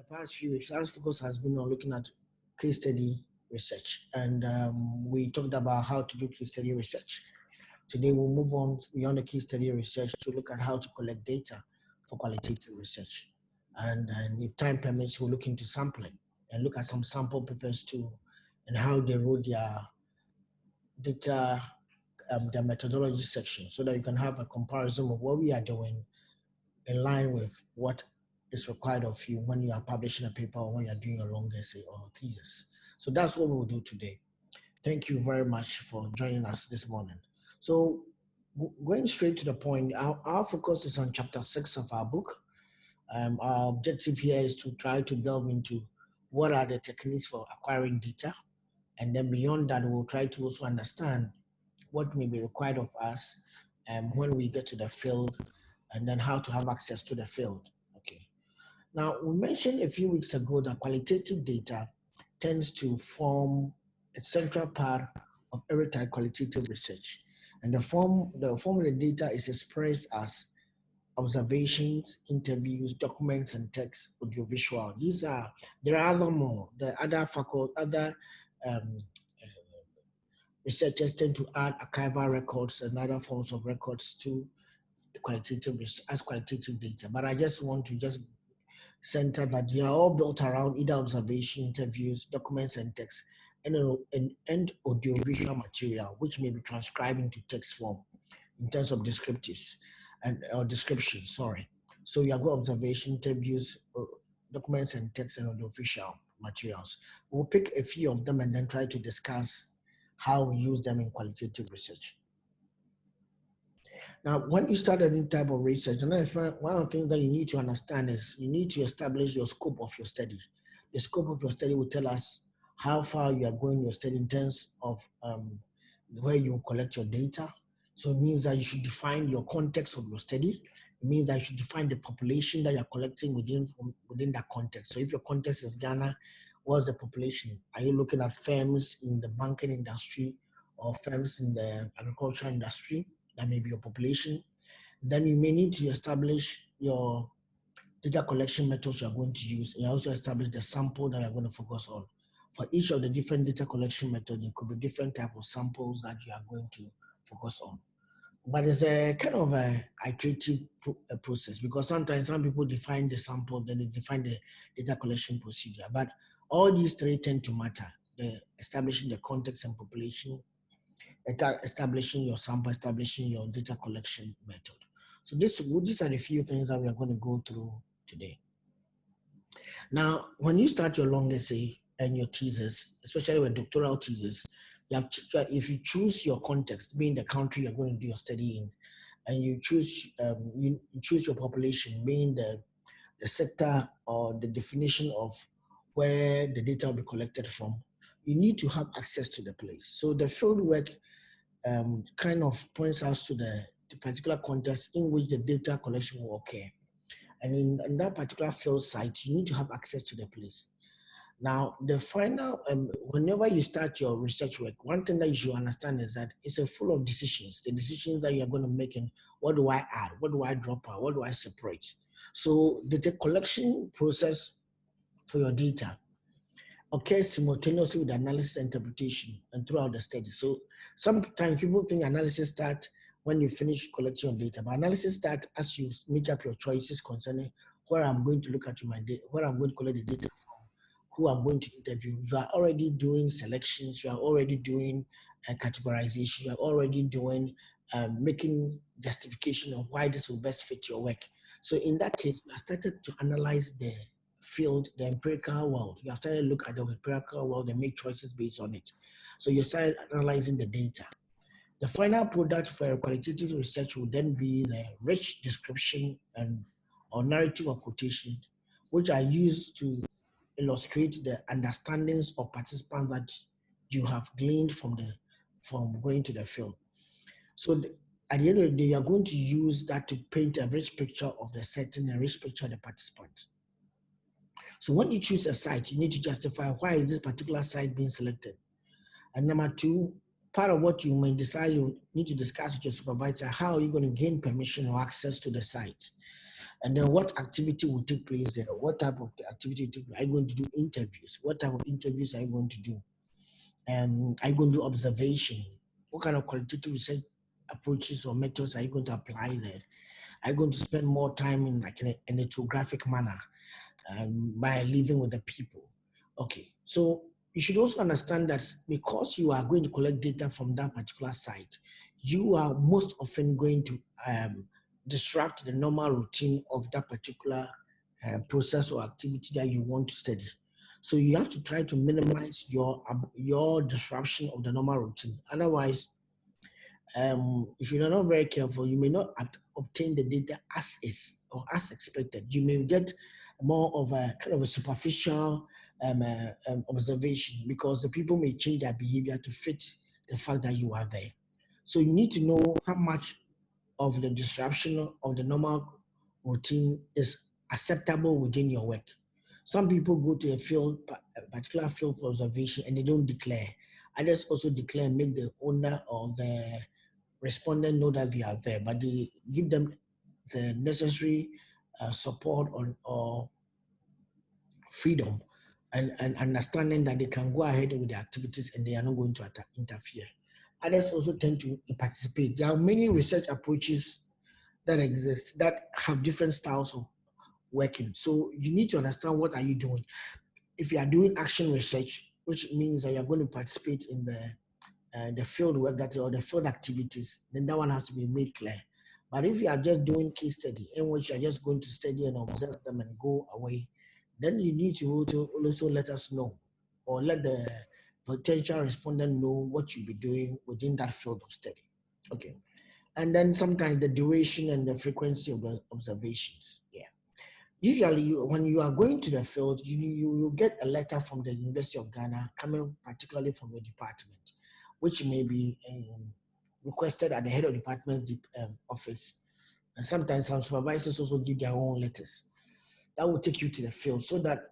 the past few weeks, our focus has been on looking at case study research, and we talked about how to do case study research. Today, we'll move on beyond the case study research to look at how to collect data for qualitative research. And if time permits, we'll look into sampling and look at some sample papers too, and how they wrote their data, their methodology section, so that you can have a comparison of what we are doing in line with what is required of you when you are publishing a paper or when you are doing a long essay or thesis. So that's what we'll do today. Thank you very much for joining us this morning. So going straight to the point, our focus is on chapter 6 of our book. Our objective here is to try to delve into what are the techniques for acquiring data. And then beyond that, we'll try to also understand what may be required of us when we get to the field, and then how to have access to the field. Okay. Now, we mentioned a few weeks ago that qualitative data tends to form a central part of every type qualitative research. And the form of the data is expressed as observations, interviews, documents, and text, audiovisual. There are other more. The other researchers tend to add archival records and other forms of records to qualitative data, but I just want to center that they are all built around either observation, interviews, documents, and text, and audiovisual material, which may be transcribed into text form in terms of descriptives or description. Sorry. So you have got observation, interviews, documents, and text, and audiovisual materials. We'll pick a few of them and then try to discuss how we use them in qualitative research. Now, when you start any type of research, one of the things that you need to understand is you need to establish your scope of your study. The scope of your study will tell us how far you are going in your study in terms of where you collect your data. So it means that you should define your context of your study. It means that you should define the population that you're collecting within that context. So if your context is Ghana, what's the population? Are you looking at firms in the banking industry or firms in the agricultural industry? That may be your population. Then you may need to establish your data collection methods you are going to use, and also establish the sample that you're going to focus on. For each of the different data collection methods, there could be different type of samples that you are going to focus on. But it's a kind of a iterative process, because sometimes some people define the sample, then they define the data collection procedure. But all these three tend to matter: establishing the context and population, establishing your sample, establishing your data collection method. So these are the few things that we are going to go through today. Now, when you start your long essay and your thesis, especially with doctoral thesis, if you choose your context, being the country you're going to do your study in, and you choose your population, being the sector or the definition of where the data will be collected from, you need to have access to the place. So the field work kind of points us to the particular context in which the data collection will occur. And in that particular field site, you need to have access to the place. Now, the final, whenever you start your research work, one thing that you should understand is that it's a full of decisions, the decisions that you're going to make, and what do I add, what do I drop out, what do I separate. So the collection process for your data occurs simultaneously with analysis and interpretation and throughout the study. So sometimes people think analysis starts when you finish collecting your data, but analysis starts as you make up your choices concerning where I'm going to look at my data, where I'm going to collect the data from, who I'm going to interview. You are already doing selections, you are already doing categorization, you are already doing making justification of why this will best fit your work. So in that case, you have started to analyze the field, the empirical world. You have started to look at the empirical world and make choices based on it. So you started analyzing the data. The final product for qualitative research will then be the rich description or narrative or quotation, which are used to illustrate the understandings of participants that you have gleaned from going to the field. So at the end of the day, you are going to use that to paint a rich picture of the setting, a rich picture of the participants. So when you choose a site, you need to justify why is this particular site being selected. And number two, part of what you may decide, you need to discuss with your supervisor, how are you going to gain permission or access to the site. And then what activity will take place there? What type of activity will take place? Are you going to do interviews? What type of interviews are you going to do? Are you going to do observation? What kind of qualitative research approaches or methods are you going to apply there? Are you going to spend more time in like an ethnographic manner by living with the people? Okay, so you should also understand that because you are going to collect data from that particular site, you are most often going to disrupt the normal routine of that particular process or activity that you want to study. So you have to try to minimize your disruption of the normal routine. Otherwise, if you're not very careful, you may not obtain the data as is or as expected. You may get more of a kind of a superficial observation because the people may change their behavior to fit the fact that you are there. So you need to know how much of the disruption of the normal routine is acceptable within your work. Some people go to a particular field for observation, and they don't declare. Others also declare and make the owner or the respondent know that they are there, but they give them the necessary support or freedom and understanding that they can go ahead with the activities and they are not going to interfere. Others also tend to participate. There are many research approaches that exist that have different styles of working. So you need to understand what are you doing. If you are doing action research, which means that you're going to participate in the field work that or the field activities, then that one has to be made clear. But if you are just doing case study in which you're just going to study and observe them and go away, then you need to also let us know or let the potential respondent know what you'll be doing within that field of study. Okay. And then sometimes the duration and the frequency of the observations. Yeah. Usually, when you are going to the field, you get a letter from the University of Ghana coming particularly from your department, which may be requested at the head of department's office. And sometimes some supervisors also give their own letters. That will take you to the field so that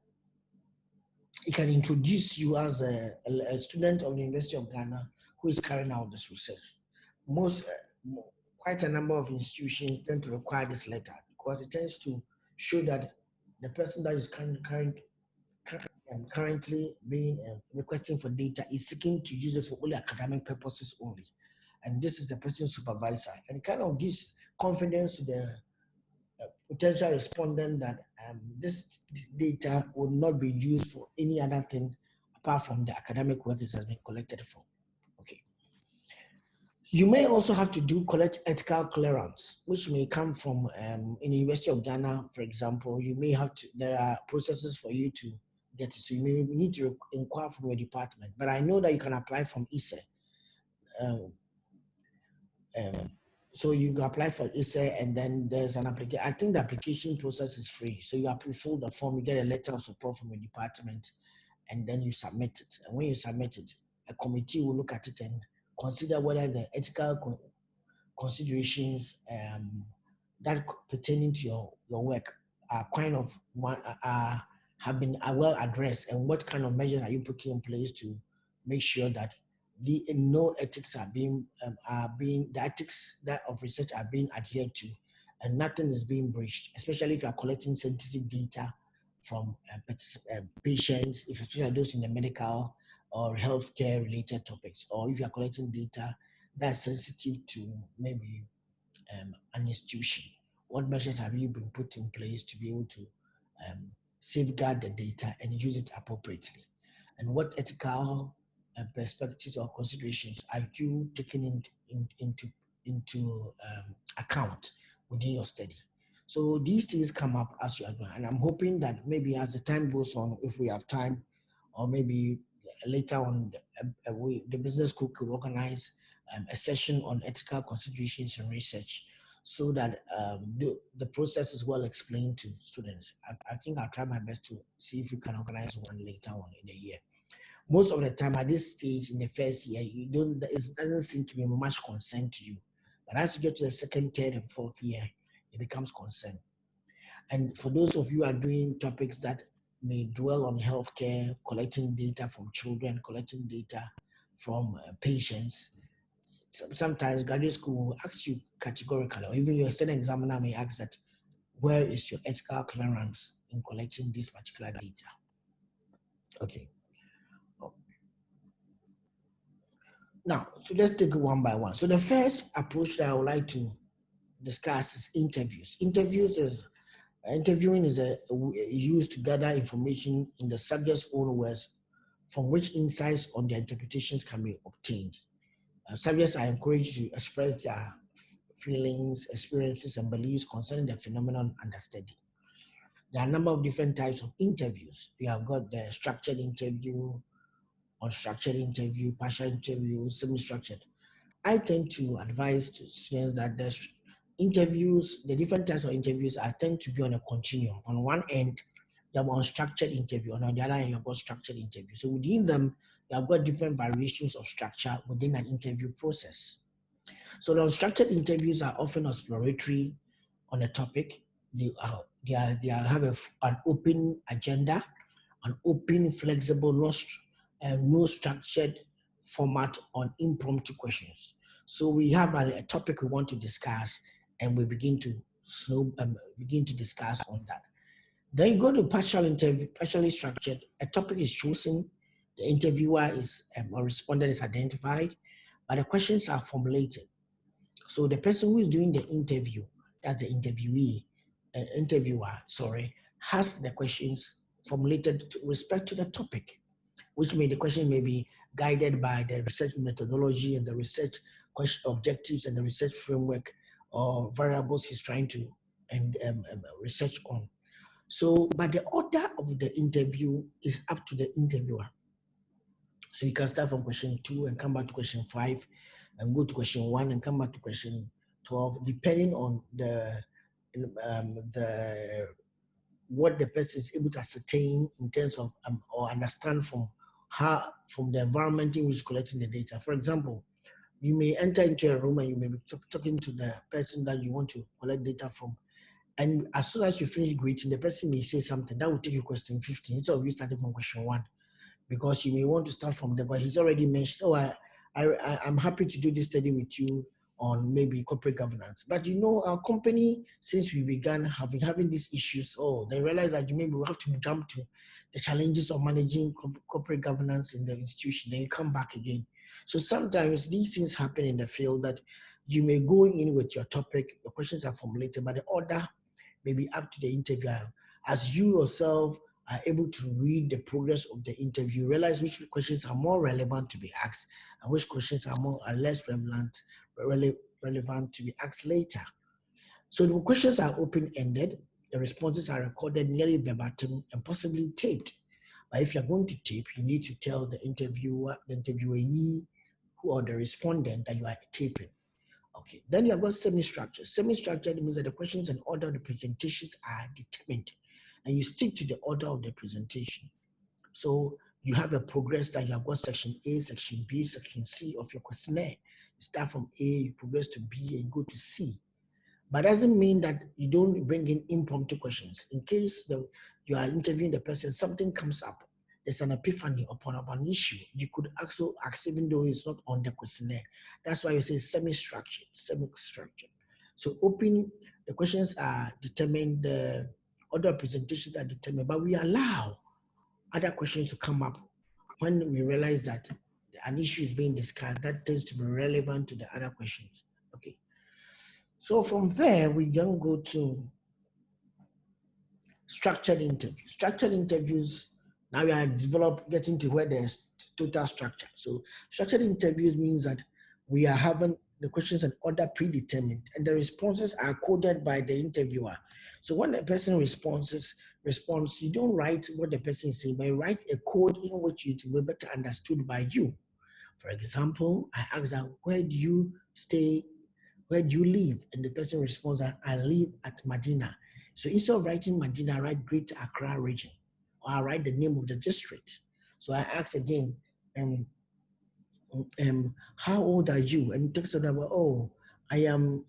it can introduce you as a student of the University of Ghana who is carrying out this research. Quite a number of institutions tend to require this letter because it tends to show that the person that is currently being requesting for data is seeking to use it for only academic purposes only. And this is the person's supervisor. And it kind of gives confidence to the potential respondent that this data will not be used for any other thing apart from the academic work it has been collected for. Okay. You may also have to collect ethical clearance, which may come from in the University of Ghana, for example. You may have to, there are processes for you to get it. So you may need to inquire from your department. But I know that you can apply from ISE. Um, um, so you can apply for ISE and then there's an application. I think the application process is free. So you fill the form, you get a letter of support from your department, and then you submit it. And when you submit it, a committee will look at it and consider whether the ethical considerations that pertaining to your work are kind of have been well addressed, and what kind of measures are you putting in place to make sure that the no ethics the ethics that of research are being adhered to, and nothing is being breached, especially if you are collecting sensitive data from patients, especially those in the medical or healthcare related topics, or if you are collecting data that's sensitive to maybe an institution. What measures have you been put in place to be able to safeguard the data and use it appropriately? And what ethical perspectives or considerations are you taking into account within your study? So these things come up as you are going, and I'm hoping that maybe as the time goes on, if we have time, or maybe later on, the business school could organize a session on ethical considerations and research so that the process is well explained to students. I think I'll try my best to see if we can organize one later on in the year. Most of the time at this stage in the first year, it doesn't seem to be much concern to you. But as you get to the second, third, and fourth year, it becomes concern. And for those of you who are doing topics that may dwell on healthcare, collecting data from children, collecting data from patients, sometimes graduate school will ask you categorically, or even your student examiner may ask that, where is your ethical clearance in collecting this particular data? Okay. Now, so let's take it one by one. So the first approach that I would like to discuss is interviews. Interviewing is used to gather information in the subject's own words from which insights on their interpretations can be obtained. Subjects are encouraged to express their feelings, experiences, and beliefs concerning the phenomenon under study. There are a number of different types of interviews. We have got the structured interview, unstructured interview, partial interview, semi-structured. I tend to advise to students that the different types of interviews are tend to be on a continuum. On one end, you have unstructured interview, and on the other end, you have got structured interview. So within them, you have got different variations of structure within an interview process. So the unstructured interviews are often exploratory on a topic. They have an open agenda, an open, flexible, no structured format on impromptu questions. So we have a topic we want to discuss, and we begin to discuss on that. Then you go to partial interview, partially structured. A topic is chosen, the interviewer is or respondent is identified, but the questions are formulated. So the person who is doing the interview, that's the interviewer, has the questions formulated to respect to the topic, which the question may be guided by the research methodology and the research question objectives and the research framework or variables he's trying to research on. So, but the order of the interview is up to the interviewer. So you can start from question 2 and come back to question 5 and go to question 1 and come back to question 12, depending on the what the person is able to ascertain in terms of or understand from the environment in which collecting the data. For example, you may enter into a room and you may be talking to the person that you want to collect data from. And as soon as you finish greeting, the person may say something that will take you question 15 instead of you starting from question 1, because you may want to start from there. But he's already mentioned, oh, I'm happy to do this study with you on maybe corporate governance. But our company, since we began having these issues, they realize that maybe we have to jump to the challenges of managing corporate governance in the institution. Then you come back again. So sometimes these things happen in the field that you may go in with your topic, the questions are formulated, but the order may be up to the interviewer. As you yourself are able to read the progress of the interview, realize which questions are more relevant to be asked and which questions are less relevant to be asked later. So the questions are open-ended, the responses are recorded nearly verbatim and possibly taped. But if you're going to tape, you need to tell the interviewee or the respondent that you are taping. Okay, then you have got semi-structured. Semi-structured means that the questions and order of the presentations are determined, and you stick to the order of the presentation. So you have a progress that you have got section A, section B, section C of your questionnaire. You start from A, you progress to B, and go to C. But doesn't mean that you don't bring in impromptu questions. In case you are interviewing the person, something comes up, there's an epiphany upon an issue, you could also ask even though it's not on the questionnaire. That's why you say semi-structured. So the questions are determined, the order of presentations are determined, but we allow other questions to come up when we realize that an issue is being discussed that tends to be relevant to the other questions. Okay. So from there, we then go to structured interviews. Structured interviews, now we are getting to where there's total structure. So structured interviews means that we are having the questions in order predetermined and the responses are coded by the interviewer. So when the person responds, you don't write what the person is saying, but you write a code in which it will be better understood by you. For example, I ask that, where do you stay? Where do you live? And the person responds, I live at Medina. So instead of writing Medina, I write Greater Accra region, or I write the name of the district. So I ask again, how old are you? And it talks about, I am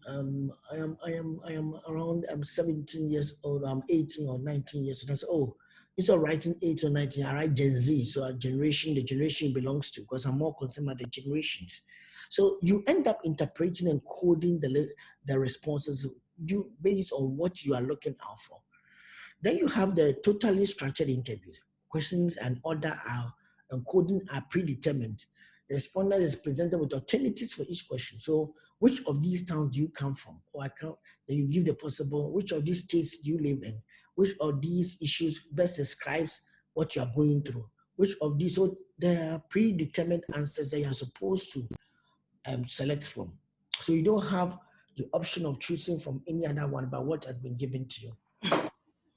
around 17 years old, I'm 18 or 19 years old. I say, instead of writing 8 or 19, I write Gen Z. So the generation belongs to, because I'm more concerned about the generations. So you end up interpreting and coding the responses you based on what you are looking out for. Then you have the totally structured interviews. Questions and order are and coding are predetermined. The respondent is presented with alternatives for each question. So, which of these towns do you come from? Or then you give the possible, which of these states do you live in? Which of these issues best describes what you are going through? Which of these, so there are predetermined answers that you are supposed to select from. So you don't have the option of choosing from any other one but what has been given to you.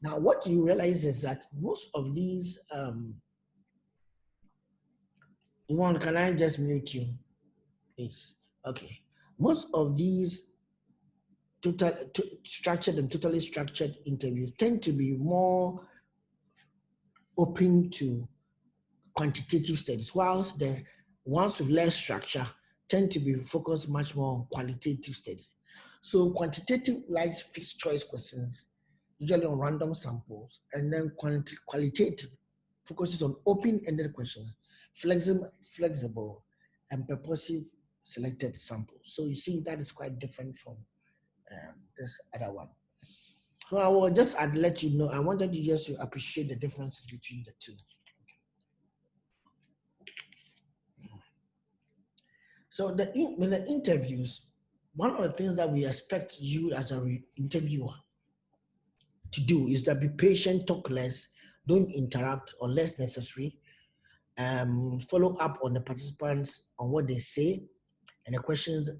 Now, what you realize is that most of these, Yvonne, can I just mute you, please? Okay. Most of these structured and totally structured interviews tend to be more open to quantitative studies, whilst the ones with less structure tend to be focused much more on qualitative studies. So quantitative likes fixed choice questions, usually on random samples, and then qualitative focuses on open-ended questions, flexible and purposive selected samples. So you see that is quite different from this other one. So I will just let you know, I wanted you just to appreciate the difference between the two. So in the interviews, one of the things that we expect you as an interviewer to do is to be patient, talk less, don't interrupt unless necessary, follow up on the participants on what they say and the questions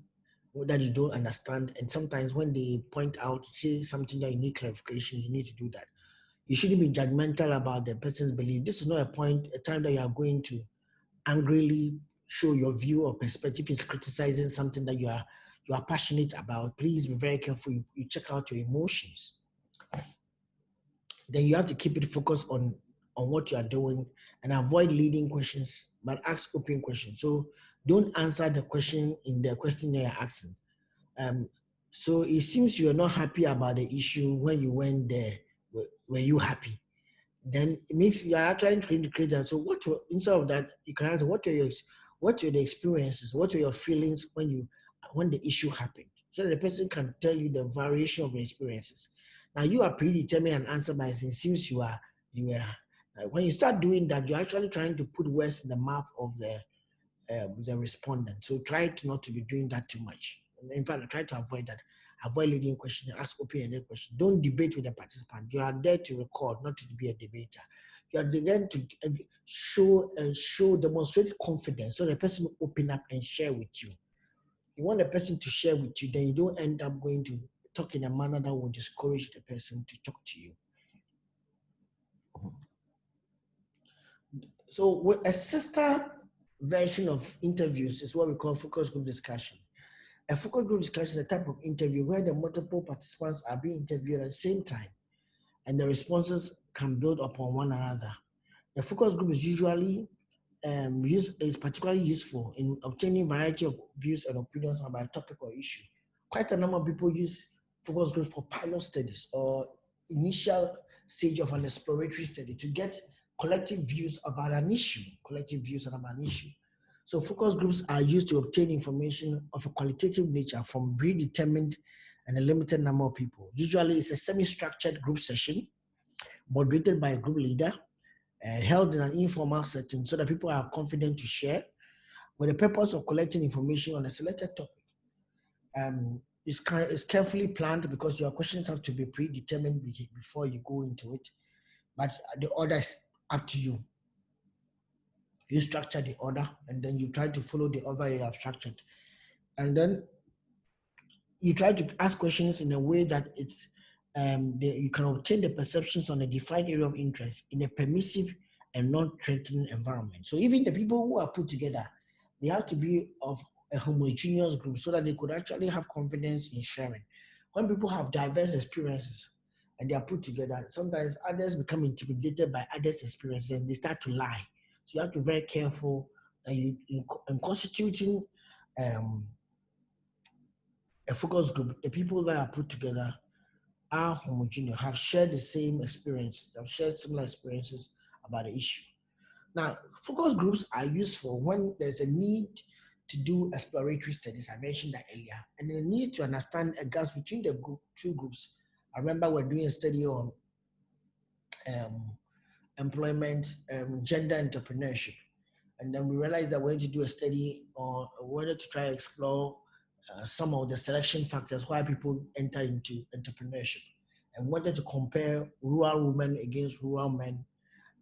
that you don't understand. And sometimes when they point out, say something that you need clarification, you need to do that. You shouldn't be judgmental about the person's belief. This is not a time that you are going to angrily show your view or perspective. Is criticizing something that you are passionate about. Please be very careful. You check out your emotions. Then you have to keep it focused on what you are doing and avoid leading questions, but ask open questions. So don't answer the question in the question you're asking. So it seems you are not happy about the issue. When you went there, were you happy? Then it means you are trying to create that. So instead of that, you can answer what were the experiences, what were your feelings when the issue happened, so the person can tell you the variation of the experiences. Now you are predetermined an answer by saying, since you were when you start doing that, you're actually trying to put words in the mouth of the respondent. So try not to be doing that too much. In fact, try to avoid that. Avoid leading questions, ask open-ended questions. Don't debate with the participant. You are there to record, not to be a debater. You are there to demonstrate confidence so the person will open up and share with you. You want the person to share with you, then you don't end up going to talk in a manner that will discourage the person to talk to you. So with a sister version of interviews is what we call focus group discussion. A focus group discussion is a type of interview where the multiple participants are being interviewed at the same time and the responses can build upon one another. The focus group is usually is particularly useful in obtaining a variety of views and opinions about a topic or issue. Quite a number of people use focus groups for pilot studies or initial stage of an exploratory study to get collective views about an issue. So focus groups are used to obtain information of a qualitative nature from predetermined and a limited number of people. Usually it's a semi-structured group session moderated by a group leader held in an informal setting so that people are confident to share with the purpose of collecting information on a selected topic. It's carefully planned because your questions have to be predetermined before you go into it, but the order is up to you. You structure the order and then you try to follow the order you have structured. And then you try to ask questions in a way that you can obtain the perceptions on a defined area of interest in a permissive and non-threatening environment. So even the people who are put together, they have to be of a homogeneous group so that they could actually have confidence in sharing. When people have diverse experiences and they are put together, sometimes others become intimidated by others' experiences and they start to lie. So you have to be very careful that in constituting a focus group, the people that are put together are homogeneous, have shared the same experience, have shared similar experiences about the issue. Now, focus groups are useful when there's a need to do exploratory studies. I mentioned that earlier. And the need to understand a gaps between the two groups. I remember we're doing a study on um, employment, gender entrepreneurship. And then we realized that we wanted to do a study on, we wanted to try to explore some of the selection factors why people enter into entrepreneurship, and wanted to compare rural women against rural men,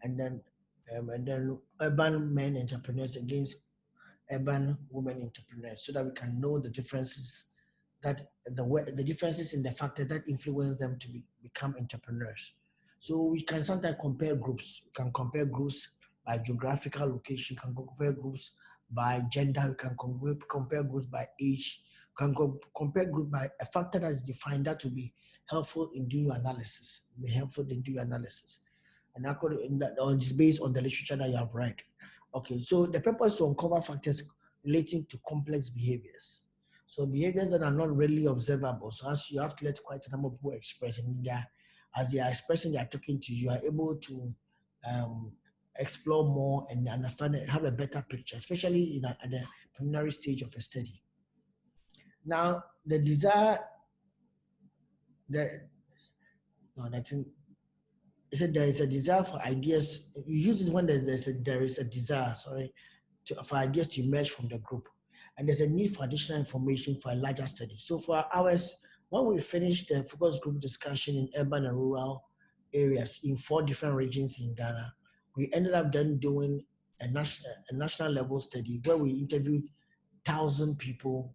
and then urban men entrepreneurs against urban women entrepreneurs, so that we can know the differences, that the differences in the factor that influence them to become entrepreneurs. So we can sometimes compare groups. We can compare groups by geographical location. We can compare groups by gender. We can compare groups by age. We can compare groups by a factor that is defined that will be helpful in doing your analysis. Be helpful in doing your analysis, and according that, or it's based on the literature that you have read. Okay, so the purpose to uncover factors relating to complex behaviors. So behaviors that are not readily observable. So as you have to let quite a number of people express, and as they are expressing, they are talking to you, you are able to um, explore more and understand it, have a better picture, especially at the preliminary stage of a study. Now, the desire, the no, I think it said there is a desire for ideas. You use it when there is a desire, sorry, for ideas to emerge from the group. And there's a need for additional information for a larger study. So for ours, when we finished the focus group discussion in urban and rural areas in 4 different regions in Ghana, we ended up then doing a national level study where we interviewed 1,000 people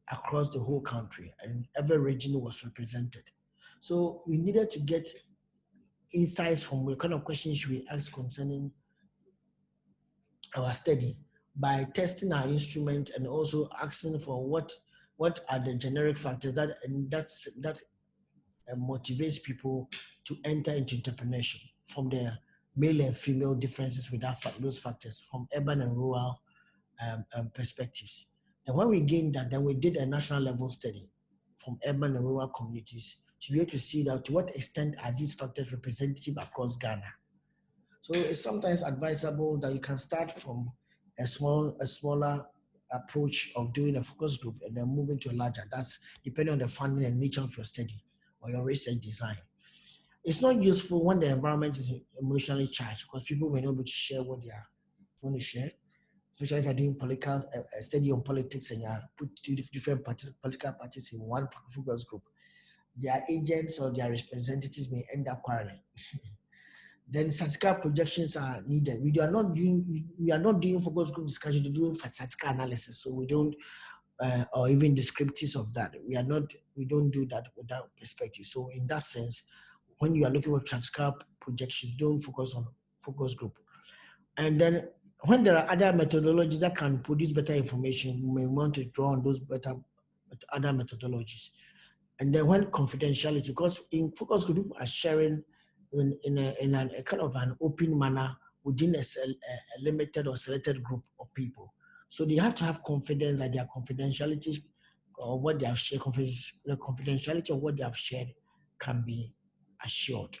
across the whole country, and every region was represented. So we needed to get insights from the kind of questions we asked concerning our study by testing our instrument and also asking for what are the generic factors that motivates people to enter into entrepreneurship, from the male and female differences with those factors, from urban and rural perspectives. And when we gained that, then we did a national level study from urban and rural communities to be able to see that to what extent are these factors representative across Ghana. So it's sometimes advisable that you can start from a smaller approach of doing a focus group and then moving to a larger. That's depending on the funding and nature of your study or your research design. It's not useful when the environment is emotionally charged, because people may not be able to share what they are going to share, especially if you're doing political a study on politics and you put two different political parties in one focus group. Their agents or their representatives may end up quarreling. Then statistical projections are needed. We are not doing focus group discussion to do statistical analysis, so we don't or even descriptives of that. We don't do that without perspective. So in that sense, when you are looking for statistical projections, don't focus on focus group. And then when there are other methodologies that can produce better information, you may want to draw on those other methodologies. And then when confidentiality, because in focus group, people are sharing in a kind of an open manner within a limited or selected group of people. So they have to have confidence that their confidentiality or what they have shared, the confidentiality of what they have shared can be assured.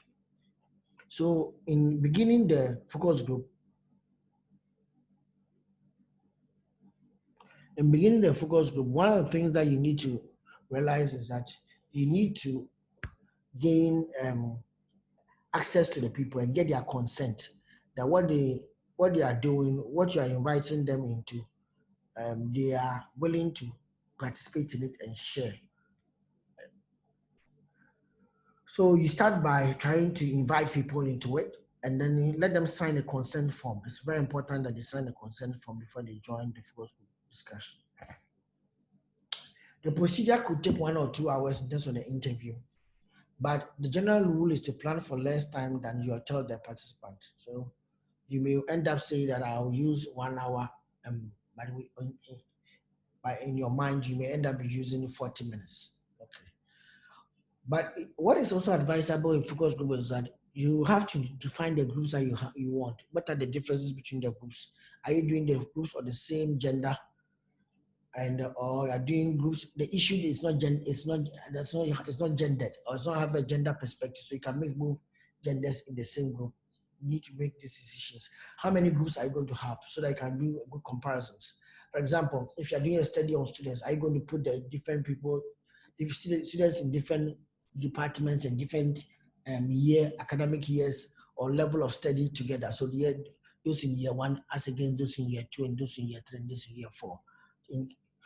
So in beginning the focus group, one of the things that you need to realize is that you need to gain access to the people and get their consent that what they are doing, what you are inviting them into, they are willing to participate in it and share. So you start by trying to invite people into it, and then you let them sign a consent form. It's very important that they sign a consent form before they join the focus group discussion. The procedure could take 1 or 2 hours in terms of the interview, but the general rule is to plan for less time than you tell the participants. So you may end up saying that I'll use 1 hour, but in your mind, you may end up using 40 minutes. Okay. But what is also advisable in focus group is that you have to define the groups that you want. What are the differences between the groups? Are you doing the groups of the same gender, and or are doing groups? The issue is not it's not gendered, or it's not have a gender perspective. So you can make both genders in the same group. You need to make these decisions. How many groups are you going to have so that you can do good comparisons? For example, if you're doing a study on students, are you going to put the different people, the students in different departments and different academic years or level of study together? So those in year one as against those in year two and those in year three and those in year four.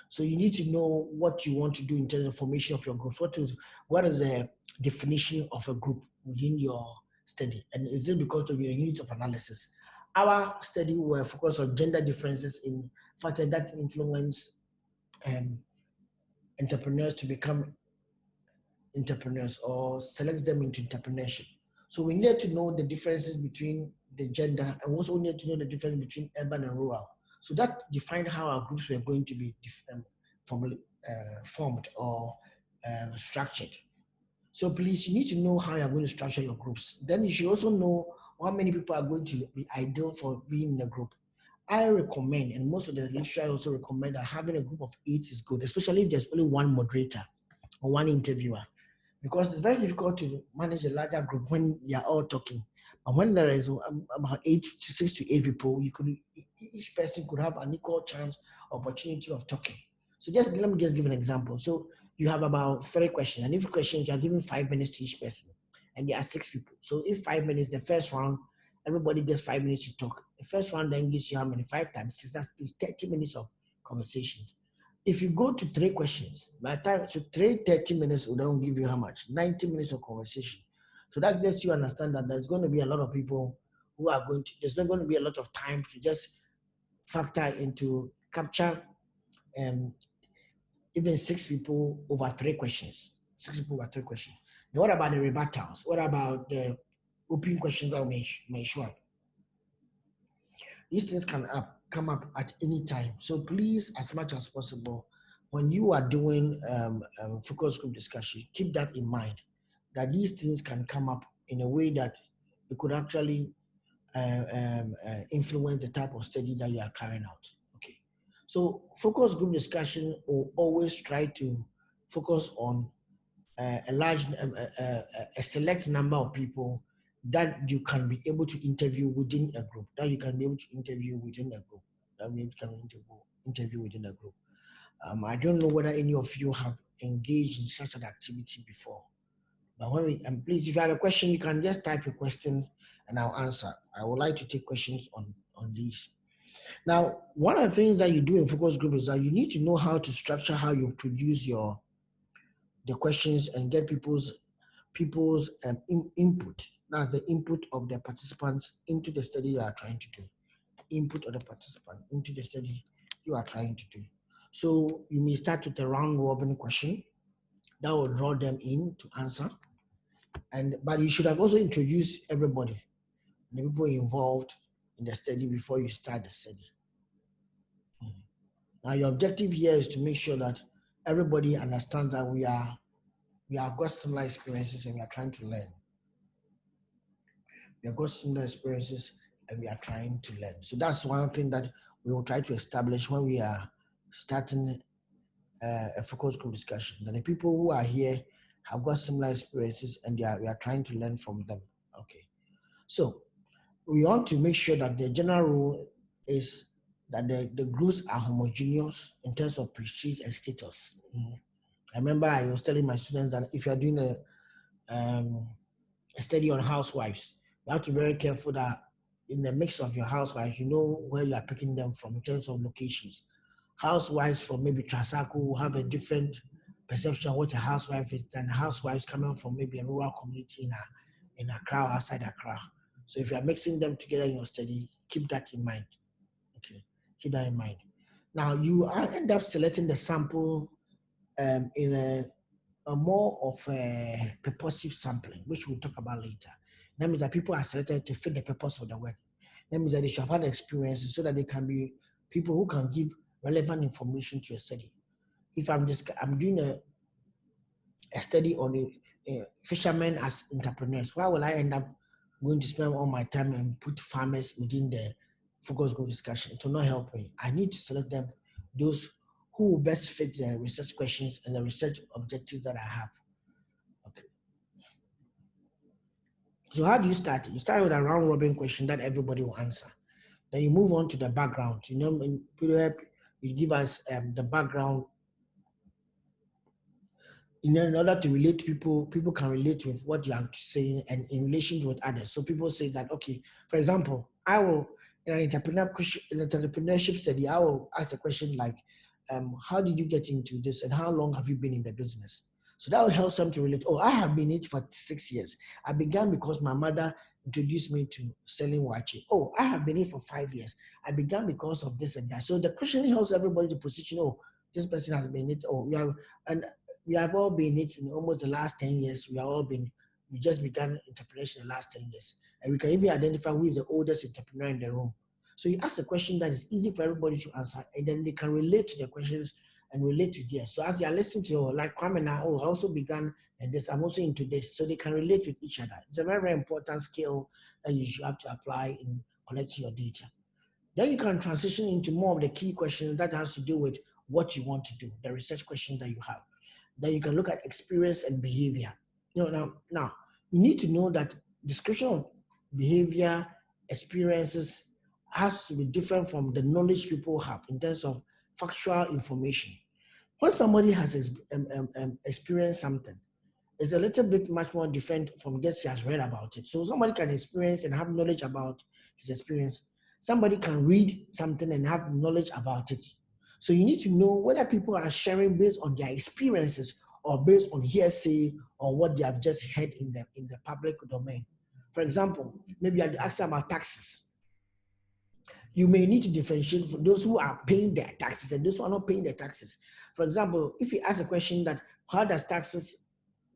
So you need to know what you want to do in terms of formation of your groups. What is the definition of a group within your study? And is it because of your unit of analysis? Our study will focus on gender differences in factors that influence um, entrepreneurs to become entrepreneurs or select them into entrepreneurship. So we need to know the differences between the gender, and also need to know the difference between urban and rural. So that defined how our groups were going to be formed or structured. So please, you need to know how you're going to structure your groups. Then you should also know how many people are going to be ideal for being in a group. I recommend, and most of the literature also recommend, that having a group of 8 is good, especially if there's only one moderator or one interviewer, because it's very difficult to manage a larger group when you're all talking. And when there is about 6 to 8 people, each person could have an equal chance, opportunity of talking. So let me just give an example. So you have about 3 questions, and every question you are giving 5 minutes to each person, and there are 6 people. So if 5 minutes, the first round, everybody gets 5 minutes to talk. The first round then gives you how many? 5 times 6, that's 30 minutes of conversations. If you go to 3 questions, by the time, so 30 minutes will then give you how much? 90 minutes of conversation. So that lets you understand that there's going to be a lot of people who are there's not going to be a lot of time to just factor into capture even 6 people over 3 questions. 6 people over 3 questions. Then what about the rebuttals? What about the open questions that may show up? These things can come up at any time. So please, as much as possible, when you are doing focus group discussion, keep that in mind, that these things can come up in a way that it could actually influence the type of study that you are carrying out. Okay. So focus group discussion will always try to focus on a select number of people that you can be able to interview within a group, that you can be able to interview within a group, that you can interview within a group. I don't know whether any of you have engaged in such an activity before, but please, if you have a question, you can just type a question and I'll answer. I would like to take questions on these. Now, one of the things that you do in focus group is that you need to know how to structure how you produce the questions and get people's input. That's the input of the participants into the study you are trying to do. Input of the participant into the study you are trying to do. So you may start with a round robin question that will draw them in to answer. But you should have also introduced everybody, the people involved in the study before you start the study. Now your objective here is to make sure that everybody understands that we have got similar experiences and we are trying to learn. We have got similar experiences and we are trying to learn. So that's one thing that we will try to establish when we are starting a focus group discussion, that the people who are here have got similar experiences and we are trying to learn from them. Okay. So we want to make sure that the general rule is that the groups are homogeneous in terms of prestige and status. I remember I was telling my students that if you're doing a study on housewives, you have to be very careful that in the mix of your housewives, you know where you are picking them from in terms of locations. Housewives from maybe Trasaco will have a different perception of what a housewife is than housewives coming from maybe a rural community in Accra or outside Accra. So if you are mixing them together in your study, keep that in mind. Okay, keep that in mind. Now you end up selecting the sample in a more of a purposive sampling, which we'll talk about later. That means that people are selected to fit the purpose of the work. That means that they should have had experiences so that they can be people who can give relevant information to a study. If I'm doing a study on fishermen as entrepreneurs, why will I end up going to spend all my time and put farmers within the focus group discussion? It will not help me. I need to select them, those who will best fit the research questions and the research objectives that I have. Okay. So how do you start? You start with a round robin question that everybody will answer. Then you move on to the background. You give us the background in order to relate to people. People can relate with what you are saying and in relation with others. So people say that, okay, for example, I will in an entrepreneurship study, I will ask a question like, how did you get into this and how long have you been in the business? So that will help them to relate. Oh, I have been in it for 6 years. I began because my mother introduced me to selling wachi. Oh, I have been in it for 5 years. I began because of this and that. So the question helps everybody to position, oh, this person has been in it. Oh, and we have all been in it in almost the last 10 years. We just began entrepreneurship in the last 10 years. And we can even identify who is the oldest entrepreneur in the room. So you ask a question that is easy for everybody to answer, and then they can relate to the questions and relate to theirs. So as you are listening to, like Kwame now, oh, I also began and this, I'm also into this. So they can relate with each other. It's a very, very important skill that you should have to apply in collecting your data. Then you can transition into more of the key questions that has to do with what you want to do, the research question that you have. Then you can look at experience and behavior. Now you need to know that description of behavior, experiences has to be different from the knowledge people have in terms of factual information. When somebody has experienced something, it's a little bit much more different from just he has read about it. So somebody can experience and have knowledge about his experience. Somebody can read something and have knowledge about it. So you need to know whether people are sharing based on their experiences or based on hearsay or what they have just heard in the public domain. For example, maybe you ask about taxes. You may need to differentiate for those who are paying their taxes and those who are not paying their taxes. For example, if you ask a question that how does taxes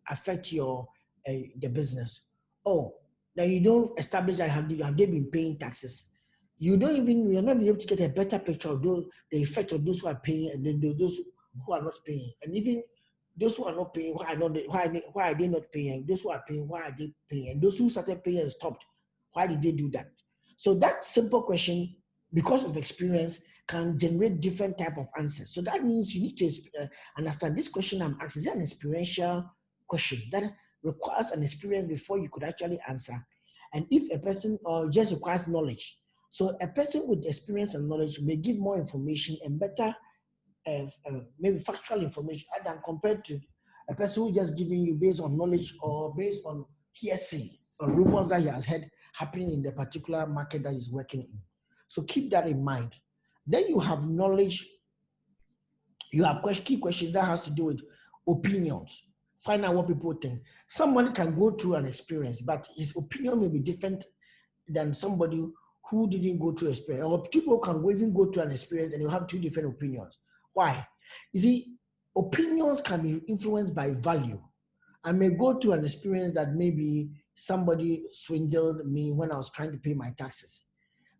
affect your the business? Oh, then you don't establish that have they been paying taxes? You're not able to get a better picture of the effect of those who are paying and then those who are not paying, and even those who are not paying, why are they not paying? Those who are paying, why are they paying? And those who started paying and stopped, why did they do that? So that simple question, because of experience, can generate different type of answers. So that means you need to understand this question I'm asking is an experiential question that requires an experience before you could actually answer. And if a person just requires knowledge, so a person with experience and knowledge may give more information and better, maybe factual information than compared to a person who just giving you based on knowledge or based on hearsay or rumors that he has heard happening in the particular market that he's working in. So keep that in mind. Then you have knowledge, you have key questions that has to do with opinions. Find out what people think. Someone can go through an experience, but his opinion may be different than somebody who didn't go through experience. Or people can even go through an experience and you have two different opinions. Why? You see, opinions can be influenced by value. I may go through an experience that maybe somebody swindled me when I was trying to pay my taxes.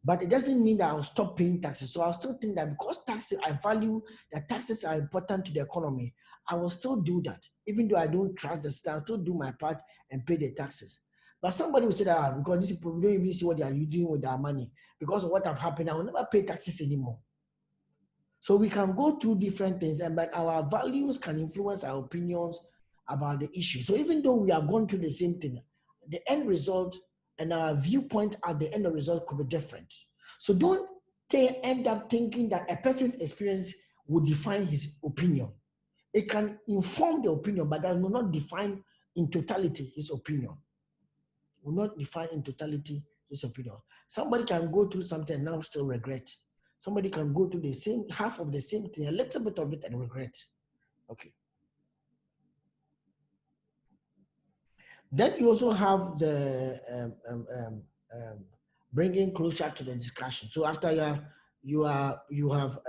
But it doesn't mean that I'll stop paying taxes. So I'll still think that because taxes, I value that taxes are important to the economy, I will still do that. Even though I don't trust the state, I'll still do my part and pay the taxes. But somebody will say that because these people don't even see what they are doing with their money. Because of what have happened, I will never pay taxes anymore. So we can go through different things, but our values can influence our opinions about the issue. So even though we are going through the same thing, the end result and our viewpoint at the end of the result could be different. So don't end up thinking that a person's experience will define his opinion. It can inform the opinion, but that will not define in totality his opinion. Will not define in totality his opinion. Somebody can go through something and now still regret. Somebody can go through the same half of the same thing, a little bit of it, and regret. Okay. Then you also have the bringing closure to the discussion. So after you have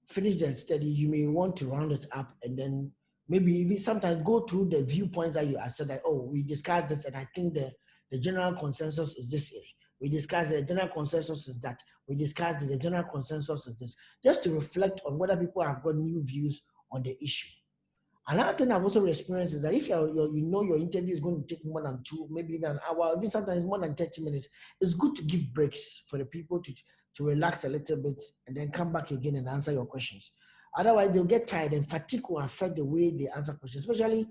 finished the study, you may want to round it up and then maybe even sometimes go through the viewpoints that you have said that, oh, we discussed this and I think the general consensus is this. We discussed the general consensus is that. We discussed this, the general consensus is this. Just to reflect on whether people have got new views on the issue. Another thing I've also experienced is that if you know your interview is going to take more than 2, maybe even an hour, even sometimes more than 30 minutes, it's good to give breaks for the people to relax a little bit and then come back again and answer your questions. Otherwise, they'll get tired and fatigue will affect the way they answer questions. Especially,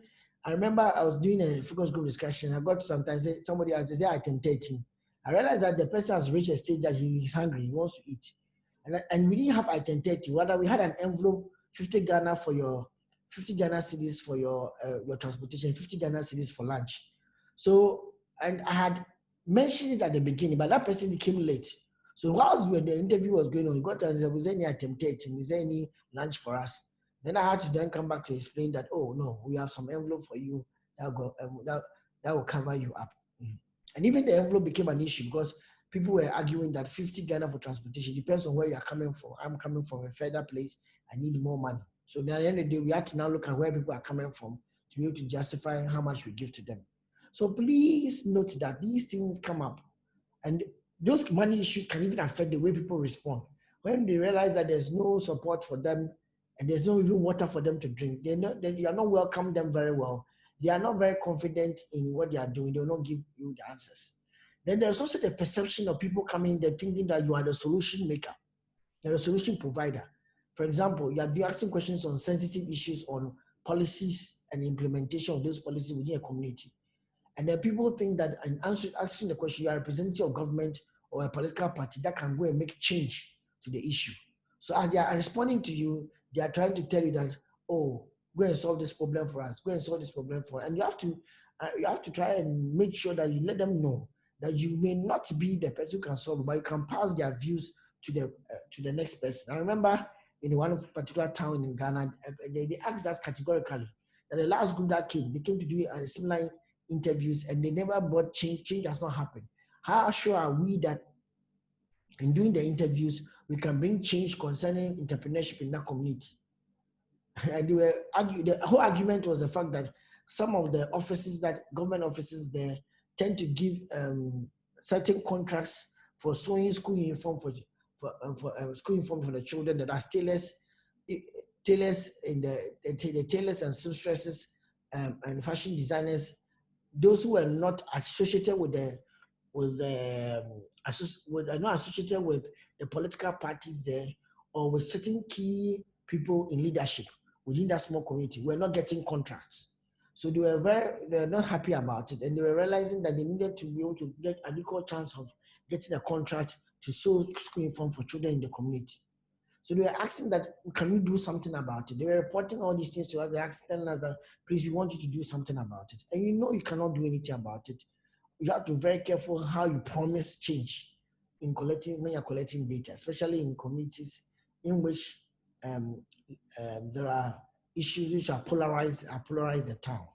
I remember I was doing a focus group discussion. I got sometimes somebody asked, they say item 13. I realized that the person has reached a stage that he is hungry, he wants to eat. And we didn't have item 30. Rather, we had an envelope, 50 Ghana for your 50 Ghana cedis for your transportation, 50 Ghana cedis for lunch. So, and I had mentioned it at the beginning, but that person came late. So whilst the interview was going on, he got to answer, was there any item 13? Is there any lunch for us? Then I had to then come back to explain that, oh no, we have some envelope for you that will cover you up. And even the envelope became an issue because people were arguing that 50 Ghana for transportation depends on where you're coming from. I'm coming from a further place. I need more money. So at the end of the day, we have to now look at where people are coming from to be able to justify how much we give to them. So please note that these things come up, and those money issues can even affect the way people respond. When they realize that there's no support for them and there's no even water for them to drink, you are not welcome them very well. They are not very confident in what they are doing. They will not give you the answers. Then there's also the perception of people coming there thinking that you are the solution maker, you're a solution provider. For example, you are asking questions on sensitive issues on policies and implementation of those policies within a community. And then people think that in answering the question, you are representing your government or a political party that can go and make change to the issue. So as they are responding to you, they are trying to tell you that, oh, go and solve this problem for us, go and solve this problem for us. And you have to try and make sure that you let them know that you may not be the person who can solve it, but you can pass their views to the next person. I remember in one particular town in Ghana, they asked us categorically that the last group that came, they came to do a similar interviews and they never brought change. Change has not happened. How sure are we that in doing the interviews, we can bring change concerning entrepreneurship in that community? And they were the whole argument was the fact that some of the offices, that government offices there, tend to give certain contracts for sewing school uniform for school uniform for the children that are tailors in the tailors and seamstresses and fashion designers, those who are not associated with are not associated with the political parties there or with certain key people in leadership within that small community were not getting contracts. So they were not happy about it, and they were realizing that they needed to be able to get an equal chance of getting a contract to sew school uniform for children in the community. So they were asking that, can we do something about it? They were reporting all these things to us. They asked telling us that, please, we want you to do something about it. And you know you cannot do anything about it. You have to be very careful how you promise change when you're collecting data, especially in communities in which there are issues which are polarized the town.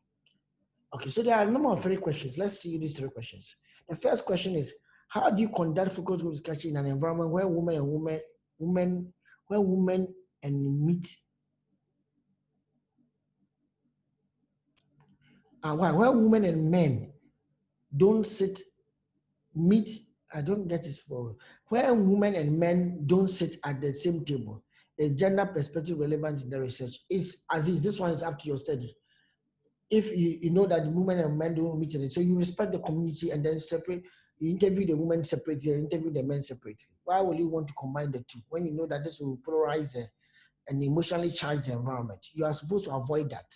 Okay, so there are a number of 3 questions. Let's see these 3 questions. The first question is, how do you conduct focus group discussion in an environment where women and meet where women and men don't meet? I don't get this word. Where women and men don't sit at the same table. Is gender perspective relevant in the research? This one is up to your study. If you know that the women and men don't meet in it, so you respect the community and then separate, you interview the women separately, you interview the men separately. Why would you want to combine the two when you know that this will polarize an emotionally charged environment? You are supposed to avoid that.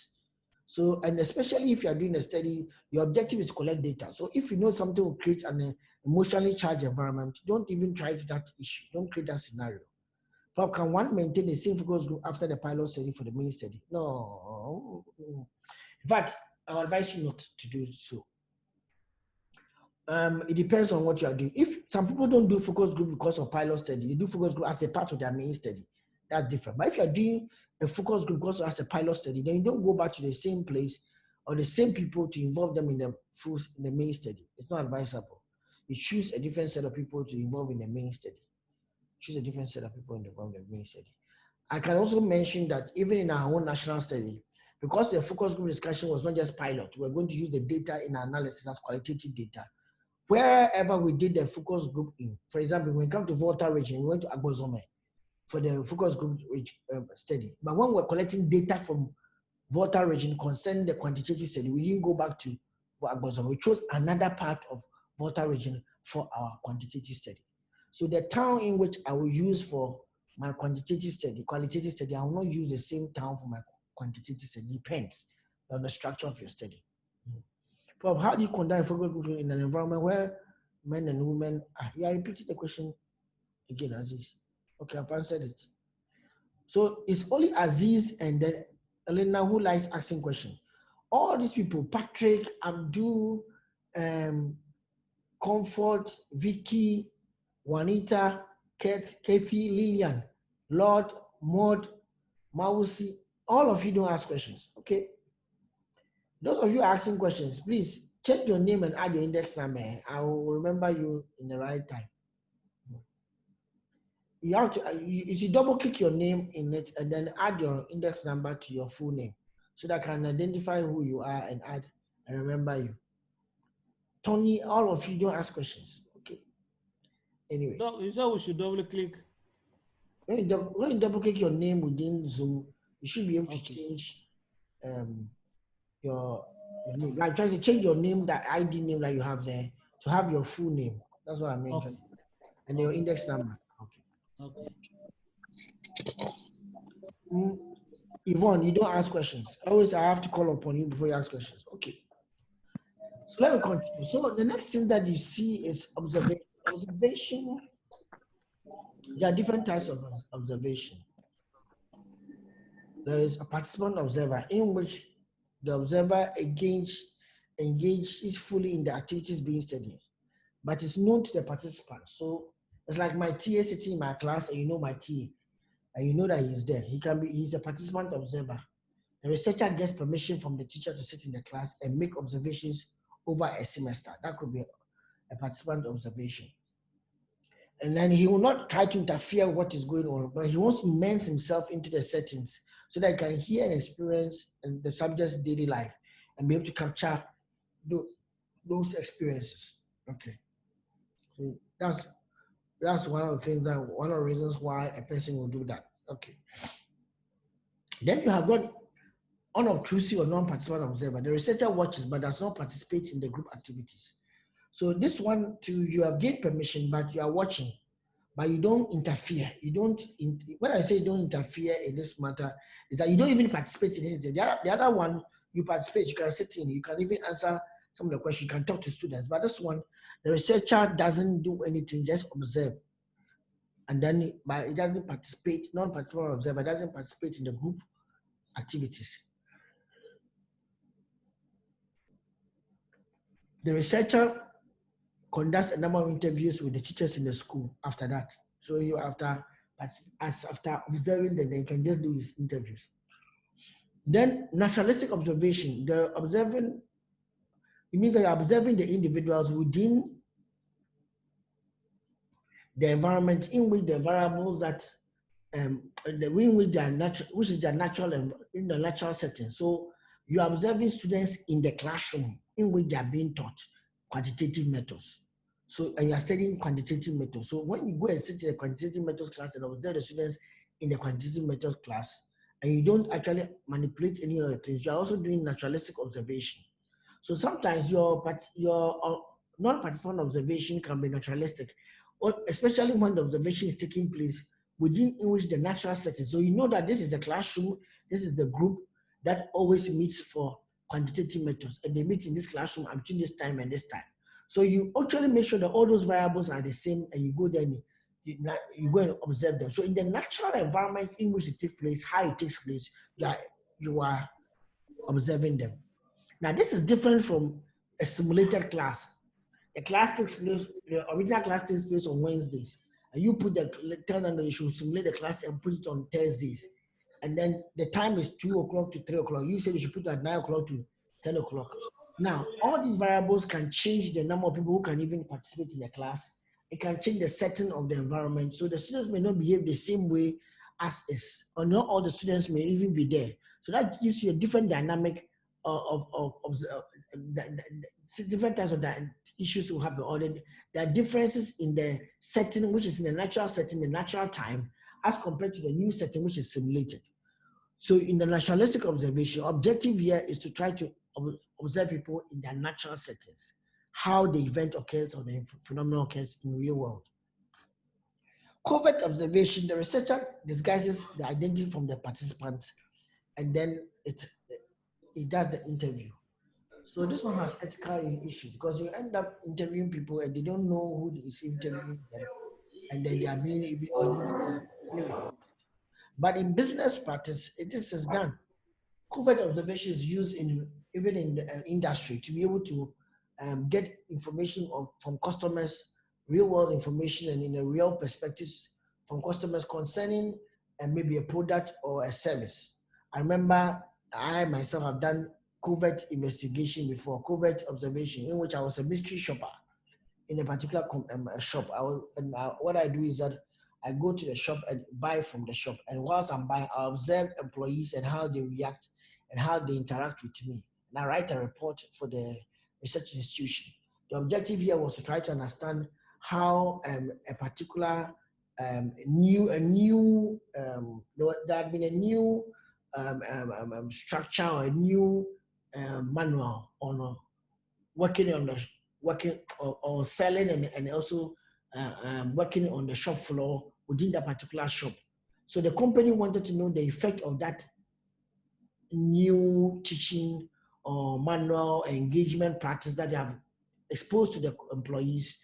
So, and especially if you are doing a study, your objective is to collect data. So if you know something will create an emotionally charged environment, don't even try to that issue. Don't create that scenario. Prof, can one maintain the same focus group after the pilot study for the main study? No. In fact, I would advise you not to do so. It depends on what you are doing. If some people don't do focus group because of pilot study, they do focus group as a part of their main study. That's different. But if you're doing a focus group because as a pilot study, then you don't go back to the same place or the same people to involve them in the main study. It's not advisable. You choose a different set of people to involve in the main study. Choose a different set of people involved in the main study. I can also mention that even in our own national study, because the focus group discussion was not just pilot, we're going to use the data in our analysis as qualitative data. Wherever we did the focus group in, for example, when we come to Volta region, we went to Agbozome for the focus group study. But when we're collecting data from Volta region concerning the quantitative study, we didn't go back to Agbozome. We chose another part of Volta region for our quantitative study. So the town in which I will use for my qualitative study, I will not use the same town for my quantitative study. Depends on the structure of your study. But how do you conduct a focus group in an environment where men and women? You are repeating the question again, Aziz. Okay, I've answered it. So it's only Aziz and then Elena who likes asking questions. All these people, Patrick, Abdul, Comfort, Vicky, Juanita, Kate, Kathy, Lillian, Lord, Maud, Mausi, all of you don't ask questions, okay? Those of you asking questions, please change your name and add your index number. I will remember you in the right time. You have to, you should double click your name in it and then add your index number to your full name so that I can identify who you are and add and remember you. Tony, all of you don't ask questions, okay? Anyway. You said we should double click. When you double click your name within Zoom, you should be able to Okay. change um, your name. Like try to change your name, that ID name that you have there, to have your full name. That's what I meant. Okay. And your index number. Okay. Okay. Mm, Yvonne, you don't ask questions. Always I have to call upon you before you ask questions. Okay. So let me continue. So the next thing that you see is observation. Observation, there are different types of observation. There is a participant observer in which the observer engages fully in the activities being studied, but it's known to the participant. So it's like my TA sitting in my class and you know my TA and you know that he's there. He's a participant observer. The researcher gets permission from the teacher to sit in the class and make observations over a semester. That could be a participant observation. And then he will not try to interfere with what is going on, but he wants to immerse himself into the settings so that he can hear and experience the subject's daily life and be able to capture those experiences. Okay, so that's one of the things that one of the reasons why a person will do that. Okay, then you have got unobtrusive or non-participant observer. The researcher watches but does not participate in the group activities. So this one too, you have gained permission, but you are watching, but you don't interfere. You don't, when I say don't interfere in this matter, is that you don't even participate in it. The other one, you participate, you can sit in, you can even answer some of the questions, you can talk to students. But this one, the researcher doesn't do anything, just observe. And then, but it doesn't participate, non-participant observer doesn't participate in the group activities. The researcher conducts a number of interviews with the teachers in the school after that. So you after observing them, they can just do his interviews. Then naturalistic observation, the observing, it means that you're observing the individuals within the environment in which the variables that in which they are natural, which is their natural in the natural setting. So you are observing students in the classroom in which they are being taught quantitative methods. So and you are studying quantitative methods. So when you go and sit in a quantitative methods class and observe the students in the quantitative methods class, and you don't actually manipulate any other things, you are also doing naturalistic observation. So sometimes your non-participant observation can be naturalistic, or especially when the observation is taking place within in which the natural setting. So you know that this is the classroom, this is the group that always meets for quantitative methods, and they meet in this classroom between this time and this time. So you actually make sure that all those variables are the same, and you go there and you go and observe them. So in the natural environment in which it takes place, how it takes place, you are observing them. Now, this is different from a simulated class. The class takes place, the original class takes place on Wednesdays. And you tell them that you should simulate the class and put it on Thursdays. And then the time is 2 o'clock to 3 o'clock. You say we should put it at 9 o'clock to 10 o'clock. Now, all these variables can change the number of people who can even participate in the class. It can change the setting of the environment. So the students may not behave the same way as is, or not all the students may even be there. So that gives you a different dynamic different types of issues will happen. Or there are differences in the setting, which is in the natural setting, the natural time, as compared to the new setting, which is simulated. So in the naturalistic observation, objective here is to try to observe people in their natural settings, how the event occurs or the phenomenon occurs in real world. Covert observation, the researcher disguises the identity from the participants, and then it does the interview. So this one has ethical issues because you end up interviewing people and they don't know who is interviewing them. and then they are being being recorded. But in business practice, this is done. Covert observation is used in even in the industry to be able to get information from customers, real world information, and in a real perspective from customers concerning maybe a product or a service. I remember I myself have done covert investigation before, covert observation, in which I was a mystery shopper in a particular shop. What I do is that I go to the shop and buy from the shop. And whilst I'm buying, I observe employees and how they react and how they interact with me. And I write a report for the research institution. The objective here was to try to understand how a particular there had been a new structure or a new manual on working on the working on selling and also working on the shop floor within that particular shop. So the company wanted to know the effect of that new teaching or manual engagement practice that they have exposed to the employees,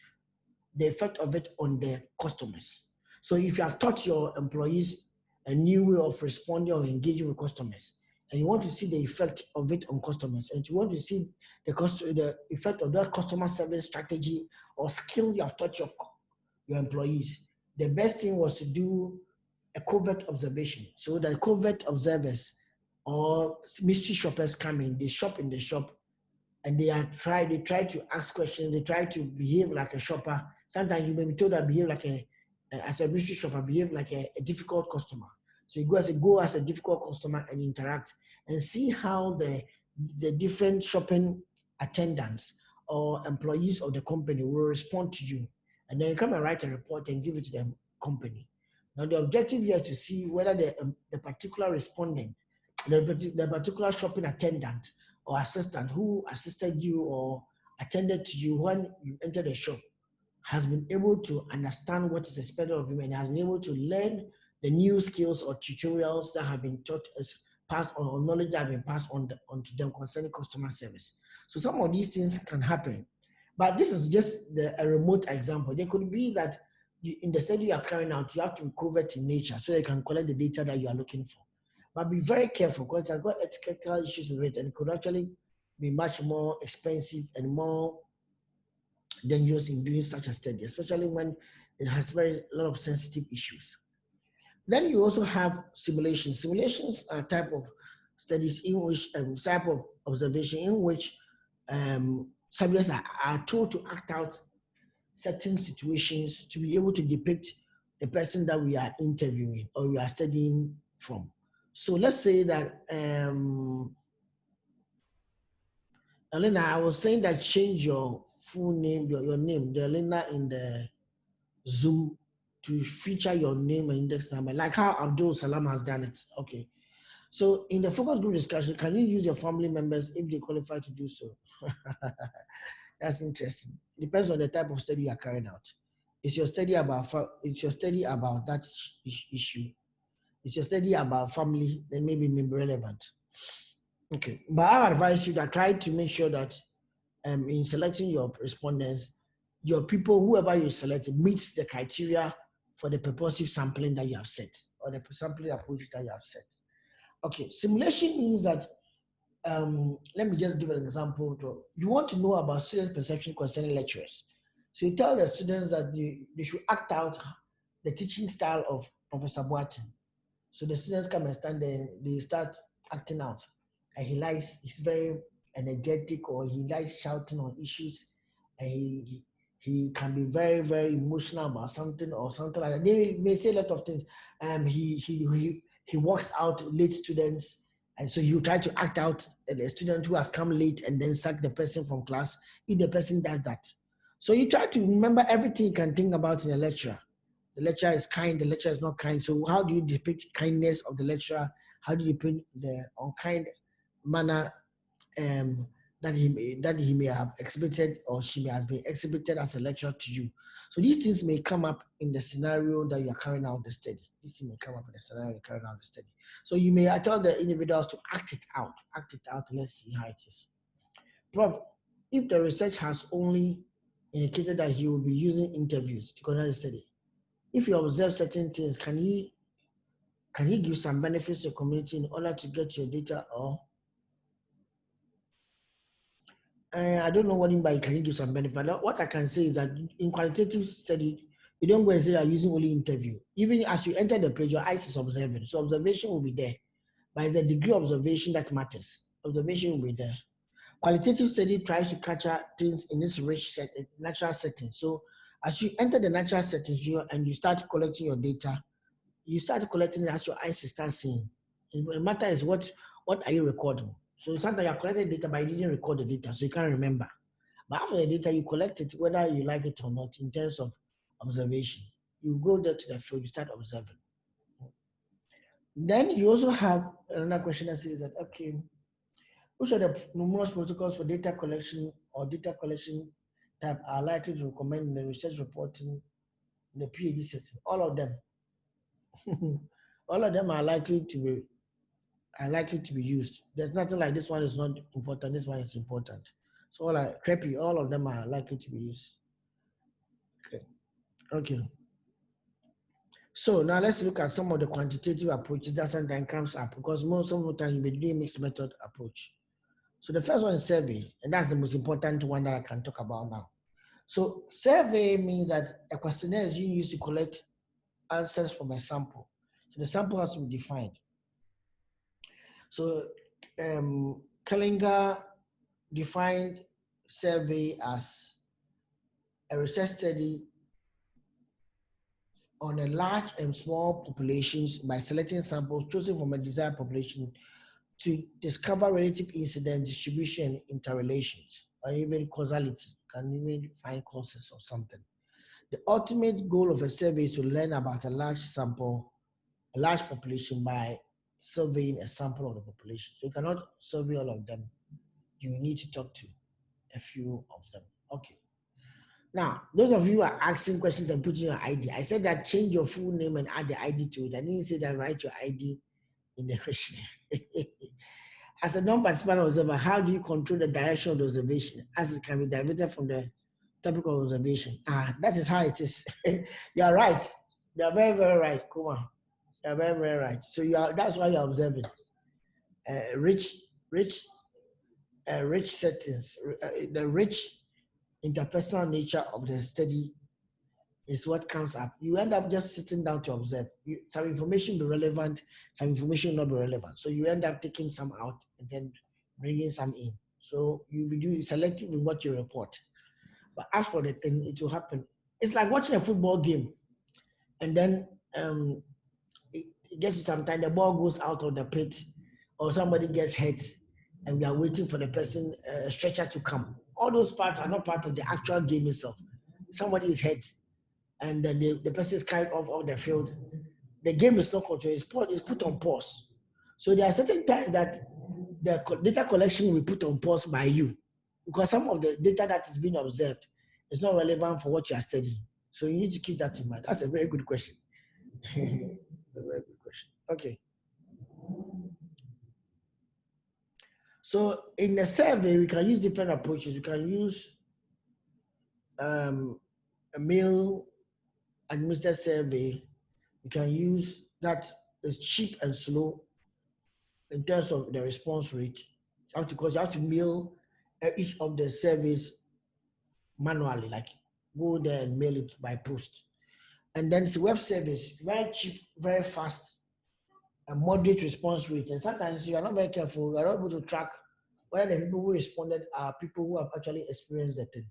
the effect of it on the customers. So if you have taught your employees a new way of responding or engaging with customers, and you want to see the effect of it on customers, and you want to see the effect of that customer service strategy or skill you have taught your employees, the best thing was to do a covert observation. So that covert observers or mystery shoppers come in, they shop in the shop, and they try to ask questions, they try to behave like a shopper. Sometimes you may be told that behave like as a mystery shopper, behave like a difficult customer. So you go as a difficult customer and interact and see how the different shopping attendants or employees of the company will respond to you. And then you come and write a report and give it to the company. Now the objective here is to see whether the particular respondent, the particular shopping attendant or assistant who assisted you or attended to you when you entered the shop has been able to understand what is expected of him and has been able to learn the new skills or tutorials that have been taught as passed on, or knowledge that have been passed on to them concerning customer service. So some of these things can happen. But this is just a remote example. There could be that in the study you are carrying out, you have to be covert in nature so you can collect the data that you are looking for. But be very careful because it has got ethical issues with it and it could actually be much more expensive and more dangerous in doing such a study, especially when it has a lot of sensitive issues. Then you also have simulations. Simulations are type of studies in which type of observation in which subjects are told to act out certain situations to be able to depict the person that we are interviewing or we are studying from. So let's say that Elena, I was saying that change your full name, your name, the Elena in the Zoom to feature your name and index number, like how Abdul Salam has done it. Okay. So in the focus group discussion, can you use your family members if they qualify to do so? That's interesting. It depends on the type of study you are carrying out. It's your study about that issue. It's your study about family, then maybe it may be relevant. Okay. But I advise you that try to make sure that in selecting your respondents, your people, whoever you select, meets the criteria for the purposive sampling that you have set or the sampling approach that you have set. Okay, simulation means that, let me just give an example. You want to know about students' perception concerning lecturers. So you tell the students that they should act out the teaching style of Professor Boateng. So the students come and stand there and they start acting out. And he's very energetic or he likes shouting on issues. And he can be very, very emotional about something or something like that. They may say a lot of things. He walks out late students. And so you try to act out a student who has come late and then sack the person from class if the person does that. So you try to remember everything you can think about in a lecturer. The lecturer is kind, the lecturer is not kind. So how do you depict kindness of the lecturer? How do you depict the unkind manner that he may have exhibited or she may have been exhibited as a lecturer to you? So these things may come up in the scenario that you are carrying out the study. These things may come up in the scenario you're carrying out the study. So you may tell the individuals to act it out. Act it out. Let's see how it is. Prof, if the research has only indicated that he will be using interviews to conduct the study, If you observe certain things, can he give some benefits to the community in order to get your data? Or I don't know what you mean by can he give some benefit. What I can say is that in qualitative study, you don't go and say you are using only interview. Even as you enter the page, your eyes is observing. So observation will be there. But it's the degree of observation that matters. Observation will be there. Qualitative study tries to capture things in this rich natural setting. So as you enter the natural settings and you start collecting your data, you start collecting it as your eyes start seeing. The matter is what are you recording? So sometimes you collected data, but you didn't record the data, so you can't remember. But after the data, you collect it, whether you like it or not, in terms of observation. You go there to the field, you start observing. Then you also have another question that says that, okay, which are the numerous protocols for data collection or data collection type are likely to recommend in the research reporting in the PhD setting? All of them. All of them are likely to be used. There's nothing like this one is not important, this one is important. So all of them are likely to be used. Okay. Okay. So now let's look at some of the quantitative approaches that sometimes comes up because some of the time you'll be doing mixed method approach. So the first one is survey, and that's the most important one that I can talk about now. So survey means that a questionnaire is used to collect answers from a sample. So the sample has to be defined. So Kellinger defined survey as a research study on a large and small populations by selecting samples chosen from a desired population to discover relative incidence, distribution, interrelations, or even causality, can even find causes or something. The ultimate goal of a survey is to learn about a large population by surveying a sample of the population. So you cannot survey all of them. You need to talk to a few of them. Okay. Now, those of you who are asking questions and putting your ID, I said that change your full name and add the ID to it. I didn't say that write your ID in the questionnaire. As a non-participant observer, how do you control the direction of the observation as it can be diverted from the topic of observation? That is how it is. You are right. You are very, very right. Come on. You are very, very right. So that's why you are observing. Rich settings, the rich interpersonal nature of the study is what comes up. You end up just sitting down to observe. Some information be relevant, some information not be relevant. So you end up taking some out and then bringing some in. So you be doing selective in what you report. But as for the thing, it will happen. It's like watching a football game, and then it gets to some time the ball goes out of the pit, or somebody gets hurt, and we are waiting for the person stretcher to come. All those parts are not part of the actual game itself. Somebody is hurt, and then the person is carried off the field. The game is not continuing, it's put on pause. So there are certain times that the data collection will be put on pause by you because some of the data that is being observed is not relevant for what you are studying. So you need to keep that in mind. That's a very good question. It's a very good question. Okay. So in the survey, we can use different approaches. We can use a mail administered survey. You can use that is cheap and slow in terms of the response rate. Because you have to mail each of the surveys manually, like go there and mail it by post. And then it's a web service, very cheap, very fast, a moderate response rate. And sometimes if you are not very careful, you are not able to track whether the people who responded are people who have actually experienced the thing.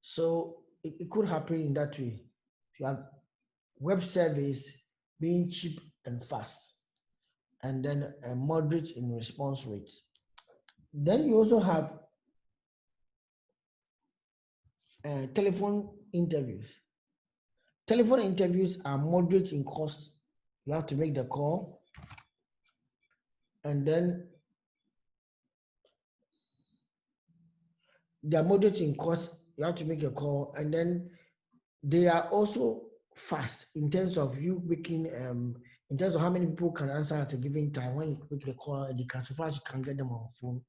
So it could happen in that way. If you have web service being cheap and fast, and then a moderate in response rate. Then you also have telephone interviews. Telephone interviews are moderate in cost. You have to make the call, and then they are moderate in cost. You have to make a call, and then they are also fast in terms of you making, in terms of how many people can answer at a given time. When you make the call, and you can, so fast you can get them on phone.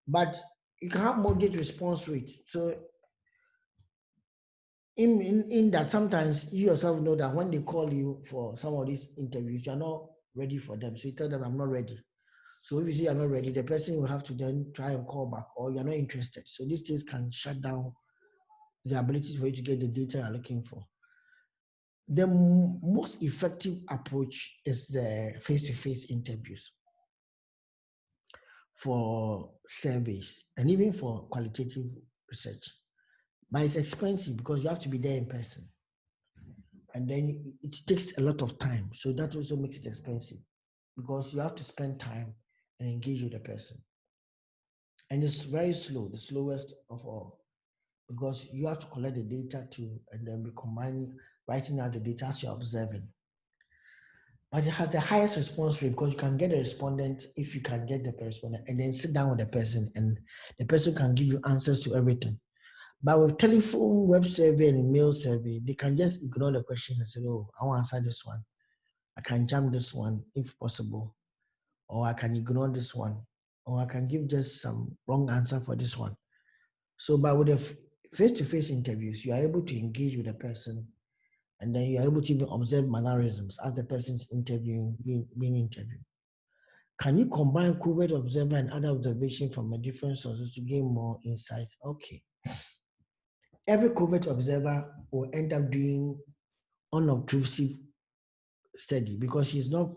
But you can have moderate response rate. So in that sometimes you yourself know that when they call you for some of these interviews, you're not ready for them. So you tell them, I'm not ready. So if you say you're not ready, the person will have to then try and call back, or you're not interested. So these things can shut down the ability for you to get the data you're looking for. The most effective approach is the face-to-face interviews for surveys and even for qualitative research. But it's expensive because you have to be there in person. And then it takes a lot of time. So that also makes it expensive because you have to spend time and engage with the person. And it's very slow, the slowest of all, because you have to collect the data too and then be combining, writing out the data as you're observing. But it has the highest response rate because you can get a respondent if you can get the respondent and then sit down with the person and the person can give you answers to everything. But with telephone, web survey, and email survey, they can just ignore the question and say, oh, I want to answer this one. I can jump this one if possible, or I can ignore this one, or I can give just some wrong answer for this one. So, but with the face-to-face interviews, you are able to engage with the person, and then you are able to even observe mannerisms as the person's interviewing, being interviewed. Can you combine covert observer and other observation from a different sources to gain more insight? Okay. Every covert observer will end up doing unobtrusive study because he's not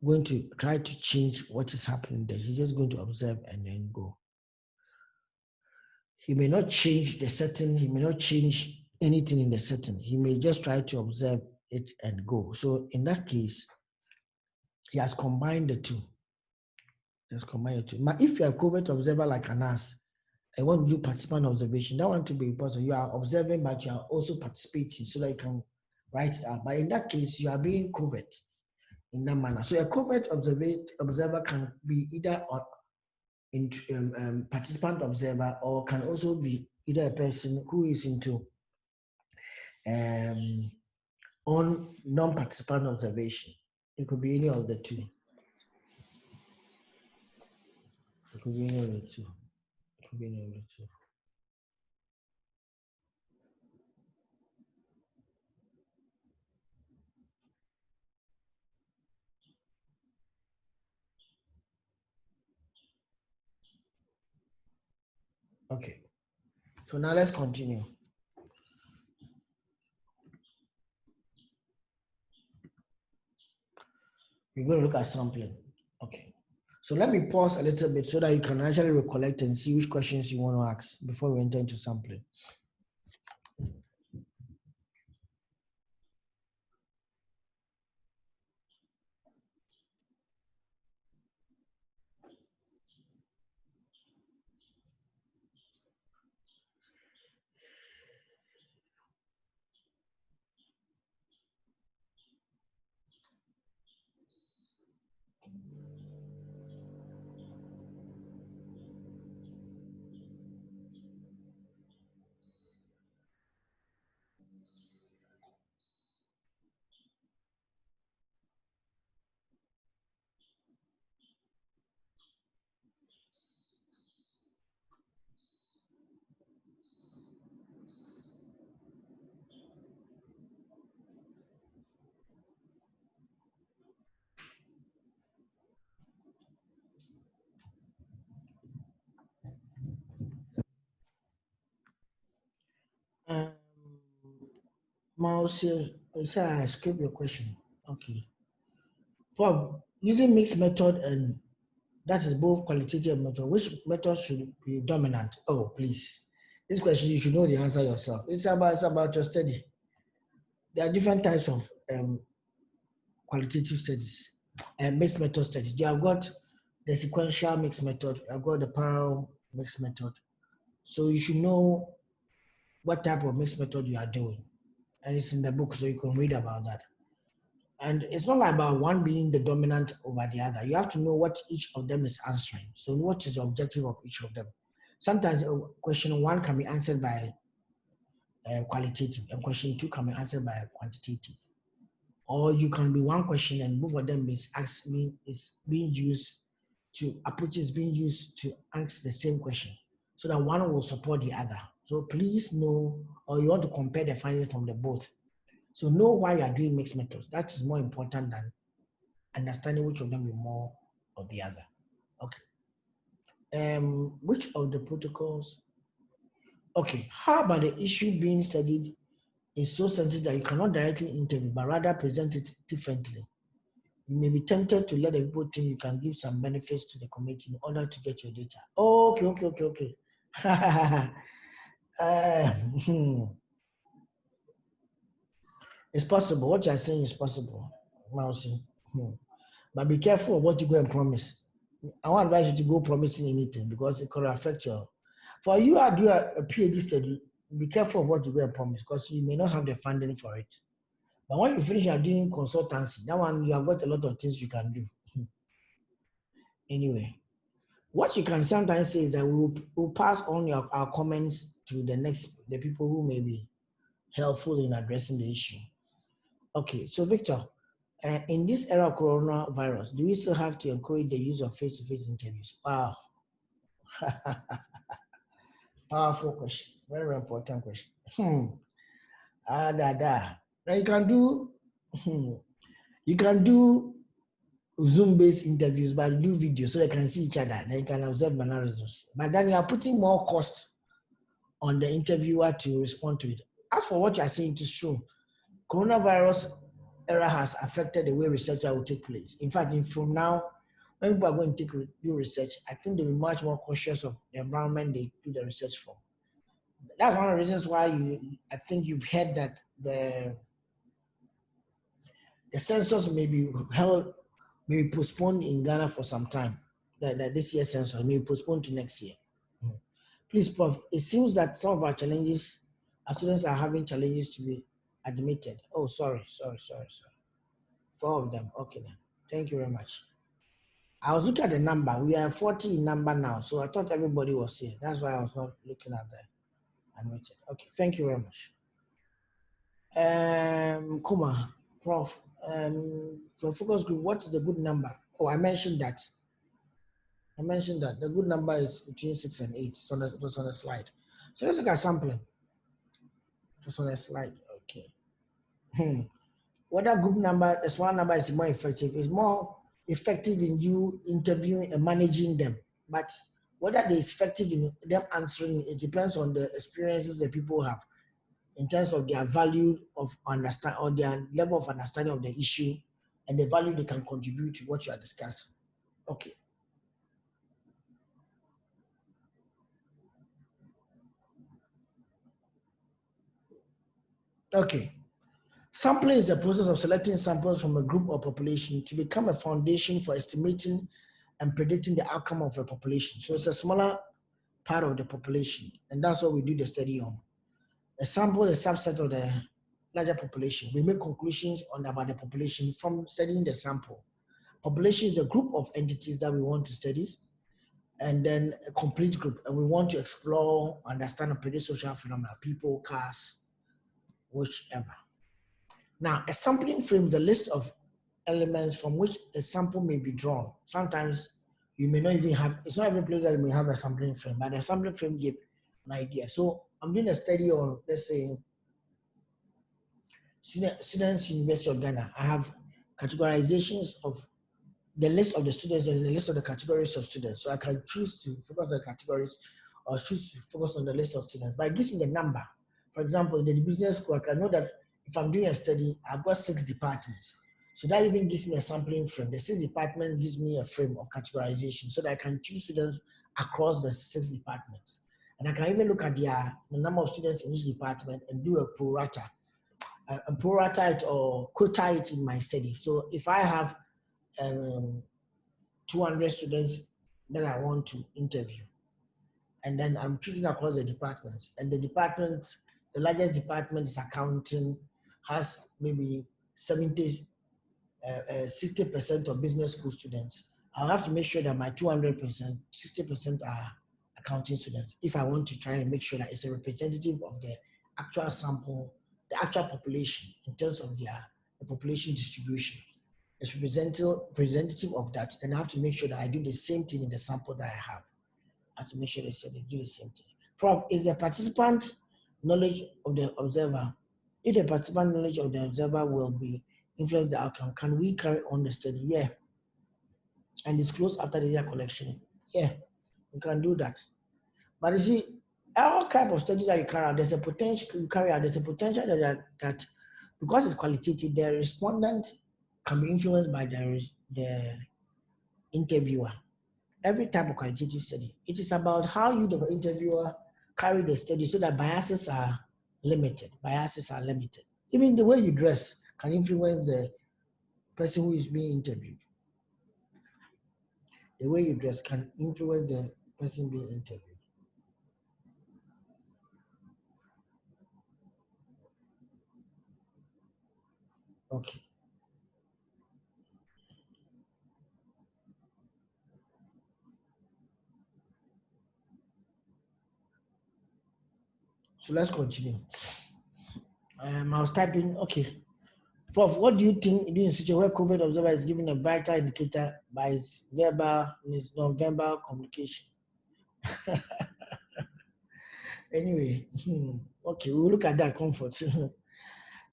going to try to change what is happening there. He's just going to observe and then go. He may not change the setting. He may not change anything in the setting. He may just try to observe it and go. So in that case, he has combined the two. Just combine the two. But if you're a covert observer like an ass, I want to do participant observation. That one to be important. You are observing, but you are also participating so that you can write it out. But in that case, you are being covert in that manner. So a covert observer can be either participant observer or can also be either a person who is into on non-participant observation. It could be any of the two. It could be any of the two. It could be any of the two. Okay. So now let's continue. We're going to look at sampling. Okay. So let me pause a little bit so that you can actually recollect and see which questions you want to ask before we enter into sampling. Um, Mouse, you say I skip your question. Okay. For using mixed method and that is both qualitative method, which method should be dominant? Oh, please. This question you should know the answer yourself. It's about your study. There are different types of qualitative studies and mixed method studies. You have got the sequential mixed method, you have got the parallel mixed method. So you should know what type of mixed method you are doing. And it's in the book, so you can read about that. And it's not about one being the dominant over the other. You have to know what each of them is answering. So what is the objective of each of them? Sometimes question one can be answered by qualitative and question two can be answered by quantitative. Or you can be one question and both of them is being used to approaches being used to ask the same question so that one will support the other. So please know, or you want to compare the findings from the both. So know why you are doing mixed methods. That is more important than understanding which of them is more or the other. Okay. Which of the protocols? Okay. How about the issue being studied is so sensitive that you cannot directly interview, but rather present it differently? You may be tempted to let the people think you can give some benefits to the committee in order to get your data. Okay. Hmm. It's possible. What you are saying is possible, Mousy. Hmm. But be careful of what you go and promise. I won't advise you to go promising anything because it could affect your. For you, I do a PhD study. Be careful of what you go and promise because you may not have the funding for it. But when you finish, you're doing consultancy. That one, you have got a lot of things you can do. Anyway, what you can sometimes say is that we'll pass on our comments to the people who may be helpful in addressing the issue. Okay, so Victor, in this era of coronavirus, do we still have to encourage the use of face-to-face interviews? Wow, powerful question, very important question. Now you can do Zoom-based interviews, but do video so they can see each other. Then you can observe mannerisms. But then you are putting more cost on the interviewer to respond to it. As for what you are saying, it is true. Coronavirus era has affected the way research will take place. In fact, from now, when people are going to do research, I think they'll be much more cautious of the environment they do the research for. That's one of the reasons why I think you've heard that the census may be held, may be postponed in Ghana for some time. That this year's census may be postponed to next year. Please, Prof, it seems that some of our challenges, our students are having challenges to be admitted. Oh, sorry. 4 of them. Okay, then. Thank you very much. I was looking at the number. We are 40 in number now, so I thought everybody was here. That's why I was not looking at the admitted. Okay, thank you very much. Kuma, Prof, for focus group, what is the good number? Oh, I mentioned that. The good number is between 6 and 8. So it was on the slide. So let's look at sampling. Just on the slide. Okay. Whether group number, the small number is more effective. It's more effective in you interviewing and managing them. But whether they're effective in them answering, it depends on the experiences that people have in terms of their value of understand or their level of understanding of the issue and the value they can contribute to what you are discussing. Okay. Okay. Sampling is a process of selecting samples from a group or population to become a foundation for estimating and predicting the outcome of a population. So it's a smaller part of the population, and that's what we do the study on. A sample is a subset of the larger population. We make conclusions about the population from studying the sample. Population is the group of entities that we want to study, and then a complete group, and we want to explore, understand, and predict social phenomena, people, cars, whichever. Now, a sampling frame is a list of elements from which a sample may be drawn. Sometimes you may not even have, it's not every place that you may have a sampling frame, but a sampling frame gives an idea. So I'm doing a study on, let's say, students, University of Ghana. I have categorizations of the list of the students and the list of the categories of students. So I can choose to focus on the categories or choose to focus on the list of students. But it gives me the number. For example, in the business school, I can know that if I'm doing a study, I've got 6 departments. So that even gives me a sampling frame. The 6 department gives me a frame of categorization so that I can choose students across the 6 departments. And I can even look at the number of students in each department and do a prorata. Prorata it or quota it in my study. So if I have 200 students that I want to interview, and then I'm choosing across the departments, and the largest department is accounting, has maybe 60% of business school students. I'll have to make sure that my 200%, 60% are accounting students if I want to try and make sure that it's a representative of the actual sample, the actual population in terms of the population distribution. It's representative of that, then I have to make sure that I do the same thing in the sample that I have. I have to make sure they do the same thing. Prof, is the participant knowledge of the observer? If the participant knowledge of the observer will be influence the outcome, can we carry on the study? Yeah. And disclose after the data collection? Yeah, you can do that. But you see, all type of studies that you carry out, there's a potential that because it's qualitative, the respondent can be influenced by the interviewer. Every type of qualitative study, it is about how you, the interviewer, carry the study so that biases are limited. Biases are limited. Even the way you dress can influence the person who is being interviewed. The way you dress can influence the person being interviewed. Okay. So let's continue. I was typing, okay. Prof, what do you think in a situation where COVID observer is given a vital indicator by his verbal and his non-verbal communication? Anyway, okay, we'll look at that comfort.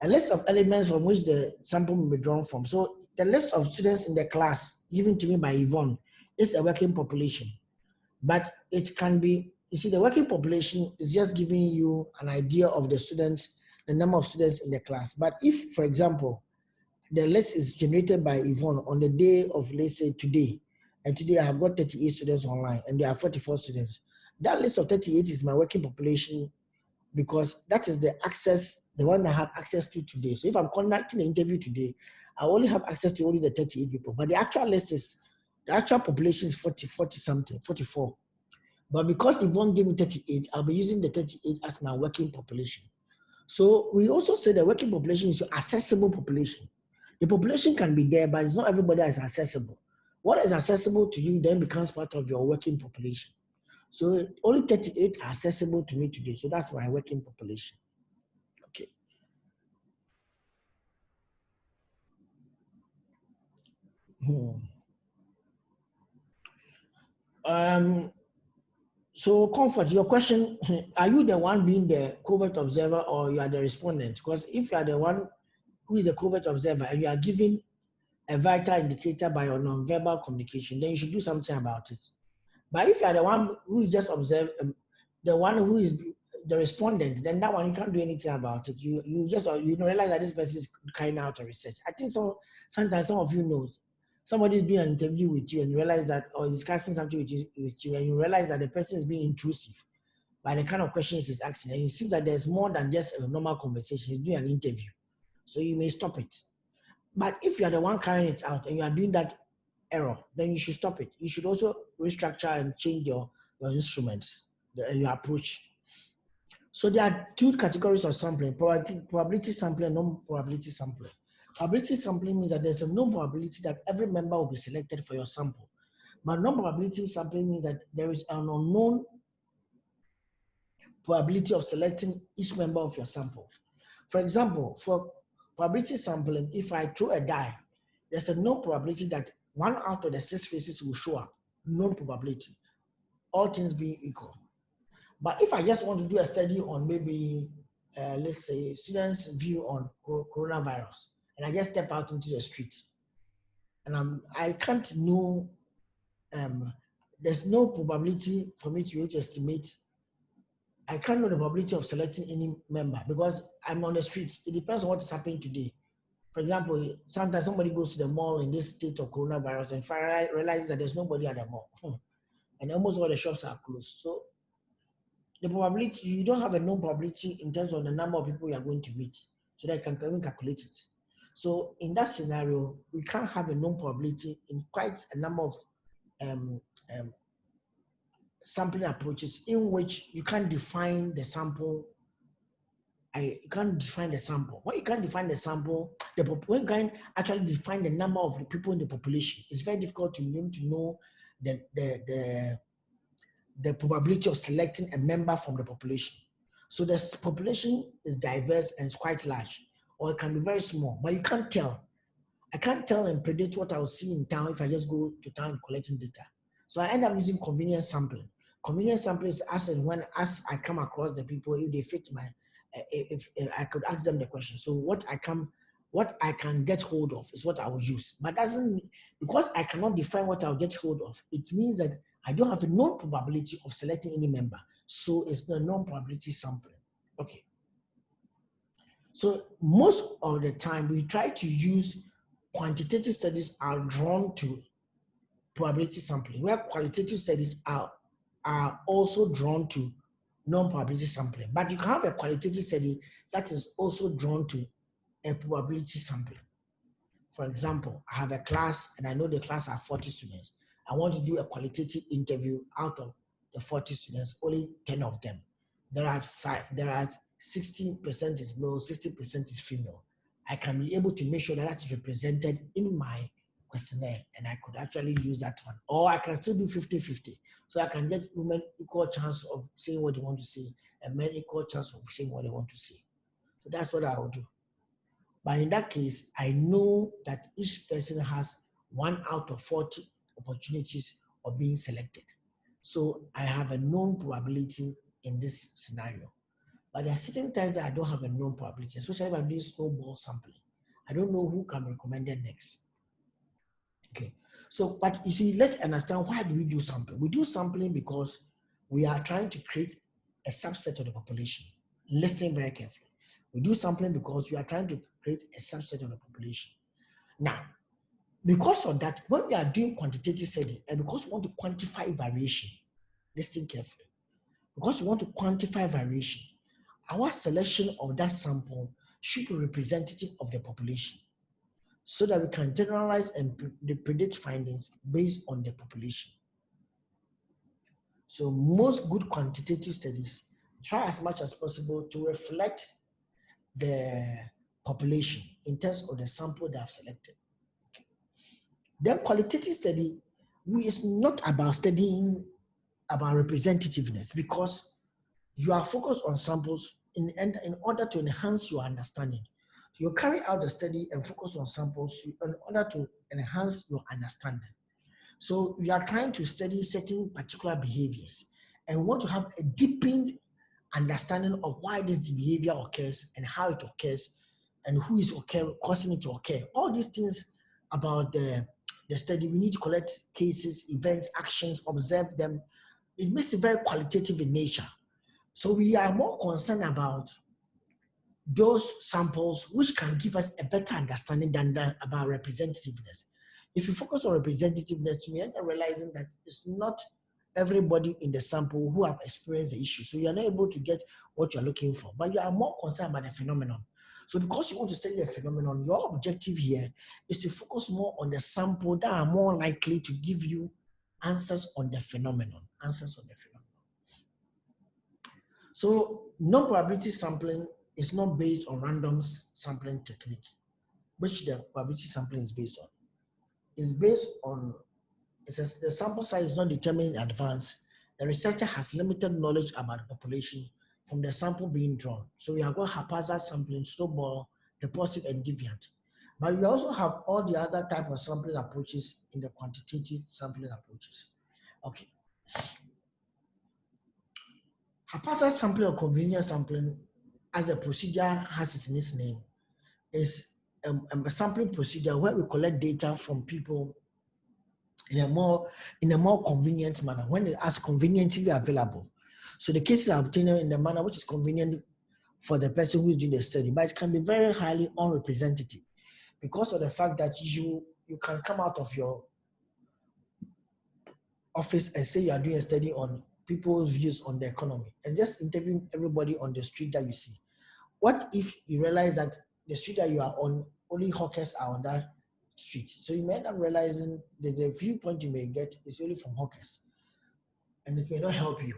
A list of elements from which the sample may be drawn from. So the list of students in the class given to me by Yvonne is a working population, but it can be, you see, the working population is just giving you an idea of the students, the number of students in the class. But if, for example, the list is generated by Yvonne on the day of, let's say, today, and today I have got 38 students online and there are 44 students. That list of 38 is my working population because that is the access, the one I have access to today. So if I'm conducting an interview today, I only have access to only the 38 people, but the actual list is, the actual population is 40 something, 44. But because Yvonne gave me 38, I'll be using the 38 as my working population. So we also say the working population is your accessible population. The population can be there, but it's not everybody is accessible. What is accessible to you then becomes part of your working population. So only 38 are accessible to me today. So that's my working population. Okay. Hmm. Um, so Comfort, your question, are you the one being the covert observer or you are the respondent? Because if you are the one who is the covert observer and you are given a vital indicator by your non-verbal communication, then you should do something about it. But if you are the one who is just observe, the one who is the respondent, then that one you can't do anything about it. You just you realize that this person is carrying out a research. I think so. Sometimes some of you know somebody is doing an interview with you and you realize that, or discussing something with you, and you realize that the person is being intrusive by the kind of questions he's asking, and you see that there's more than just a normal conversation. He's doing an interview, so you may stop it. But if you are the one carrying it out and you are doing that error, then you should stop it. You should also restructure and change your instruments, your approach. So there are two categories of sampling, probability sampling and non-probability sampling. Probability sampling means that there's a known probability that every member will be selected for your sample. But non-probability sampling means that there is an unknown probability of selecting each member of your sample. For example, for probability sampling, if I throw a die, there's a known probability that one out of the 6 faces will show up, known probability, all things being equal. But if I just want to do a study on maybe, let's say, students' view on coronavirus, and I just step out into the street, and I can't know, there's no probability for me to be able to estimate. I can't know the probability of selecting any member because I'm on the street. It depends on what is happening today. For example, sometimes somebody goes to the mall in this state of coronavirus and realizes that there's nobody at the mall. And almost all the shops are closed. So the probability, you don't have a known probability in terms of the number of people you are going to meet. So that you can even calculate it. So in that scenario, we can't have a known probability in quite a number of um, um, sampling approaches in which you can't define the sample. You can't define the sample. When you can't define the sample, when you can't actually define the number of the people in the population, it's very difficult to know the, the, the, the probability of selecting a member from the population. So the population is diverse and it's quite large, or it can be very small, but you can't tell. I can't tell and predict what I'll see in town if I just go to town collecting data. So I end up using convenience sampling. Convenience sampling is as and when as I come across the people, if they fit my, if I could ask them the question. So what I can get hold of is what I will use. But doesn't, because I cannot define what I'll get hold of, it means that I don't have a known probability of selecting any member. So it's the known probability sampling. Okay. So most of the time we try to use quantitative studies are drawn to probability sampling, where qualitative studies are also drawn to non-probability sampling. But you can have a qualitative study that is also drawn to a probability sampling. For example, I have a class and I know the class are 40 students. I want to do a qualitative interview. Out of the 40 students, only 10 of them. There are 60% is male, 60% is female. I can be able to make sure that that's represented in my questionnaire, and I could actually use that one. Or I can still do 50-50. So I can get women equal chance of saying what they want to say and men equal chance of saying what they want to say. So that's what I will do. But in that case, I know that each person has 1 out of 40 opportunities of being selected. So I have a known probability in this scenario. But there are certain times that I don't have a known probability, especially if I'm doing snowball sampling. I don't know who can be recommended next. Okay. So, but you see, let's understand, why do we do sampling? We do sampling because we are trying to create a subset of the population. Listen very carefully. We do sampling because we are trying to create a subset of the population. Now, because of that, when we are doing quantitative study, and because we want to quantify variation, listen carefully. Because we want to quantify variation, our selection of that sample should be representative of the population, so that we can generalize and predict findings based on the population. So most good quantitative studies try as much as possible to reflect the population in terms of the sample they have selected. Okay. Then qualitative study is not about studying about representativeness, because you are focused on samples in order to enhance your understanding. So you carry out the study and focus on samples in order to enhance your understanding. So we are trying to study certain particular behaviors and want to have a deepened understanding of why this behavior occurs and how it occurs and who is causing it to occur. All these things about the study, we need to collect cases, events, actions, observe them. It makes it very qualitative in nature. So we are more concerned about those samples which can give us a better understanding than that about representativeness. If you focus on representativeness, you end up realizing that it's not everybody in the sample who have experienced the issue. So you're not able to get what you're looking for, but you are more concerned about the phenomenon. So because you want to study the phenomenon, your objective here is to focus more on the sample that are more likely to give you answers on the phenomenon, answers on the phenomenon. So non-probability sampling is not based on random sampling technique, which the probability sampling is based on. It's based on, it says the sample size is not determined in advance. The researcher has limited knowledge about the population from the sample being drawn. So we have got haphazard sampling, snowball, purposive, and deviant. But we also have all the other type of sampling approaches in the quantitative sampling approaches. Okay. Haphazard sampling or convenience sampling, as the procedure has in its name, is a sampling procedure where we collect data from people in a more convenient manner, when it is conveniently available. So the cases are obtained in the manner which is convenient for the person who is doing the study, but it can be very highly unrepresentative because of the fact that you can come out of your office and say you are doing a study on people's views on the economy and just interviewing everybody on the street that you see. What if you realize that the street that you are on, only hawkers are on that street? So you may end up realizing that the viewpoint you may get is only from hawkers, and it may not help you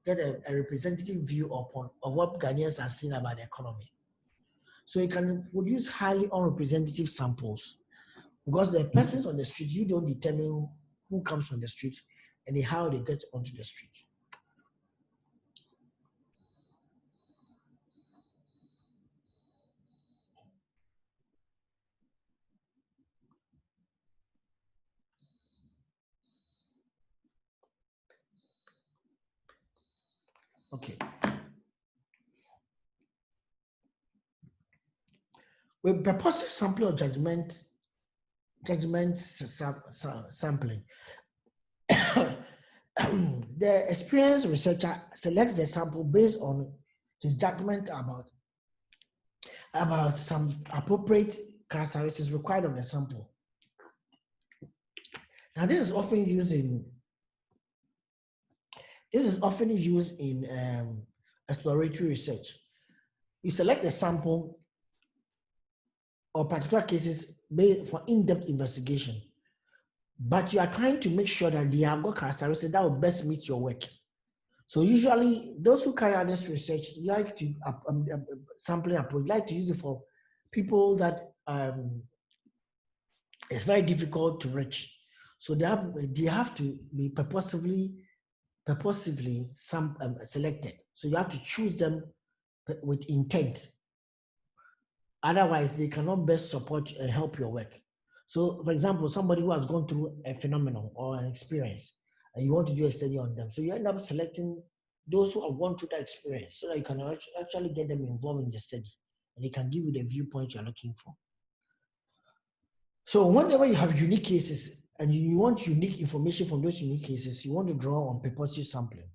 get a representative view of what Ghanaians are seeing about the economy. So you can produce highly unrepresentative samples because the persons on the street, you don't determine who comes on the street and how they get onto the street. Okay. With purposive sampling or judgment sampling, the experienced researcher selects the sample based on his judgment about some appropriate characteristics required of the sample. Now, this is often used in exploratory research. You select a sample or particular cases based for in-depth investigation, but you are trying to make sure that they have got characteristics that will best meet your work. So usually, those who carry out this research like to sampling approach, like to use it for people that it's very difficult to reach. So they have to be purposively selected. So you have to choose them with intent. Otherwise, they cannot best support and help your work. So, for example, somebody who has gone through a phenomenon or an experience, and you want to do a study on them, so you end up selecting those who have gone through that experience, so that you can actually get them involved in the study, and they can give you the viewpoint you're looking for. So, whenever you have unique cases and you want unique information from those unique cases, you want to draw on purposive sampling,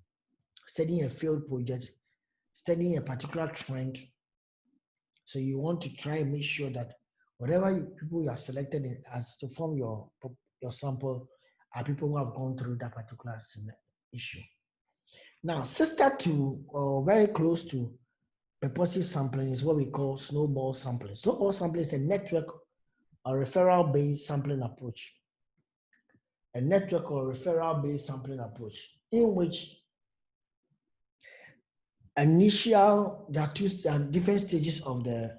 studying a field project, studying a particular trend. So you want to try and make sure that whatever people you have selected as to form your sample are people who have gone through that particular issue. Now, sister to or very close to purposive sampling is what we call snowball sampling. Snowball sampling is a network or referral-based sampling approach. A network or referral-based sampling approach in which there are different stages of the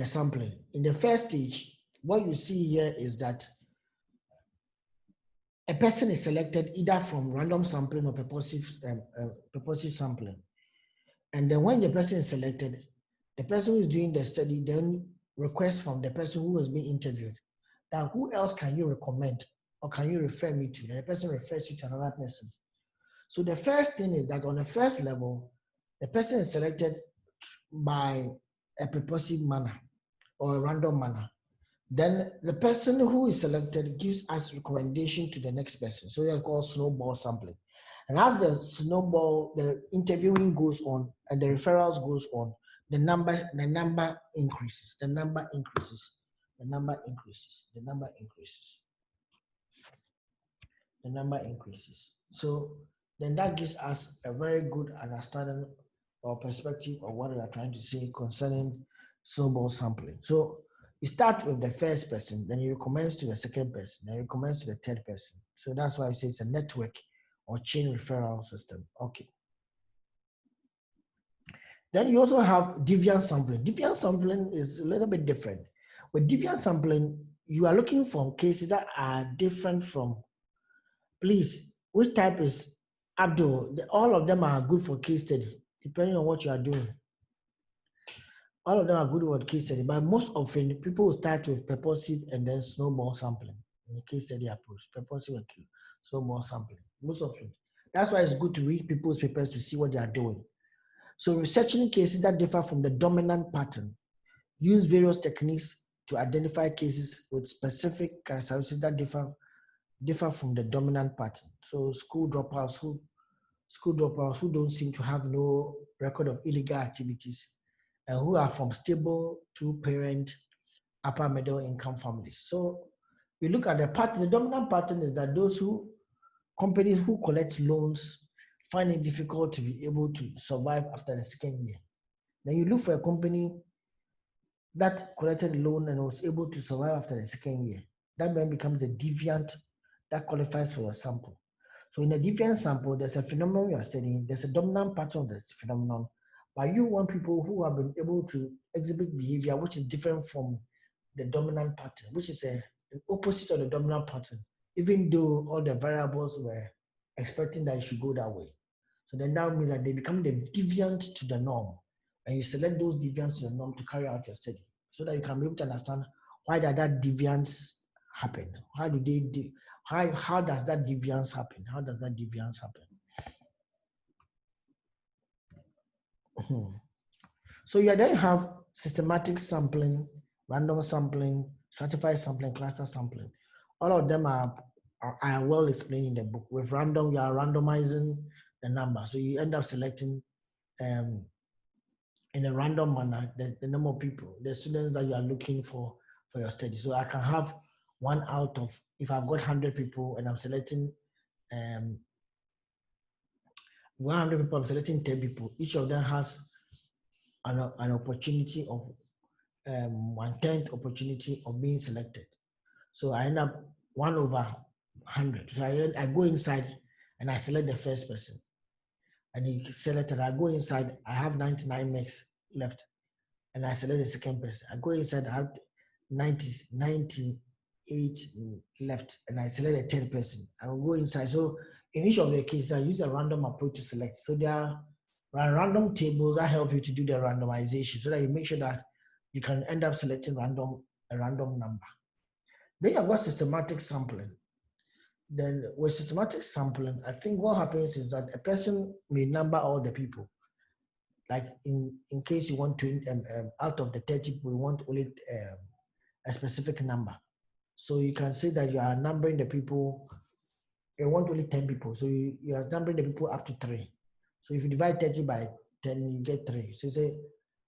sampling. In the first stage, what you see here is that a person is selected either from random sampling or purposive sampling. And then when the person is selected, the person who is doing the study then requests from the person who has been interviewed that who else can you recommend or can you refer me to? And the person refers you to another person. So the first thing is that on the first level, the person is selected by a purposive manner or a random manner. Then the person who is selected gives us recommendation to the next person. So they're called snowball sampling. And as the interviewing goes on and the referrals goes on, the number increases, the number increases, the number increases, the number increases, the number increases. So then that gives us a very good understanding or perspective of what we are trying to say concerning snowball sampling. So you start with the first person, then you recommence to the second person, then you recommence to the third person. So that's why I say it's a network or chain referral system. Okay. Then you also have deviant sampling. Deviant sampling is a little bit different. With deviant sampling, you are looking for cases that are different from, please, which type is Abdul? All of them are good for case study, depending on what you are doing. All of them are good for case study, but most often people will start with purposive and then snowball sampling in the case study approach. Purposive and snowball sampling. Most often. That's why it's good to read people's papers to see what they are doing. So researching cases that differ from the dominant pattern, use various techniques to identify cases with specific characteristics that differ from the dominant pattern. So school dropouts who don't seem to have no record of illegal activities and who are from stable two-parent upper middle income families. So we look at the pattern. The dominant pattern is that companies who collect loans find it difficult to be able to survive after the second year. Then you look for a company that collected loan and was able to survive after the second year. That then becomes the deviant that qualifies for a sample. So in a deviant sample, there's a phenomenon you are studying, there's a dominant pattern of the phenomenon, but you want people who have been able to exhibit behavior which is different from the dominant pattern, which is an opposite of the dominant pattern, even though all the variables were expecting that it should go that way. So then that means that they become the deviant to the norm, and you select those deviants to the norm to carry out your study, so that you can be able to understand why that deviance happen. How does that deviance happen? How does that deviance happen? So you then have systematic sampling, random sampling, stratified sampling, cluster sampling. All of them are well explained in the book. With random, you are randomizing the number. So you end up selecting um, in a random manner the number of people, the students that you are looking for your study. So I can have one out of, if I've got 100 people and I'm selecting 100 people, I'm selecting 10 people. Each of them has an opportunity of 1/10 opportunity of being selected. So I end up 1/100. So I go inside and I select the first person. And he selected, I go inside, I have 99 max left. And I select the second person. I go inside, I have 98 left. And I select the third person. I will go inside. So in each of the cases, I use a random approach to select. So there are random tables that help you to do the randomization so that you make sure that you can end up selecting a random number. Then you've got systematic sampling. Then with systematic sampling, I think what happens is that a person may number all the people. Like in case you want to, out of the 30 people, you want only a specific number. So you can say that you are numbering the people, you want only 10 people. So you are numbering the people up to 3. So if you divide 30 by 10, you get 3. So you say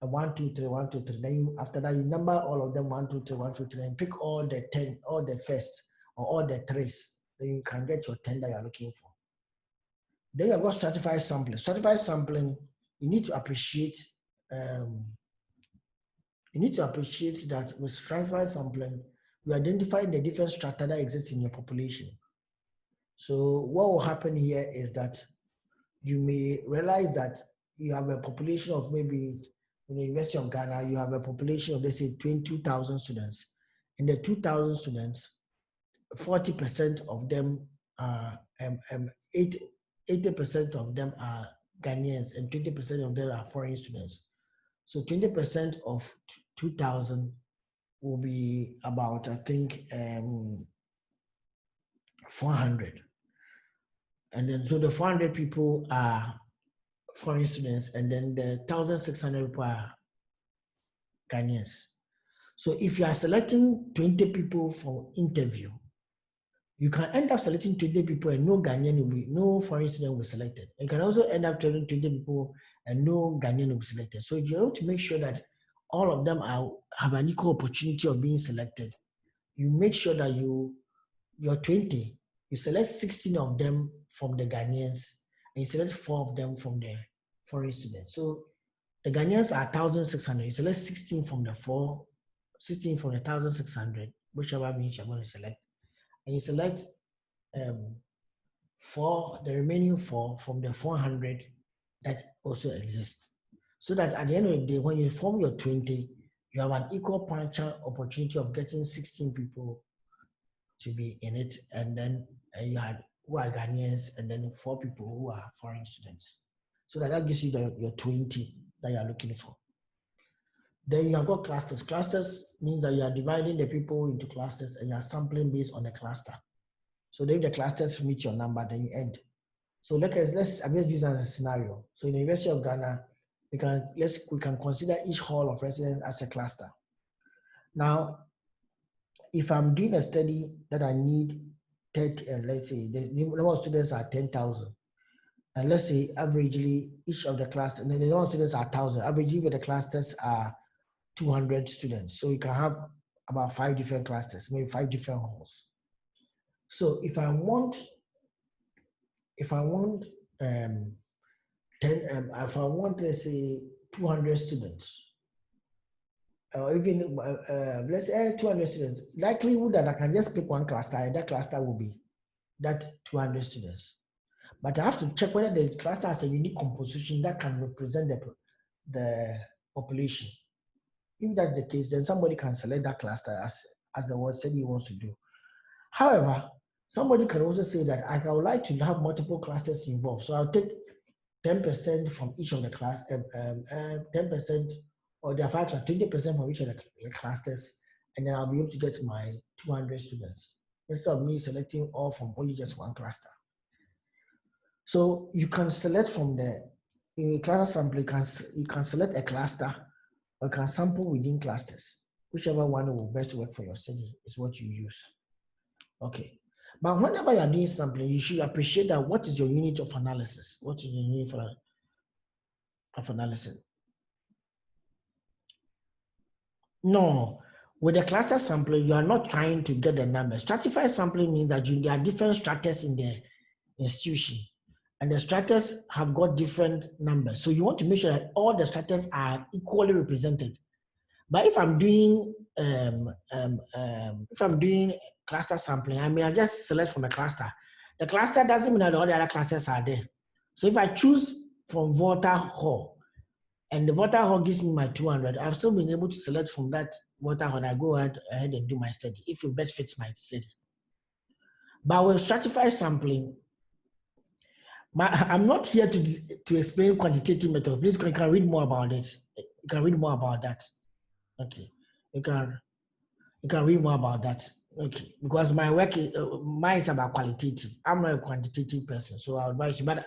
1, 2, 3, 1, 2, 3. Then after that, you number all of them 1, 2, 3, 1, 2, 3, and pick all the 10, all the first, or all the 3s. Then you can get your 10 that you're looking for. Then you've got stratified sampling. Stratified sampling, you need to appreciate that with stratified sampling, you identify the different strata that exist in your population. So what will happen here is that you may realize that you have a population of maybe in the University of Ghana, you have a population of, let's say, 22,000 students. In the 2,000 students, 40% of them are 80% of them are Ghanaians and 20% of them are foreign students. So 20% of 2,000 will be about, I think, 400. And then, so the 400 people are foreign students, and then the 1,600 people are Ghanaians. So if you are selecting 20 people for interview, you can end up selecting 20 people and no foreign student will be selected. You can also end up telling 20 people and no Ghanaian will be selected. So you have to make sure that all of them have an equal opportunity of being selected. You make sure that you're 20, you select 16 of them from the Ghanaians and you select 4 of them from the foreign students. So the Ghanaians are 1,600. You select 16 from the 1,600, whichever means you're going to select. And you select the remaining 4 from the 400 that also exist. So that at the end of the day, when you form your 20, you have an equal puncher opportunity of getting 16 people to be in it, and then you had who are Ghanaians, and then 4 people who are foreign students. So that gives you your 20 that you are looking for. Then you have got clusters. Clusters means that you are dividing the people into clusters and you are sampling based on the cluster. So if the clusters meet your number, then you end. So I'm just using as a scenario. So in the University of Ghana, we can consider each hall of residence as a cluster. Now, if I'm doing a study that I need 30, and let's say the number of students are 10,000, and let's say averagely each of the clusters, and then the number of students are 1,000, averagely the clusters are 200 students. So you can have about 5 different clusters, maybe 5 different halls. So if I want 10, if I want, let's say 200 students, or even let's say 200 students, likelihood that I can just pick one cluster and that cluster will be that 200 students. But I have to check whether the cluster has a unique composition that can represent the population. If that's the case, then somebody can select that cluster as the word said he wants to do. However, somebody can also say that I would like to have multiple clusters involved. So I'll take 10% from each of the class, 10%, or there are 20% from each of the clusters, and then I'll be able to get my 200 students instead of me selecting all from only just one cluster. So you can select from In a cluster sample, you can select a cluster or you can sample within clusters. Whichever one will best work for your study is what you use. Okay. But whenever you're doing sampling, you should appreciate that what is your unit of analysis? What is your unit of analysis? No. With a cluster sampling, you are not trying to get the number. Stratified sampling means that there are different stratas in the institution, and the stratas have got different numbers. So you want to make sure that all the stratas are equally represented. But if I'm doing cluster sampling, I mean I just select from a cluster. The cluster doesn't mean that all the other clusters are there. So if I choose from Water Hall and the Water Hall gives me my 200, I've still been able to select from that Water Hall. I go ahead and do my study if it best fits my study. But with stratified sampling, I'm not here to explain quantitative method. Please, you can read more about this. You can read more about that. Okay, you can read more about that. Okay, because my work mine is about qualitative. I'm not a quantitative person, so I'll advise you. But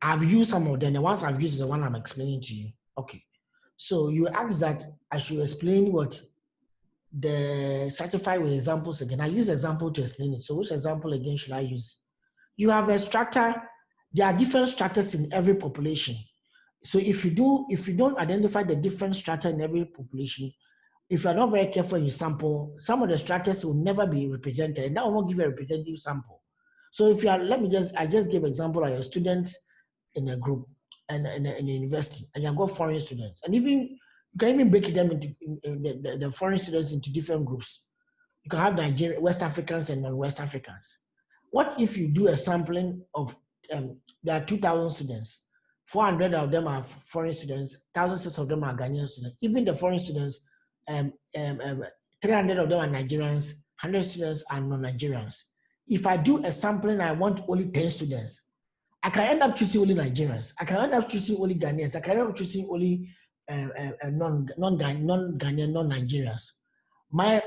I've used some of them. The ones I've used is the one I'm explaining to you. Okay, so you asked that I should explain what the certified with examples again. I use example to explain it. So which example again should I use? You have a strata. There are different stratas in every population. So if you don't identify the different strata in every population, if you're not very careful in your sample, some of the stratas will never be represented, and that will not give you a representative sample. So if you are, I just give example of your students in a group and in a university, and you've got foreign students, and even you can even break them into the foreign students into different groups. You can have Nigerian, West Africans and non-West Africans. What if you do a sampling of, there are 2,000 students, 400 of them are foreign students, 1,006 of them are Ghanaian students. Even the foreign students, um, um, um, 300 of them are Nigerians, 100 students are non-Nigerians. If I do a sampling, I want only 10 students, I can end up choosing only Nigerians. I can end up choosing only Ghanaians. I can end up choosing only non-Ghanaian, non-Nigerians.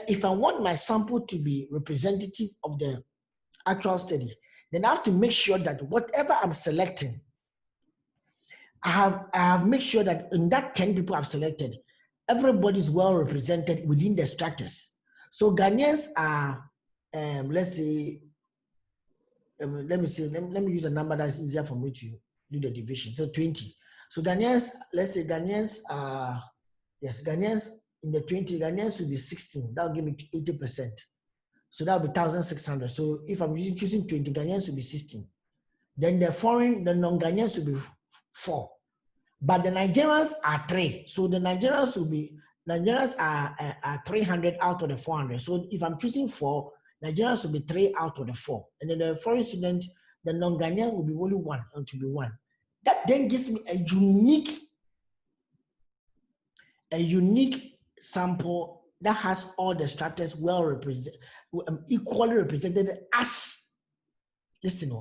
If I want my sample to be representative of the actual study, then I have to make sure that whatever I'm selecting, I have make sure that in that 10 people I've selected, everybody's well represented within the stratus. So Ghanaians are, let's say, let me use a number that's easier for me to do the division. So 20. So Ghanaians, let's say Ghanaians are, yes, Ghanaians in the 20, Ghanaians will be 16. That'll give me 80%. So that'll be 1,600. So if I'm choosing 20, Ghanaians will be 16. Then the non-Ghanaians will be 4. But the Nigerians are 3. So the Nigerians are 300 out of the 400. So if I'm choosing 4, Nigerians will be 3 out of the 4. And then the foreign student, the non-Ghanaian will be only 1, and to be 1. That then gives me a unique sample that has all the stratas well represented, equally represented as, listen,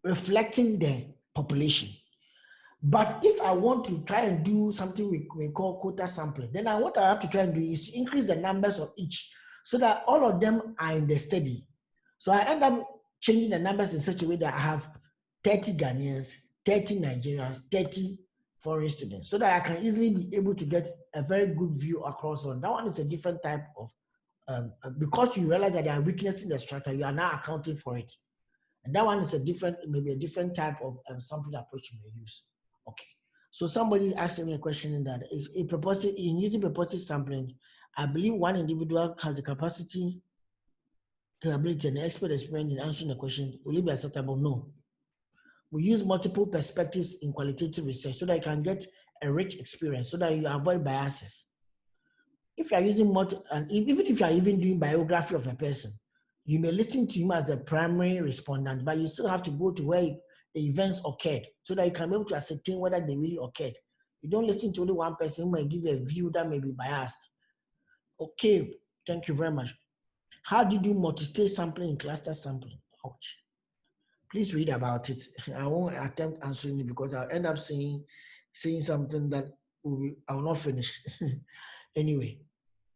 reflecting the population. But if I want to try and do something we call quota sampling, then what I have to try and do is to increase the numbers of each so that all of them are in the study. So I end up changing the numbers in such a way that I have 30 Ghanaians, 30 Nigerians, 30 foreign students, so that I can easily be able to get a very good view across on. That one is a different type of, because you realize that there are weaknesses in the structure, you are now accounting for it. And that one is maybe a different type of sampling approach you may use. Okay. So somebody asked me a question in that in using purposive sampling, I believe one individual has the capacity, capability, and expert experience in answering the question. Will it be acceptable? No. We use multiple perspectives in qualitative research so that you can get a rich experience, so that you avoid biases. If you are using and even if you are even doing biography of a person, you may listen to him as the primary respondent, but you still have to go to where the events occurred so that you can be able to ascertain whether they really occurred. You don't listen to only one person who might give you a view that may be biased. Okay, thank you very much. How do you do multi-stage sampling and cluster sampling? Ouch. Please read about it. I won't attempt answering it because I'll end up saying something that I will not finish. Anyway,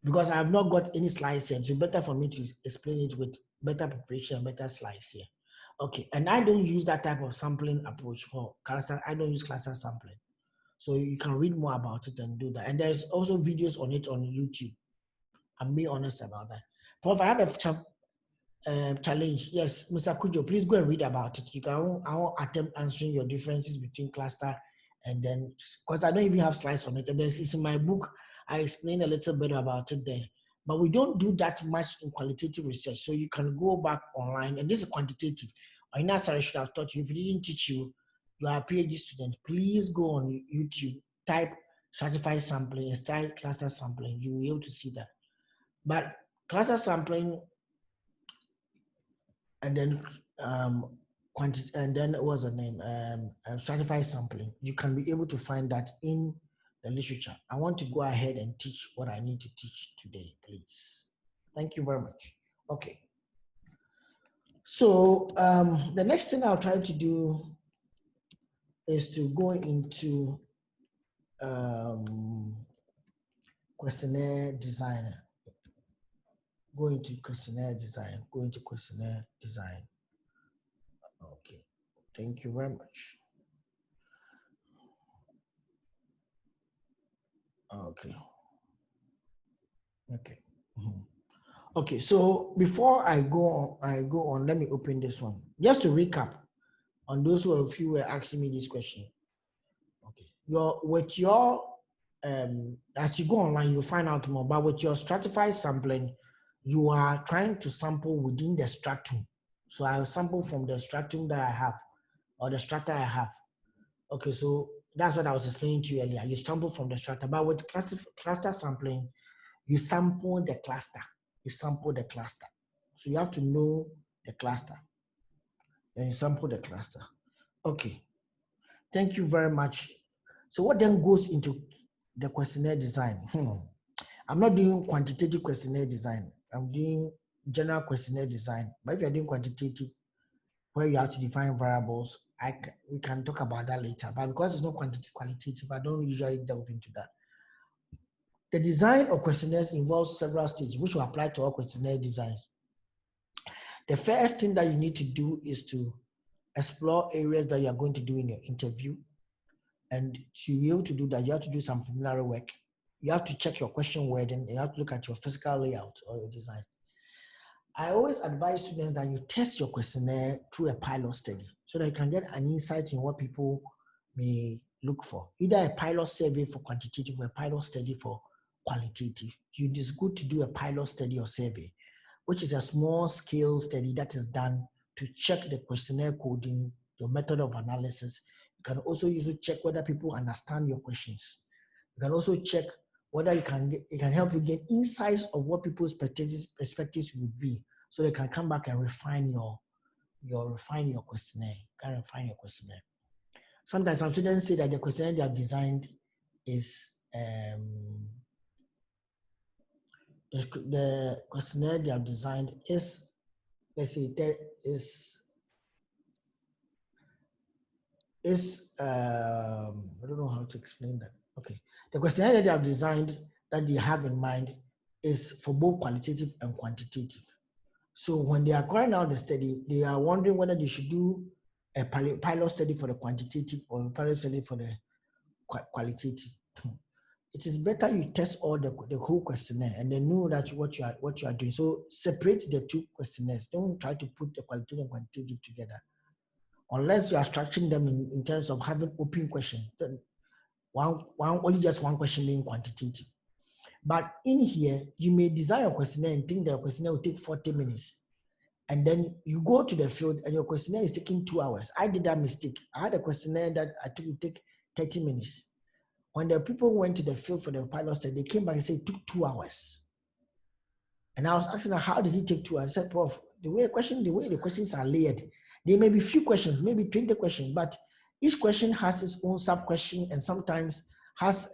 because I have not got any slides here, so better for me to explain it with better preparation and better slides here. Okay, and I don't use that type of sampling approach for cluster. I don't use cluster sampling. So you can read more about it and do that. And there's also videos on it on YouTube. I'm being honest about that. Prof, I have a challenge. Yes, Mr. Kujo, please go and read about it. I won't attempt answering your differences between cluster and then, because I don't even have slides on it. And it's in my book. I explain a little bit about it there. But we don't do that much in qualitative research. So you can go back online, and this is quantitative. I know I should have taught you. If it didn't teach you, you are a PhD student, please go on YouTube, type stratified sampling, and type cluster sampling. You will be able to see that. But cluster sampling and then and then what was the name? Stratified sampling. You can be able to find that in the literature. I want to go ahead and teach what I need to teach today, please. Thank you very much. Okay. So the next thing I'll try to do is to go into questionnaire design. Go into questionnaire design. Go into questionnaire design. Okay. Thank you very much. Okay. Okay. Okay, so before I go on, let me open this one. Just to recap on those who of you were asking me this question. Okay. With your as you go online, you'll find out more, but with your stratified sampling, you are trying to sample within the stratum. So I'll sample from the stratum that I have, or the strata I have. Okay, so that's what I was explaining to you earlier. You sample from the strata, but with cluster sampling, you sample the cluster. You sample the cluster. So you have to know the cluster. And you sample the cluster. Okay. Thank you very much. So what then goes into the questionnaire design? I'm not doing quantitative questionnaire design. I'm doing general questionnaire design. But if you're doing quantitative, where you have to define variables, we can talk about that later. But because it's not qualitative, I don't usually delve into that. The design of questionnaires involves several stages, which will apply to all questionnaire designs. The first thing that you need to do is to explore areas that you are going to do in your interview. And to be able to do that, you have to do some preliminary work. You have to check your question wording. You have to look at your physical layout or your design. I always advise students that you test your questionnaire through a pilot study so that you can get an insight in what people may look for. Either a pilot survey for quantitative or a pilot study for qualitative. It is good to do a pilot study or survey, which is a small scale study that is done to check the questionnaire coding, your method of analysis. You can also use it to check whether people understand your questions. You can also check whether it can help you get insights of what people's perspectives would be, so they can come back and refine your questionnaire. Can refine your questionnaire. Sometimes some students say that the questionnaire they have designed is the questionnaire they have designed is, let's say, there is I don't know how to explain that. Okay, the questionnaire that they have designed that they have in mind is for both qualitative and quantitative. So when they are carrying out the study, they are wondering whether they should do a pilot study for the quantitative or a pilot study for the qualitative. It is better you test all the whole questionnaire and then know that what you are doing. So separate the two questionnaires. Don't try to put the qualitative and quantitative together, unless you are structuring them in terms of having open questions. Only just one question being quantitative. But in here, you may design a questionnaire and think that a questionnaire will take 40 minutes. And then you go to the field and your questionnaire is taking 2 hours. I did that mistake. I had a questionnaire that I took would take 30 minutes. When the people went to the field for the pilot study, they came back and said it took 2 hours. And I was asking her, how did it take 2 hours? I said, Prof, the way the questions are layered, there may be few questions, maybe 20 questions, but each question has its own sub-question and sometimes has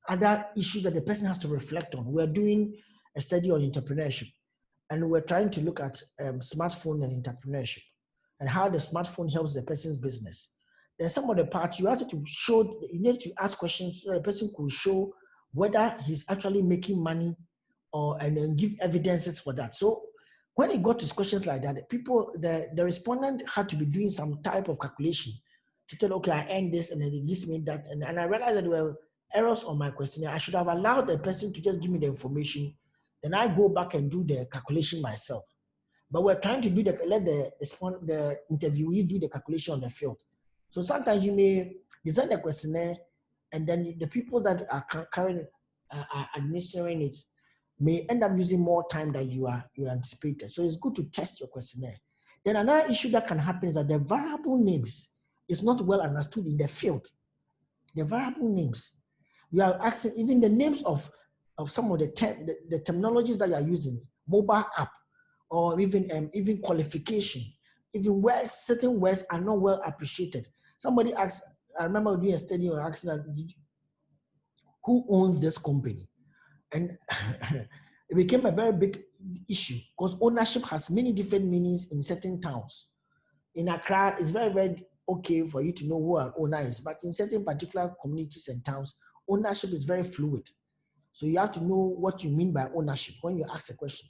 other issues that the person has to reflect on. We're doing a study on entrepreneurship, and we're trying to look at smartphone and entrepreneurship and how the smartphone helps the person's business. Then some of the parts you have to show, you need to ask questions so the person could show whether he's actually making money and then give evidences for that. So When it got to questions like that, the respondent had to be doing some type of calculation to tell, okay, I earned this, and then it gives me that. And I realized that there were errors on my questionnaire. I should have allowed the person to just give me the information. Then I go back and do the calculation myself. But we're trying to do let the interviewee do the calculation on the field. So sometimes you may design the questionnaire, and then the people that are currently administering it may end up using more time than you anticipated. So it's good to test your questionnaire. Then another issue that can happen is that the variable names is not well understood in the field. The variable names. You are asking even the names of some of the terminologies that you are using, mobile app, or even qualification, even words, certain words are not well appreciated. Somebody asked, I remember doing a study or asking, who owns this company? And it became a very big issue because ownership has many different meanings in certain towns. In Accra, it's very, very okay for you to know who an owner is, but in certain particular communities and towns, ownership is very fluid. So you have to know what you mean by ownership when you ask a question.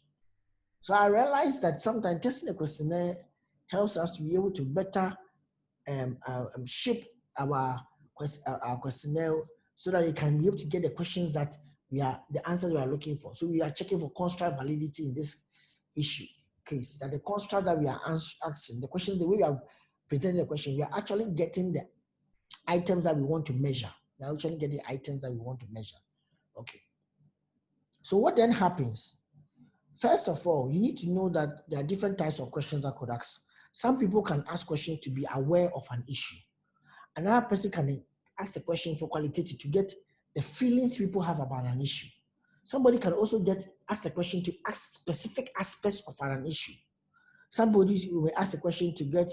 So I realized that sometimes testing a questionnaire helps us to be able to better shape our questionnaire so that you can be able to get the questions that the answers we are looking for. So we are checking for construct validity in this issue case, that the construct that we are asking, the question, the way we are presenting the question, we are actually getting the items that we want to measure. We are actually getting the items that we want to measure. Okay. So what then happens? First of all, you need to know that there are different types of questions I could ask. Some people can ask questions to be aware of an issue. Another person can ask a question for qualitative to get the feelings people have about an issue. Somebody can also ask a question to ask specific aspects of an issue. Somebody will ask a question to get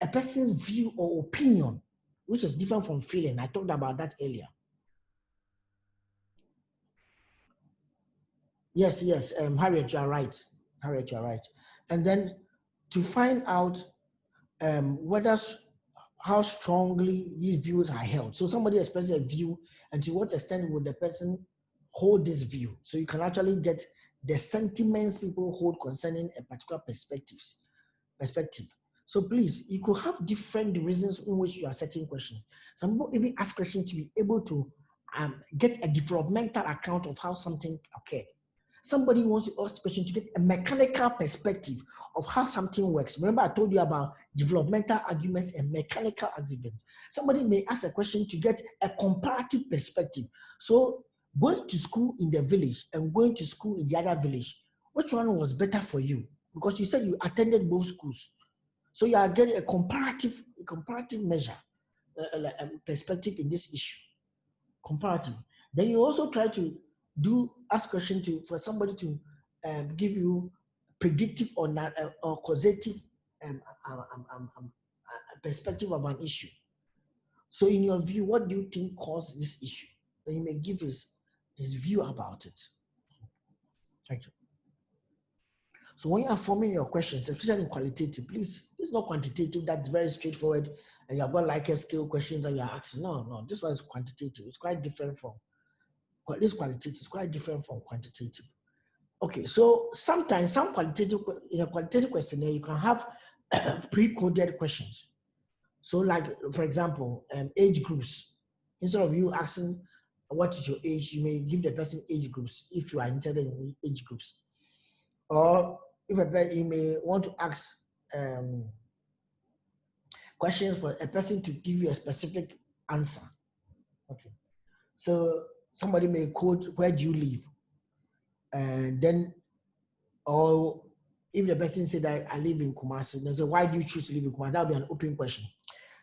a person's view or opinion, which is different from feeling. I talked about that earlier. Yes, Harriet, you are right. Harriet, you are right. And then to find out how strongly these views are held. So somebody expresses a view, and to what extent would the person hold this view? So you can actually get the sentiments people hold concerning a particular perspective. So please, you could have different reasons in which you are setting questions. Some people even ask questions to be able to get a developmental account of how something occurred. Somebody wants to ask the question to get a mechanical perspective of how something works. Remember, I told you about developmental arguments and mechanical arguments. Somebody may ask a question to get a comparative perspective. So going to school in the village and going to school in the other village, which one was better for you? Because you said you attended both schools. So you are getting a comparative measure, perspective in this issue. Comparative. Then you also try to ask question for somebody to give you predictive or causative perspective of an issue. So in your view, what do you think caused this issue? Then you may give his view about it. Thank you. So when you are forming your questions, especially in qualitative, please, it's not quantitative, that's very straightforward, and you have got like a skill questions that you are asking. No, this one is quantitative. It's quite different from this qualitative is quite different from quantitative. Okay, so sometimes in a qualitative questionnaire, you can have pre-coded questions. So like, for example, age groups. Instead of you asking what is your age, you may give the person age groups if you are interested in age groups. Or if you may want to ask questions for a person to give you a specific answer. Okay. So somebody may quote, where do you live? And then, or if the person said that I live in Kumasi, then say, why do you choose to live in Kumasi? That would be an open question.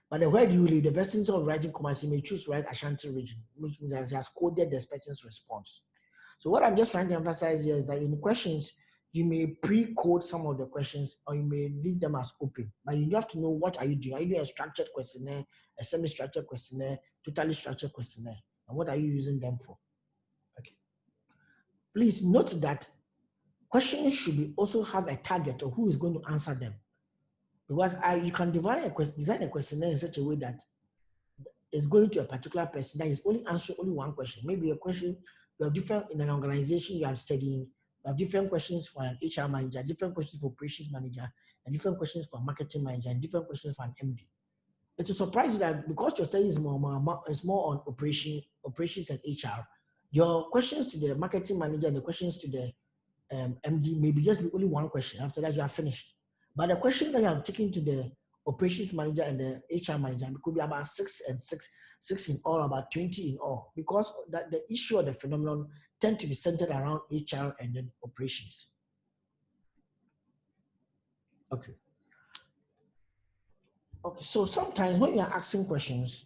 But then where do you live? The person instead of writing Kumasi may choose to write Ashanti region, which means that he has coded the person's response. So what I'm just trying to emphasize here is that in questions, you may pre-code some of the questions or you may leave them as open. But you have to know what are you doing. Are you doing a structured questionnaire, a semi-structured questionnaire, totally structured questionnaire? And what are you using them for? Okay. Please note that questions should also have a target of who is going to answer them. Because you can design a questionnaire in such a way that it's going to a particular person that is only answering only one question. Maybe a question you are different in an organization you are studying, We have different questions for an HR manager, different questions for operations manager, and different questions for marketing manager, and different questions for an MD. It will surprise you that because your study is more on operations and HR, your questions to the marketing manager and the questions to the MD maybe just be only one question. After that, you are finished. But the questions that you have taken to the operations manager and the HR manager could be about six in all, about 20 in all, because that the issue of the phenomenon tend to be centered around HR and then operations. Okay. Okay, so sometimes when you're asking questions,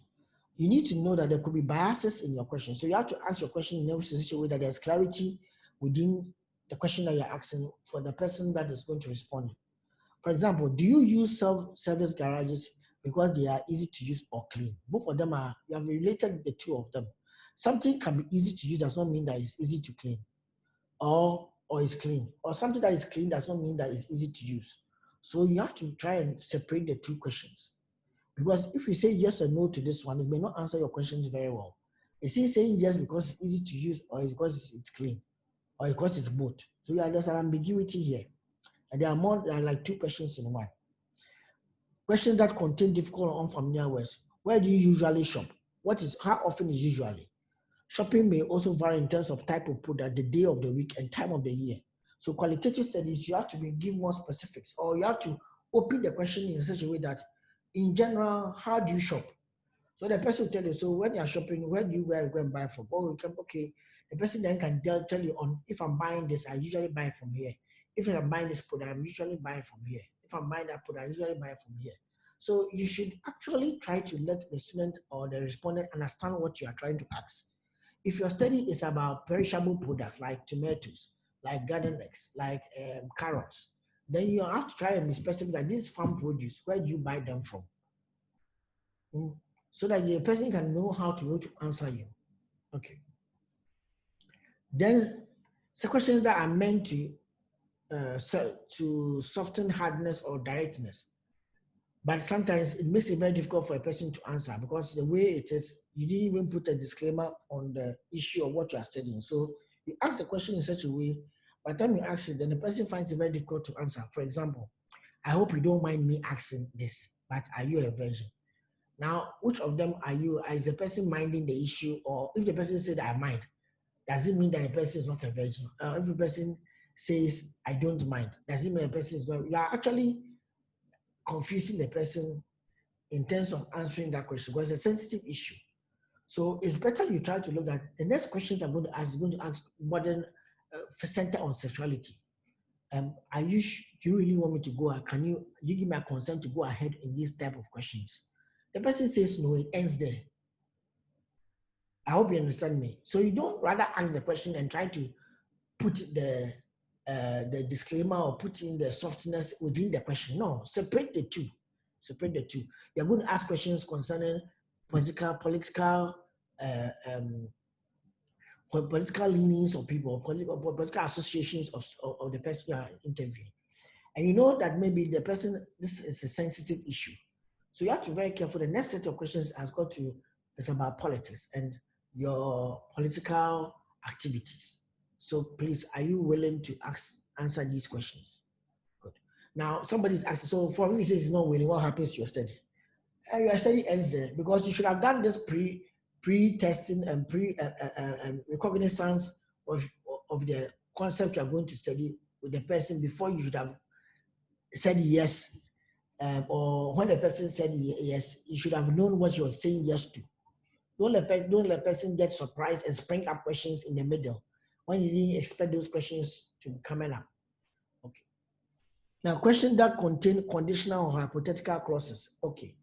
you need to know that there could be biases in your question. So you have to ask your question in such a way that there's clarity within the question that you're asking for the person that is going to respond. For example, do you use self-service garages because they are easy to use or clean? Both of them are, you have related the two of them. Something can be easy to use does not mean that it's easy to clean or it's clean. Or something that is clean does not mean that it's easy to use. So you have to try and separate the two questions. Because if you say yes or no to this one, it may not answer your questions very well. Is he saying yes because it's easy to use or because it's clean or because it's both? So yeah, there's an ambiguity here. And there are like two questions in one. Questions that contain difficult or unfamiliar words. Where do you usually shop? How often is usually? Shopping may also vary in terms of type of product, the day of the week, and time of the year. So qualitative studies, you have to give more specifics, or you have to open the question in such a way that, in general, how do you shop? So the person will tell you, so when you're shopping, where do you go and buy from? Oh, okay. The person then can tell you, if I'm buying this, I usually buy from here. If I'm buying this product, I'm usually buying from here. If I'm buying that product, I usually buy from here. So you should actually try to let the student or the respondent understand what you are trying to ask. If your study is about perishable products like tomatoes, like garden eggs, like carrots, then you have to try and be specific that this farm produce, where do you buy them from? So that the person can know how to answer you. Okay. Then the questions that are meant to soften hardness or directness. But sometimes it makes it very difficult for a person to answer because the way it is, you didn't even put a disclaimer on the issue of what you are studying. So you ask the question in such a way, by the time you ask it, then the person finds it very difficult to answer. For example, I hope you don't mind me asking this, but are you a virgin? Now, which of them are you? Is the person minding the issue? Or if the person said, I mind, does it mean that the person is not a virgin? If the person says, I don't mind, does it mean the person is not? You are actually confusing the person in terms of answering that question because it's a sensitive issue. So it's better you try to look at the next questions I'm going to ask, modern center on sexuality. Do you really want me to go? Can you give me a consent to go ahead in these type of questions? The person says no, it ends there. I hope you understand me. So you don't rather ask the question and try to put the disclaimer or put in the softness within the question. No, separate the two. Separate the two. You're going to ask questions concerning political leanings of people, political associations of the person you are interviewing. And you know that maybe this is a sensitive issue. So you have to be very careful. The next set of questions is about politics and your political activities. So please, are you willing to answer these questions? Good. Now, somebody's asking, so for me, says he's not willing, what happens to your study? And your study ends there because you should have done this pre-testing and recognizance of the concept you are going to study with the person before you should have said yes. Or when the person said yes, you should have known what you were saying yes to. Don't let the person get surprised and spring up questions in the middle when you didn't expect those questions to be coming up. Okay. Now, questions that contain conditional or hypothetical clauses. Okay.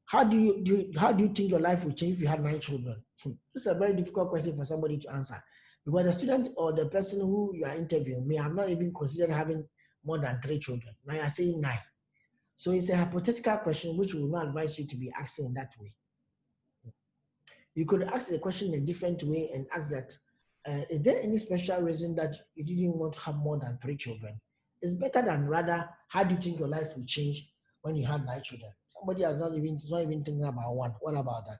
How do you think your life will change if you had 9 children? This is a very difficult question for somebody to answer because the student or the person who you are interviewing may have not even considered having more than 3 children. Now you are saying 9. So it's a hypothetical question which we will not advise you to be asking in that way. You could ask the question in a different way and ask that, is there any special reason that you didn't want to have more than 3 children? It's better than rather, how do you think your life will change when you had 9 children? Somebody is not even thinking about 1. What about that?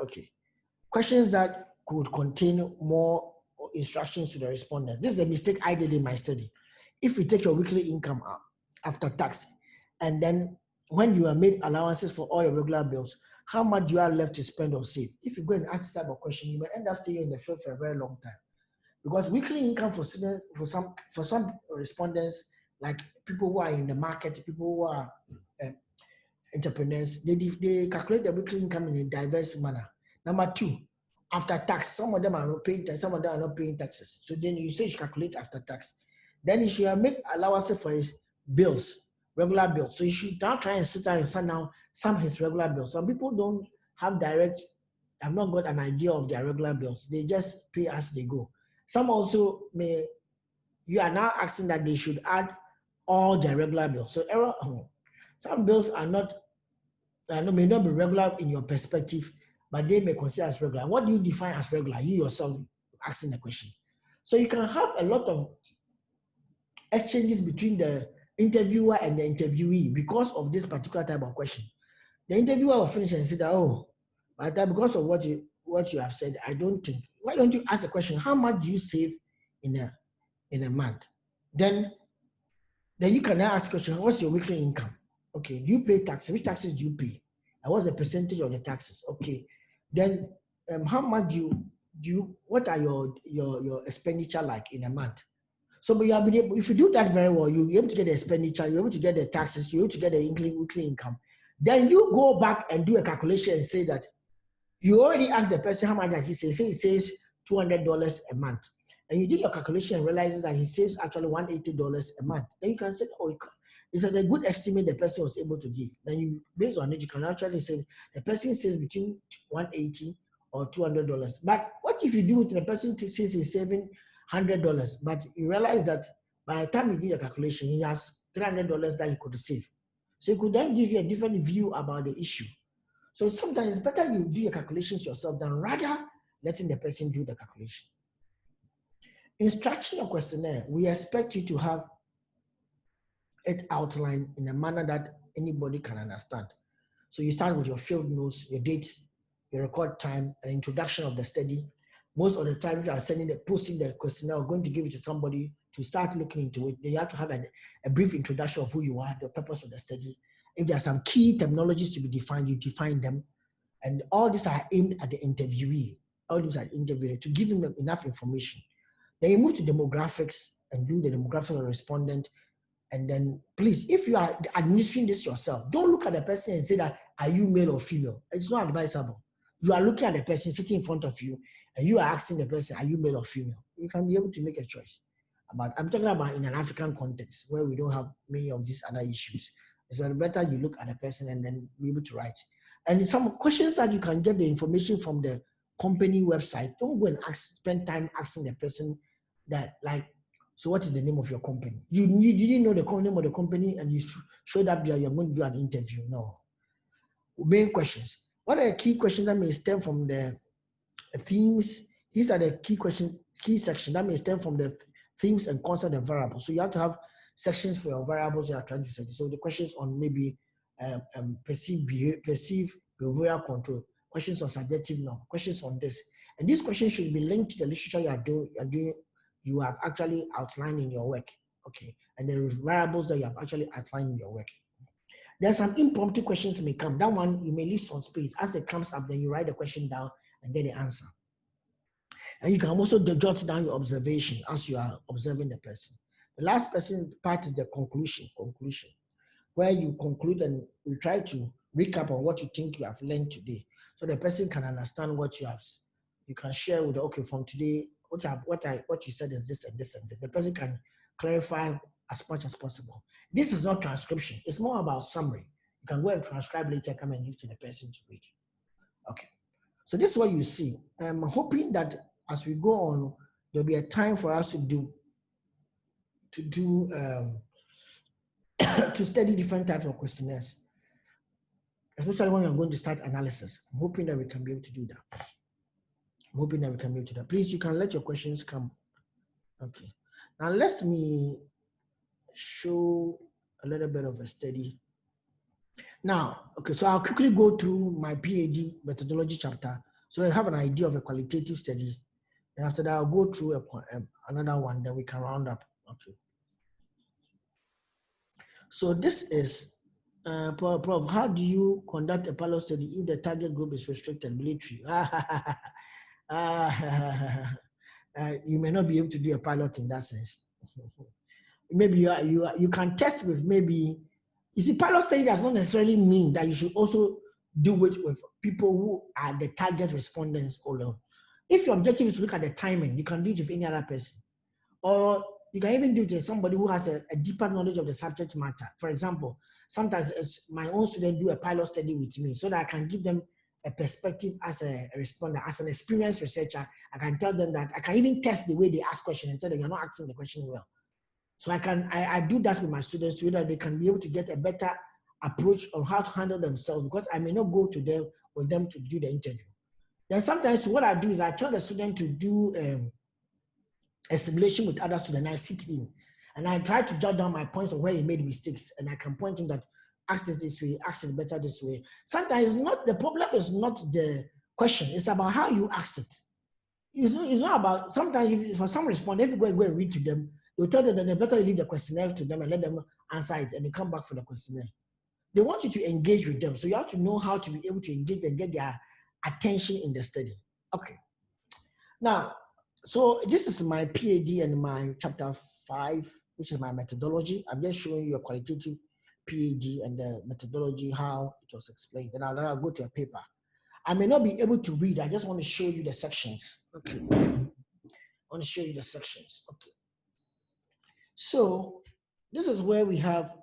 Okay. Questions that could contain more instructions to the respondent. This is the mistake I did in my study. If you take your weekly income out after tax, and then when you have made allowances for all your regular bills, how much you are left to spend or save? If you go and ask this type of question, you may end up staying in the field for a very long time. Because weekly income for students, for some respondents, like people who are in the market, people who are uh, entrepreneurs, they calculate their weekly income in a diverse manner. Number two, after tax, some of them are not paying tax, some of them are not paying taxes. So then you say you calculate after tax. Then you should make allowances for his bills, regular bills. So you should now try and sit down and send down some of his regular bills. Some people don't have not got an idea of their regular bills. They just pay as they go. Some also you are now asking that they should add all their regular bills. So some bills are not may not be regular in your perspective, but they may consider as regular. What do you define as regular? You yourself asking the question. So you can have a lot of exchanges between the interviewer and the interviewee because of this particular type of question. The interviewer will finish and say that, oh, but because of what you have said, I don't think. Why don't you ask a question? How much do you save in a month? Then you can now ask a question, what's your weekly income? Okay, do you pay taxes? Which taxes do you pay? And what's the percentage of the taxes? Okay. Then how much what are your expenditure like in a month? So but you have been able, if you do that very well, you're able to get the expenditure, you're able to get the taxes, you're able to get the weekly income. Then you go back and do a calculation and say that you already asked the person how much does he save. Say he saves $200 a month. And you did your calculation and realizes that he saves actually $180 a month. Then you can say, oh, it's a good estimate the person was able to give. Then you, based on it, you can actually say the person saves between $180 or $200. But what if you do it and the person says he's saving $100, but you realize that by the time you do your calculation, he has $300 that he could save. So he could then give you a different view about the issue. So sometimes it's better you do your calculations yourself than rather letting the person do the calculation. In structuring your questionnaire, we expect you to have it outlined in a manner that anybody can understand. So you start with your field notes, your date, your record time, an introduction of the study. Most of the time, if you are posting the questionnaire or going to give it to somebody to start looking into it, they have to have a brief introduction of who you are, the purpose of the study. If there are some key terminologies to be defined, you define them. And all these are aimed at the interviewee. All these are interviewed to give them enough information. Then you move to demographics and do the demographics of the respondent. And then please, if you are administering this yourself, don't look at the person and say that, are you male or female? It's not advisable. You are looking at the person sitting in front of you and you are asking the person, are you male or female? You can be able to make a choice. I'm talking about in an African context where we don't have many of these other issues. It's better you look at the person and then be able to write. And some questions that you can get the information from the company website, don't go and spend time asking the person that, like, so what is the name of your company? You didn't know the name of the company and you showed up there, you're going to do an interview. No. Main questions. What are the key questions that may stem from the themes? These are the key section that may stem from the themes and concept and variables. So you have to have sections for your variables you are trying to study. So the questions on maybe perceived behavioral control, questions on subjective norm, questions on this. And these questions should be linked to the literature you have actually outlined in your work. Okay. And the variables that you have actually outlined in your work. There's some impromptu questions may come. That one you may leave some space. As it comes up, then you write the question down and get the answer. And you can also jot down your observation as you are observing the person. The last part is the conclusion, where you conclude and you try to recap on what you think you have learned today, so the person can understand what you can share with them. Okay, from today, what you said is this and this and this. The person can clarify as much as possible. This is not transcription. It's more about summary. You can go and transcribe later, come and give to the person to read. Okay. So this is what you see. I'm hoping that as we go on, there'll be a time for us to study different types of questionnaires, especially when we're going to start analysis. I'm hoping that we can be able to do that. Please, you can let your questions come. Okay. Now let me show a little bit of a study. Now, okay, so I'll quickly go through my PhD methodology chapter so I have an idea of a qualitative study And after that, I'll go through another one, then we can round up. Okay. So this is, Prof, how do you conduct a pilot study if the target group is restricted military? You may not be able to do a pilot in that sense. Maybe you can test with maybe, you see, pilot study does not necessarily mean that you should also do it with people who are the target respondents alone. If your objective is to look at the timing, you can do it with any other person. Or you can even do it with somebody who has a deeper knowledge of the subject matter. For example, sometimes it's my own student do a pilot study with me so that I can give them a perspective as a responder, as an experienced researcher. I can tell them that I can even test the way they ask questions and tell them you're not asking the question well. So I do that with my students so that they can be able to get a better approach on how to handle themselves, because I may not go to them with them to do the interview. Then sometimes what I do is I tell the student to do a simulation with other students. I sit in and I try to jot down my points of where he made mistakes, and I can point him that ask it this way, ask it better this way. Sometimes not the problem is not the question, it's about how you ask it. It's not about, sometimes if for some respond, if you go and read to them, they'll tell them that they better leave the questionnaire to them and let them answer it, and they come back for the questionnaire. They want you to engage with them, so you have to know how to be able to engage and get their attention in the study. Okay. Now, so this is my PhD and my chapter 5, which is my methodology. I'm just showing you a qualitative PhD and the methodology, how it was explained. Then I'll go to a paper. I may not be able to read. I just want to show you the sections. Okay. I want to show you the sections. Okay. So this is where we have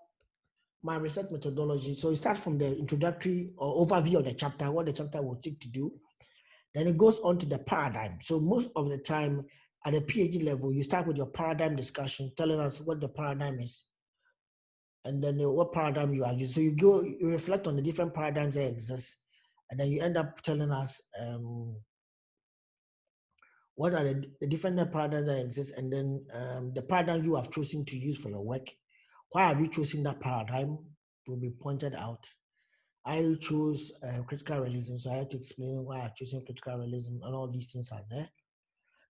my research methodology. So it starts from the introductory or overview of the chapter, what the chapter will take to do. Then it goes on to the paradigm. So most of the time at a PhD level, you start with your paradigm discussion, telling us what the paradigm is, and then what paradigm you are using. So you reflect on the different paradigms that exist, and then you end up telling us what are the different paradigms that exist, and then the paradigm you have chosen to use for your work. Why have you chosen that paradigm? Will be pointed out. I chose critical realism, so I had to explain why I chose critical realism, and all these things are there.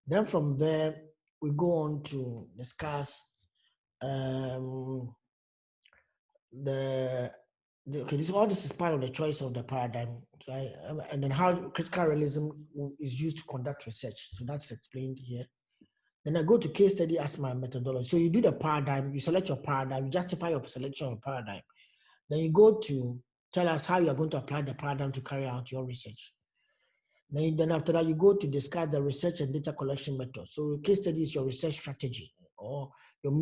Then from there, we go on to discuss all this is part of the choice of the paradigm. So and then how critical realism is used to conduct research. So that's explained here. Then I go to case study as my methodology. So you do the paradigm, you select your paradigm, you justify your selection of paradigm. Then you go to tell us how you are going to apply the paradigm to carry out your research. Then after that, you go to discuss the research and data collection method. So case study is your research strategy or your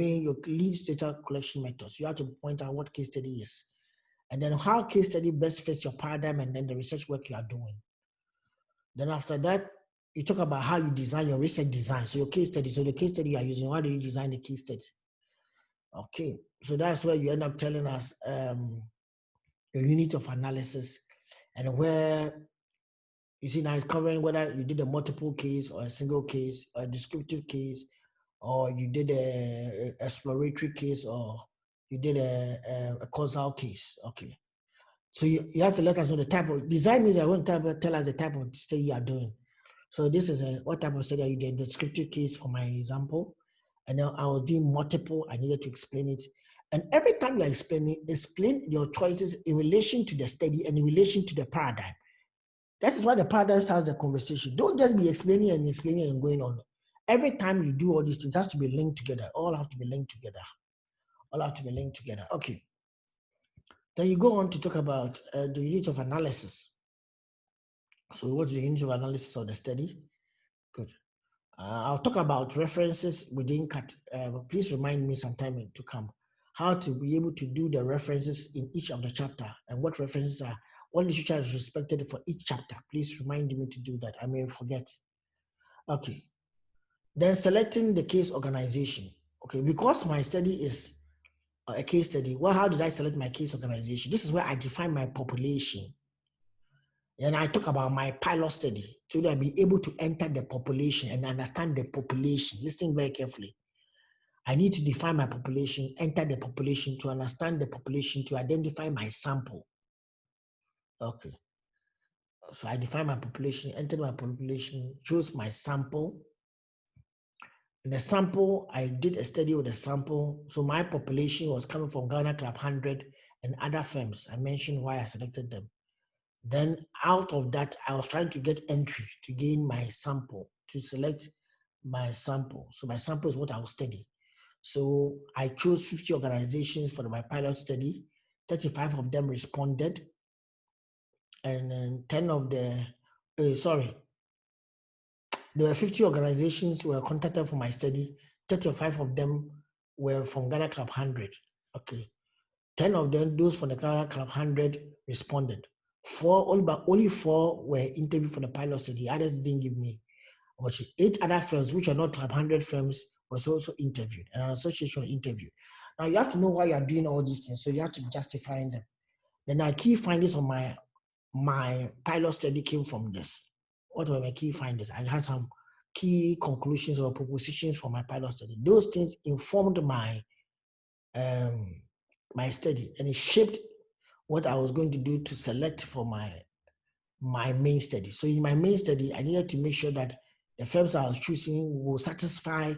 lead data collection methods. You have to point out what case study is. And then how case study best fits your paradigm and then the research work you are doing. Then after that, you talk about how you design your research design. So your case study, so the case study you are using, how do you design the case study? Okay, so that's where you end up telling us your unit of analysis and where you see now it's covering whether you did a multiple case or a single case or a descriptive case, or you did a exploratory case, or you did a causal case. Okay. So you have to let us know the type of design means I want to tell us the type of study you are doing. So this is what type of study are you doing? The descriptive case for my example. And then I was doing multiple, I needed to explain it. And every time you're explaining, explain your choices in relation to the study and in relation to the paradigm. That is why the paradigm starts the conversation. Don't just be explaining and going on. Every time you do all these things, it has to be linked together. All have to be linked together. All have to be linked together. Okay. Then you go on to talk about the unit of analysis. So what's the unit of analysis of the study? Good. I'll talk about references within CAT. Please remind me sometime to come. How to be able to do the references in each of the chapter and what references are, what literature is respected for each chapter. Please remind me to do that. I may forget. Okay. Then selecting the case organization. Okay, because my study is a case study, well, how did I select my case organization? This is where I define my population. And I talk about my pilot study so that I'll be able to enter the population and understand the population. Listen very carefully. I need to define my population, enter the population to understand the population, to identify my sample. Okay. So I define my population, enter my population, choose my sample, And the sample, I did a study with a sample. So my population was coming from Ghana Club 100 and other firms. I mentioned why I selected them. Then out of that, I was trying to get entry to gain my sample, to select my sample. So my sample is what I will study. So I chose 50 organizations for my pilot study. 35 of them responded. And then 10 of the, there were 50 organizations who were contacted for my study. 35 of them were from Ghana Club 100. Okay. 10 of them, those from the Ghana Club 100, responded. Only four were interviewed for the pilot study. Others didn't give me. But 8 other firms, which are not Club 100 firms, was also interviewed, and an association interviewed. Now you have to know why you are doing all these things, so you have to be justifying them. Then our key findings on my pilot study came from this. What were my key findings? I had some key conclusions or propositions for my pilot study. Those things informed my my study, and it shaped what I was going to do to select for my main study. So in my main study, I needed to make sure that the firms I was choosing will satisfy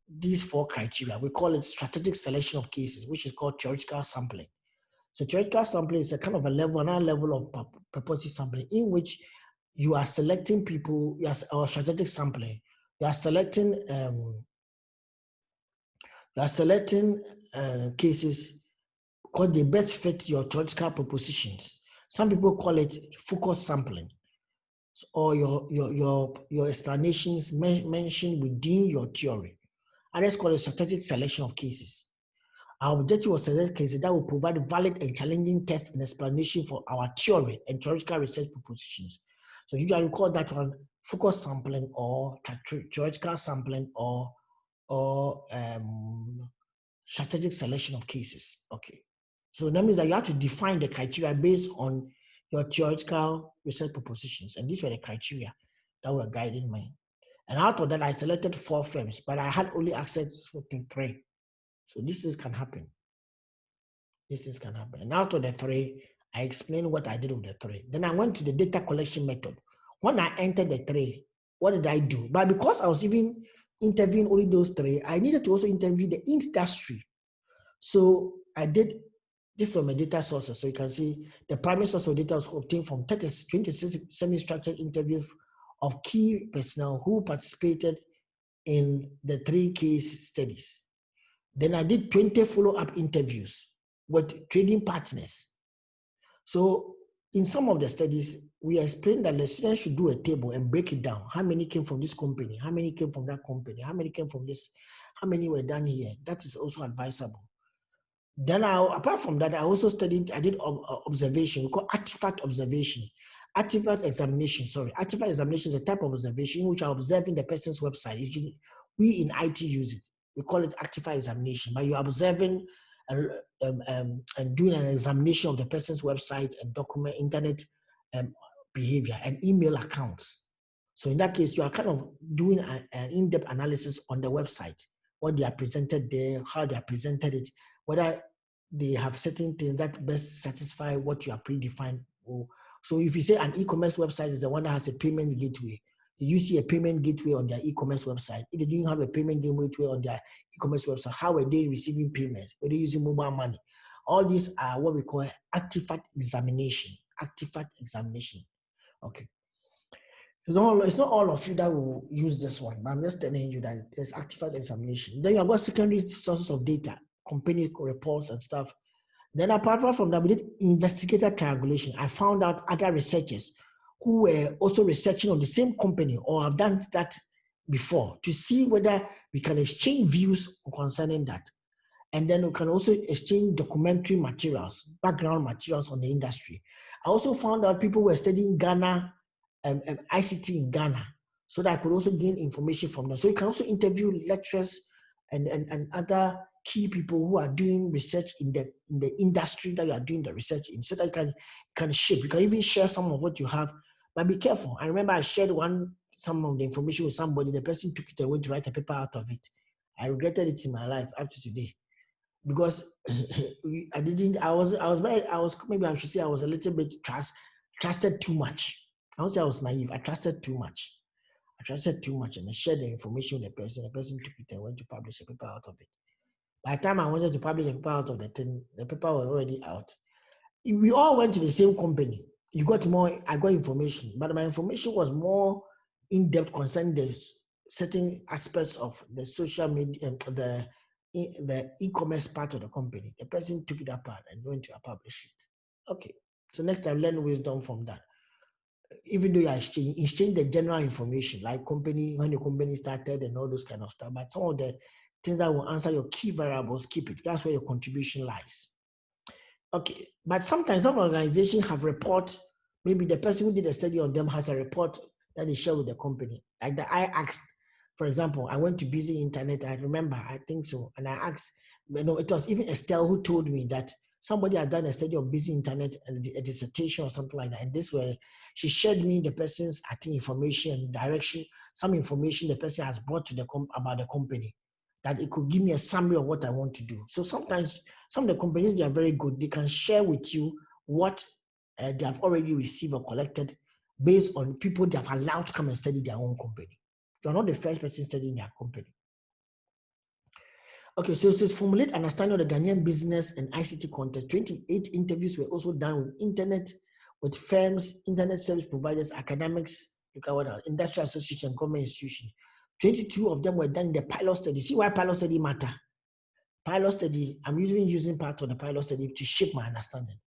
these 4 criteria. We call it strategic selection of cases, which is called theoretical sampling. So theoretical sampling is a kind of another level of purposive sampling in which you are selecting people, or strategic sampling. You are selecting cases because they best fit your theoretical propositions. Some people call it focus sampling, or your explanations mentioned within your theory. Others call it strategic selection of cases. Our objective was select cases that will provide valid and challenging test and explanation for our theory and theoretical research propositions. So usually we call that one focus sampling, or theoretical sampling, or strategic selection of cases. Okay. So that means that you have to define the criteria based on your theoretical research propositions. And these were the criteria that were guiding me. And out of that, I selected 4 firms, but I had only access to 3. So these things can happen. These things can happen. And out of the 3, I explained what I did with the 3. Then I went to the data collection method. When I entered the 3, what did I do? But because I was even interviewing only those 3, I needed to also interview the industry. So I did this from my data sources. So you can see the primary source of data was obtained from 26 semi-structured interviews of key personnel who participated in the 3 case studies. Then I did 20 follow-up interviews with trading partners. So in some of the studies, we explained that the students should do a table and break it down. How many came from this company? How many came from that company? How many came from this? How many were done here? That is also advisable. Then apart from that, I also I did observation. We call artifact observation. Artifact examination, Artifact examination is a type of observation in which I'm observing the person's website. We in IT use it. We call it artifact examination, but you're observing and doing an examination of the person's website and document internet behavior and email accounts. So in that case, you are kind of doing an in-depth analysis on the website, what they are presented there, how they are presented it, whether they have certain things that best satisfy what you are predefined. So if you say an e-commerce website is the one that has a payment gateway, you see a payment gateway on their e-commerce website. If they didn't have a payment gateway on their e-commerce website, how were they receiving payments? Were they using mobile money? All these are what we call artifact examination. Artifact examination. Okay. It's not all of you that will use this one, but I'm just telling you that there's artifact examination. Then you have got secondary sources of data, company reports and stuff. Then apart from that, we did investigator triangulation. I found out other researchers who were also researching on the same company or have done that before to see whether we can exchange views concerning that. And then we can also exchange documentary materials, background materials on the industry. I also found out people were studying Ghana, ICT in Ghana, so that I could also gain information from them. So you can also interview lecturers and other key people who are doing research in the industry that you are doing the research in, so that you can shape. You can even share some of what you have, but be careful. I remember I shared some of the information with somebody. The person took it and went to write a paper out of it. I regretted it in my life up to today, because maybe I should say I was a little bit trusted too much. I won't say I was naive. I trusted too much. I trusted too much and I shared the information with the person. The person took it and went to publish a paper out of it. By the time I wanted to publish a paper out of the thing, the paper was already out. We all went to the same company. You got more, I got information, but my information was more in-depth concerning the certain aspects of the social media, the e-commerce part of the company. The person took it apart and went to publish it. Okay, so next time, learn wisdom from that. Even though you are exchange the general information, like company, when the company started and all those kind of stuff, but some of the things that will answer your key variables, keep it. That's where your contribution lies. Okay, but sometimes some organizations have report, maybe the person who did a study on them has a report that they share with the company. Like I asked, for example, I went to Busy Internet, I remember, I think so, and I asked, it was even Estelle who told me that somebody had done a study on Busy Internet and a dissertation or something like that. And this way, she shared me the person's, I think, information, direction, some information the person has brought to about the company, that it could give me a summary of what I want to do. So sometimes some of the companies, they are very good. They can share with you what they have already received or collected based on people they have allowed to come and study their own company. You're not the first person studying their company. Okay, so to formulate understanding of the Ghanaian business and ICT context, 28 interviews were also done with firms, internet service providers, academics, industry association, government institution. 22 of them were done in the pilot study. See why pilot study matter? Pilot study, I'm using part of the pilot study to shape my understanding.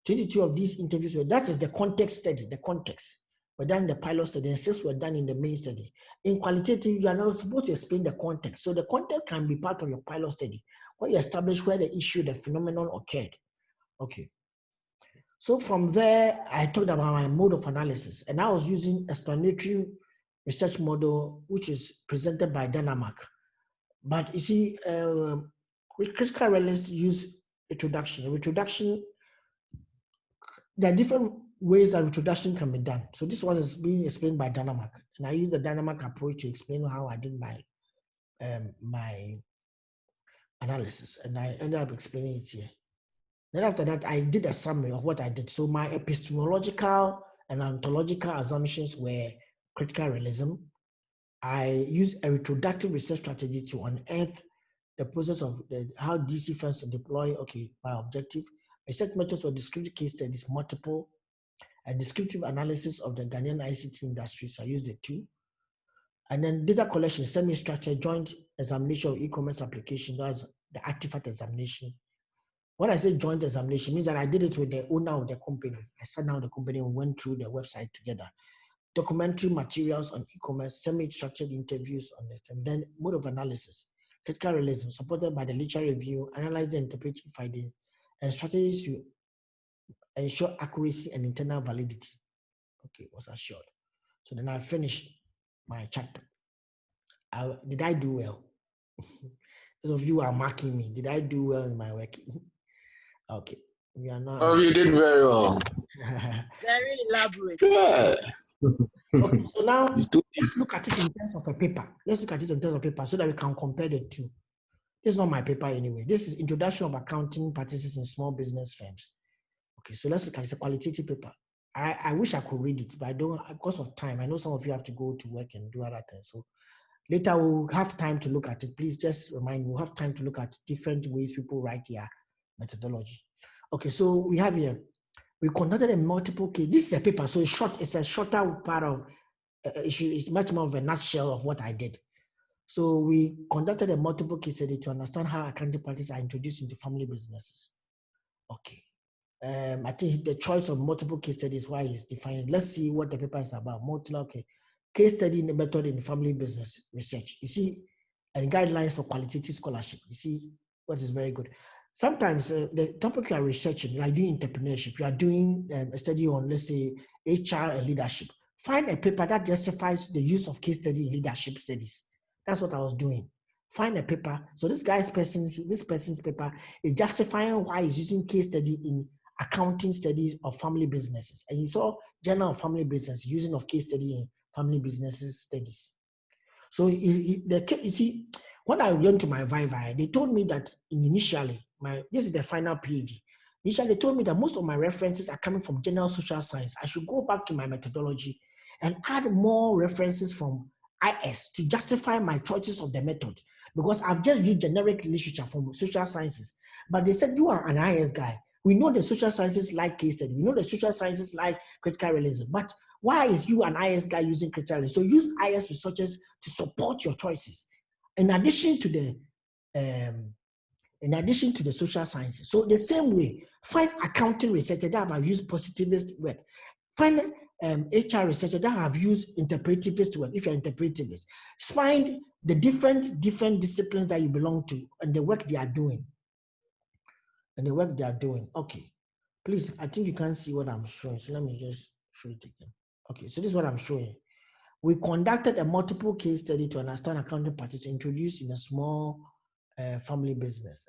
22 of these interviews that is the context study, the context. Were done in the pilot study, and 6 were done in the main study. In qualitative, you are not supposed to explain the context. So the context can be part of your pilot study, where you establish where the issue, the phenomenon occurred. Okay. So from there, I talked about my mode of analysis, and I was using explanatory research model, which is presented by Dynamac. But you see, critical realists use retroduction. Retroduction, there are different ways that retroduction can be done. So this one is being explained by Dynamac, and I use the Dynamac approach to explain how I did my my analysis, and I ended up explaining it here. Then after that, I did a summary of what I did. So my epistemological and ontological assumptions were critical realism. I used a retroductive research strategy to unearth the process of how DC firms deploy, my objective. Research methods for descriptive case studies, multiple, and descriptive analysis of the Ghanaian ICT industry. So I used the two. And then data collection, semi-structured joint examination of e-commerce application, that's the artifact examination. When I say joint examination, means that I did it with the owner of the company. I sat down with the company and went through the website together. Documentary materials on e-commerce, semi-structured interviews on it, and then mode of analysis, critical realism, supported by the literature review, analyzing and interpreting findings, and strategies to ensure accuracy and internal validity. Okay, was assured. So then I finished my chapter. Did I do well? Those of you are marking me. Did I do well in my work? Okay. We are not. Oh, you did very well. Very elaborate. Yeah. Okay, so now let's look at it in terms of a paper. Let's look at it in terms of paper so that we can compare the two. This is not my paper anyway. This is Introduction of Accounting Practices in Small Business Firms. Okay, so let's look at it. It's a qualitative paper. I wish I could read it, but I don't, because of time. I know some of you have to go to work and do other things. So later we'll have time to look at it. Please just remind me, we'll have time to look at different ways people write their methodology. Okay, so we have here, we conducted a multiple case. This is a paper, so it's a shorter part of issue. It's much more of a nutshell of what I did. So we conducted a multiple case study to understand how accounting practices are introduced into family businesses. Okay. I think the choice of multiple case studies is why it's defined. Let's see what the paper is about. Case study in the method in family business research. You see, and guidelines for qualitative scholarship. You see, what is very good. Sometimes the topic you are researching, you are doing entrepreneurship, you are doing a study on, let's say, HR and leadership. Find a paper that justifies the use of case study in leadership studies. That's what I was doing. Find a paper. So this person's paper is justifying why he's using case study in accounting studies of family businesses. And he saw Journal of Family Business using of case study in family businesses studies. So you see, when I went to my Viva, they told me that initially, this is the final PhD. Initially, they told me that most of my references are coming from general social science. I should go back to my methodology and add more references from IS to justify my choices of the method, because I've just used generic literature from social sciences. But they said, you are an IS guy. We know the social sciences like case study. We know the social sciences like critical realism. But why is you an IS guy using critical realism? So use IS researchers to support your choices. In addition to the social sciences. So the same way, find accounting researchers that have used positivist work. Find HR researchers that have used interpretivist work, if you're interpretivist. Find the different disciplines that you belong to and the work they are doing. Okay. Please, I think you can't see what I'm showing. So let me just show it again. Okay, so this is what I'm showing. We conducted a multiple case study to understand accounting practice introduced in a small family business,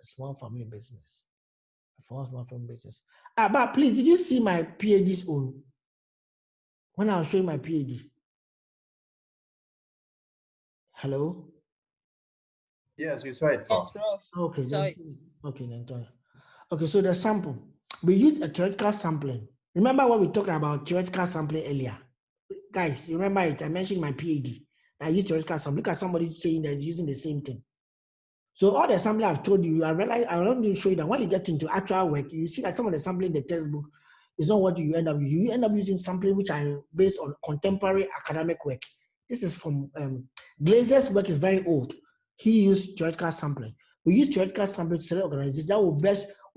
but please, did you see my PhD's own? When I was showing my PhD. Hello? Yes, we saw it. Yes, Prof. Okay, then. Okay, so the sample. We use a theoretical sampling. Remember what we talked about theoretical sampling earlier? Guys, you remember it? I mentioned my PhD. I use theoretical sampling. Look at somebody saying that using the same thing. So all the sampling I've told you, I want to show you that when you get into actual work, you see that some of the sampling in the textbook is not what you end up using. You end up using sampling which are based on contemporary academic work. This is from Glazer's work is very old. He used theoretical sampling. We use theoretical sampling to select organizations that will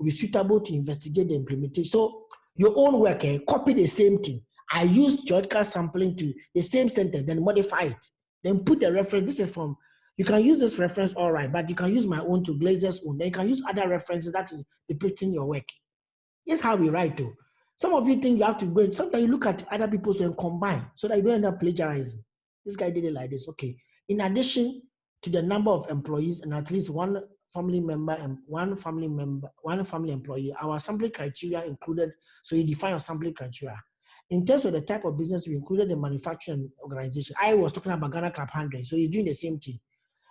be suitable to investigate the implementation. So your own work, copy the same thing. I use theoretical sampling to the same sentence, then modify it. Then put the reference. This is from, you can use this reference, all right, but you can use my own to Glazer's own. Then you can use other references that is depicting your work. Here's how we write too. Some of you think you have to go, sometimes you look at other people's and combine so that you don't end up plagiarizing. This guy did it like this, okay. In addition to the number of employees and at least one family employee, our sampling criteria included, so you define your sampling criteria. In terms of the type of business, we included the manufacturing organization. I was talking about Ghana Club 100, so he's doing the same thing.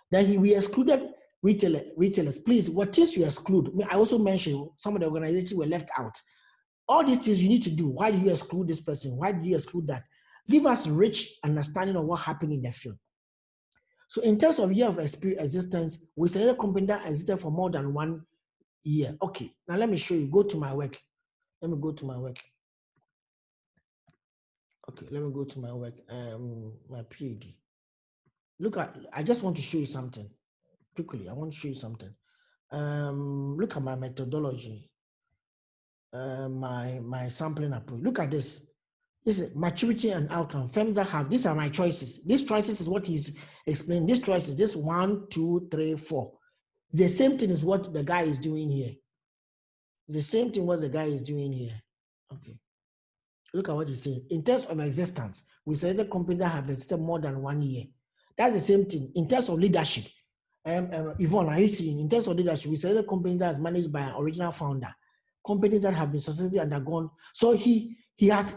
Then we excluded retailers. Please, what is you exclude? I also mentioned some of the organizations were left out. All these things you need to do. Why do you exclude this person? Why do you exclude that? Give us rich understanding of what happened in the field. So in terms of year of existence, we selected a company that existed for more than 1 year. Okay, now let me show you. Go to my work. Let me go to my work. Okay, let me go to my work. My PhD. Look at, I just want to show you something. Quickly, I want to show you something. Look at my methodology. My sampling approach. Look at this. This is maturity and outcome. Firms that have, these are my choices. These choices is what he's explaining. These choices, this 1, 2, 3, 4. The same thing is what the guy is doing here. The same thing what the guy is doing here. Okay. Look at what he's saying. In terms of existence, we selected companies that have existed more than 1 year. That's the same thing. In terms of leadership, Yvonne, are you seeing? In terms of leadership, we selected companies that is managed by an original founder, companies that have been successfully undergone. So he has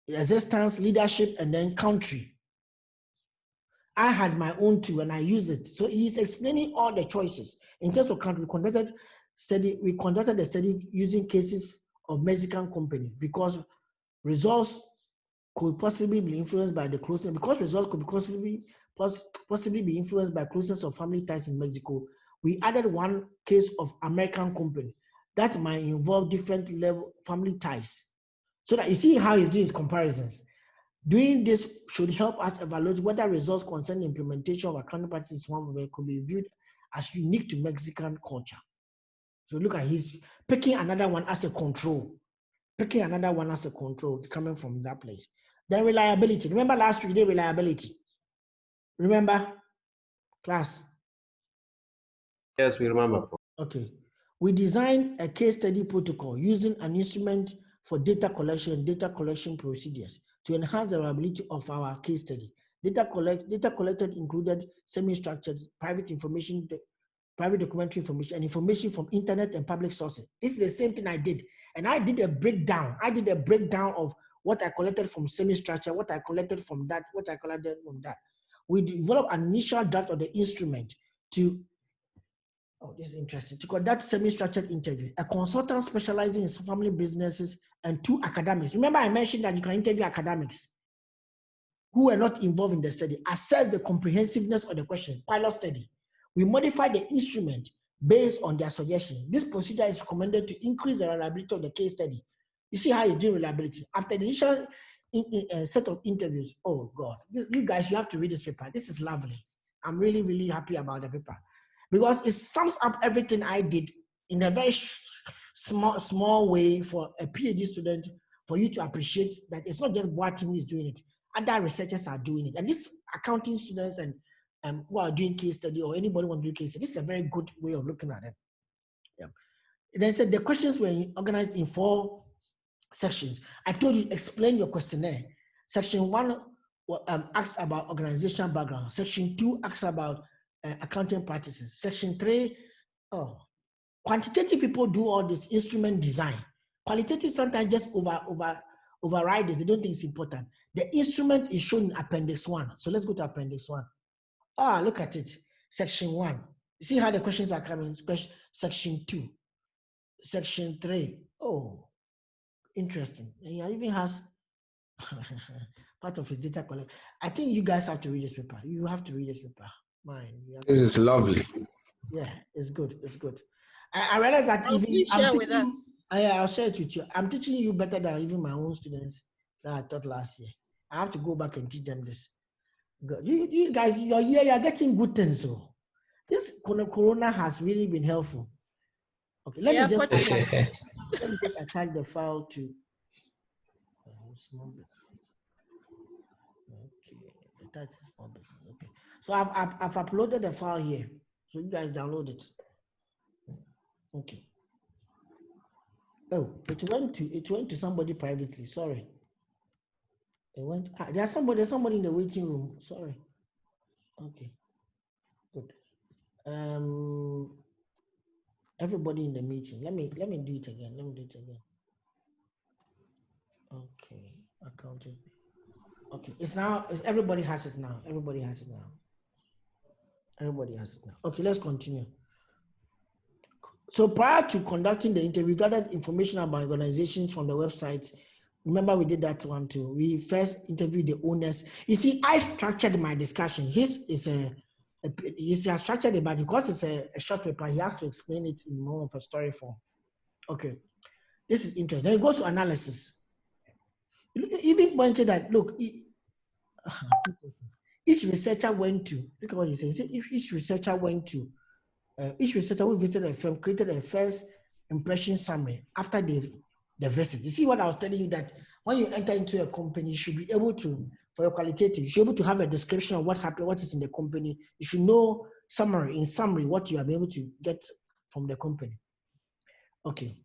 existence, leadership, and then country. I had my own too, and I used it. So he's explaining all the choices. In terms of country, we conducted the study using cases of Mexican companies because results could possibly be influenced by the closeness. Because results could possibly be influenced by closeness of family ties in Mexico, we added one case of American company that might involve different level family ties. So that you see how he's doing his comparisons. Doing this should help us evaluate whether results concerning implementation of accounting practices could be viewed as unique to Mexican culture. So look at, he's picking another one as a control. Coming from that place. Then reliability. Remember last week we did reliability. Remember, class? Yes, we remember. Okay. We designed a case study protocol using an instrument for data collection procedures to enhance the reliability of our case study. Data collected included semi-structured private information, private documentary information, and information from internet and public sources. This is the same thing I did. And I did a breakdown. Of what I collected from semi-structure, what I collected from that, We developed an initial draft of the instrument to Oh, this is interesting. To conduct semi-structured interview, a consultant specializing in family businesses and 2 academics. Remember I mentioned that you can interview academics who were not involved in the study. Assess the comprehensiveness of the question, pilot study. We modify the instrument based on their suggestion. This procedure is recommended to increase the reliability of the case study. You see how it's doing reliability. After the initial set of interviews, oh God, you guys, you have to read this paper. This is lovely. I'm really, really happy about the paper because it sums up everything I did in a very small way for a PhD student, for you to appreciate that it's not just Boateng who is doing it. Other researchers are doing it. And these accounting students and who are doing case study or anybody want to do case study, this is a very good way of looking at it. Yeah. Then said the questions were organized in 4 sections. I told you, explain your questionnaire. Section 1 asks about organizational background. Section 2 asks about accounting practices. Section 3, quantitative people do all this instrument design. Qualitative sometimes just override this. They don't think it's important. The instrument is shown in Appendix 1. So let's go to Appendix 1. Look at it. Section 1. You see how the questions are coming? Section 2. Section 3. Oh, interesting. And he even has part of his data collection. I think you guys have to read this paper. You have to read this paper. Mine. This is lovely. Yeah, it's good. It's good. I realize that Please share with us. I'll share it with you. I'm teaching you better than even my own students that I taught last year. I have to go back and teach them this. You guys, your year, you're getting good things. So this corona has really been helpful. Okay, let me just attach the file to small business. Okay, attach small business. Okay, so I've uploaded the file here, so you guys download it. Okay. Oh, it went to somebody privately. Sorry. It went. There's somebody in the waiting room. Sorry. Okay. Good. Everybody in the meeting. Let me do it again. Okay. Accounting. Okay. Everybody has it now. Everybody has it now. Okay, let's continue. So prior to conducting the interview, we gathered information about organizations from the website. Remember, we did that one too. We first interviewed the owners. You see, I structured my discussion. His is he has structured it, but because it's a short paper, he has to explain it in more of a story form. Okay, this is interesting. Then it goes to analysis. Even pointed that, look, each researcher went to, look at what he's saying. If each researcher went to, each researcher who visited a firm created a first impression summary after the visit. You see what I was telling you, that when you enter into a company, you should be able to, for your qualitative, you should be able to have a description of what happened, what is in the company. You should know in summary, what you are able to get from the company. Okay.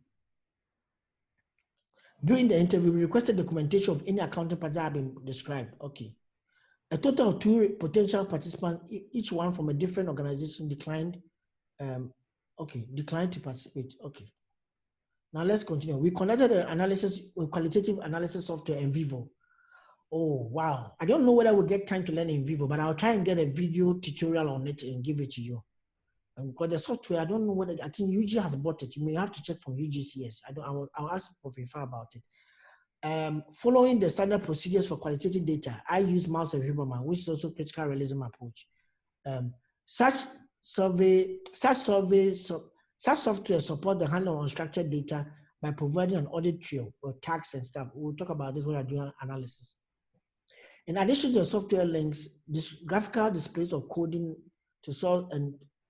During the interview, we requested documentation of any accounting part that have been described. Okay. A total of 2 potential participants, each one from a different organization, declined to participate. Okay. Now let's continue. We conducted an analysis with qualitative analysis software in Vivo. Oh, wow. I don't know whether we'll get time to learn in Vivo, but I'll try and get a video tutorial on it and give it to you. Because the software, I don't know whether, I think UG has bought it. You may have to check from UGCS. I'll ask Professor about it. Following the standard procedures for qualitative data, I use Mouse and Huberman, which is also critical realism approach. Such software support the handling of unstructured data by providing an audit trail or tags and stuff. We'll talk about this when we're doing analysis. In addition to the software links, this graphical displays of coding to source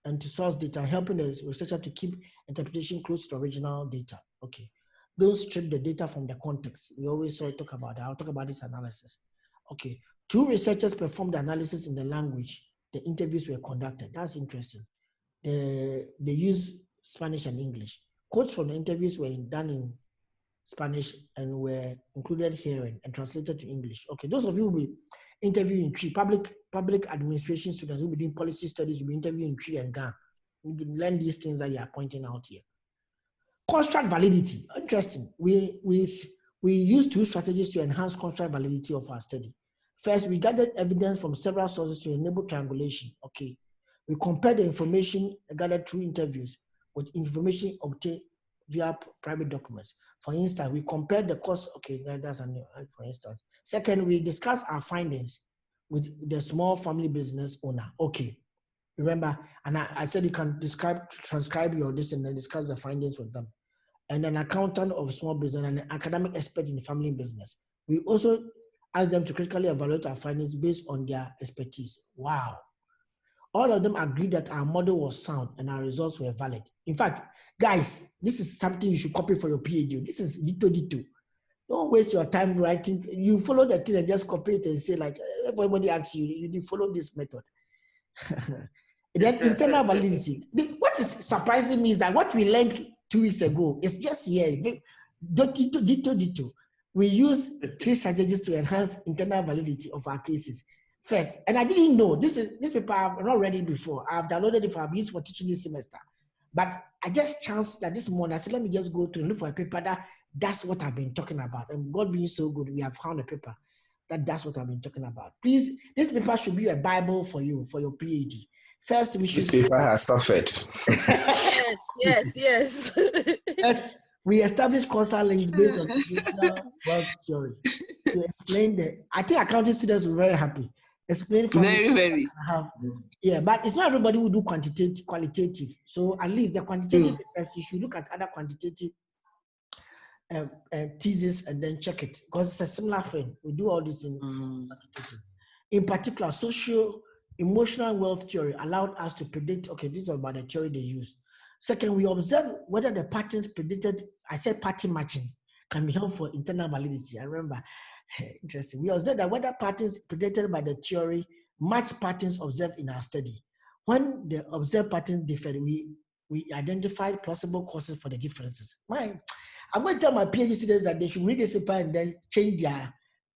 and to source data, helping the researcher to keep interpretation close to original data. Okay. Don't strip the data from the context. We always talk about that. I'll talk about this analysis. Okay. 2 researchers performed the analysis in the language the interviews were conducted. That's interesting. They use Spanish and English. Quotes from the interviews were done in Spanish and were included here and translated to English. Okay, those of you who will be interviewing Cree, public administration students who will be doing policy studies, will be interviewing Cree and Ga. You can learn these things that you are pointing out here. Construct validity. Interesting. We use 2 strategies to enhance construct validity of our study. First, we gathered evidence from several sources to enable triangulation. Okay. We compare the information gathered through interviews with information obtained via private documents. For instance, we compare the cost. Okay, that's for instance. Second, we discuss our findings with the small family business owner. Okay, remember, and I said you can transcribe your this and then discuss the findings with them. And an accountant of small business and an academic expert in family business. We also ask them to critically evaluate our findings based on their expertise. Wow. All of them agreed that our model was sound and our results were valid. In fact, guys, this is something you should copy for your PhD. This is dito. Don't waste your time writing. You follow the thing and just copy it and say, like, everybody asks you, you did follow this method. Then internal validity. What is surprising me is that what we learned 2 weeks ago is just here. Dito. We use 3 strategies to enhance internal validity of our cases. First, and I didn't know, this paper I've not read it before. I've downloaded it I've used for teaching this semester. But I just chanced that this morning, I said, let me just go to look for a paper that's what I've been talking about. And God being so good, we have found a paper that's what I've been talking about. Please, this paper should be a Bible for you, for your PhD. First, we should... This paper has suffered. Yes. Yes, we establish causal links based on wealth theory to explain I think accounting students were very happy. Explain for very. Yeah, but it's not everybody who do qualitative. So at least the quantitative papers, you should look at other quantitative thesis and then check it because it's a similar thing. We do all this in quantitative. In particular, socio-emotional wealth theory allowed us to predict, okay, this is about the theory they use. Second, we observe whether the patterns predicted, I said pattern matching, can be helpful for internal validity. I remember, interesting. We observe that whether patterns predicted by the theory match patterns observed in our study. When the observed patterns differed, we identified plausible causes for the differences. I'm going to tell my PhD students that they should read this paper and then change their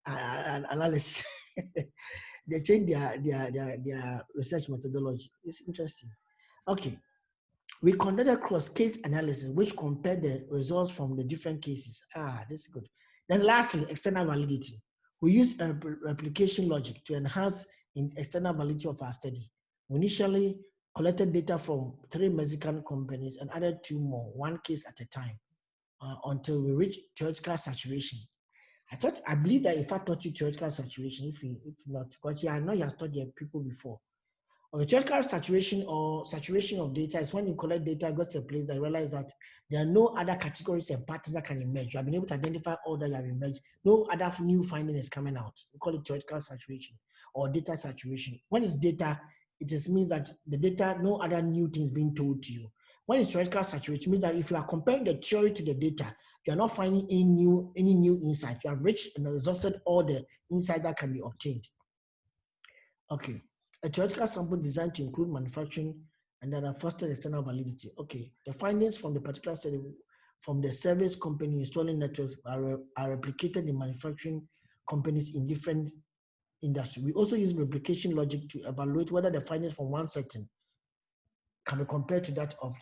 analysis. They change their research methodology. It's interesting. Okay. We conducted cross-case analysis, which compared the results from the different cases. This is good. Then lastly, external validity. We use a replication logic to enhance external validity of our study. We initially collected data from 3 Mexican companies and added 2 more, 1 case at a time, until we reached theoretical saturation. I believe that if I taught you theoretical saturation, if not, because I know you have taught your people before. Or theoretical saturation or saturation of data is when you collect data, go to a place and realize that there are no other categories and patterns that can emerge. You have been able to identify all that you have emerged. No other new finding is coming out. We call it theoretical saturation or data saturation. When it's data, it means that the data, no other new things being told to you. When it's theoretical saturation, it means that if you are comparing the theory to the data, you are not finding any new insight. You have reached and exhausted all the insight that can be obtained. Okay. A theoretical sample designed to include manufacturing and then a foster external validity. Okay, the findings from the particular study from the service company installing networks are replicated in manufacturing companies in different industries. We also use replication logic to evaluate whether the findings from one setting can be compared to that of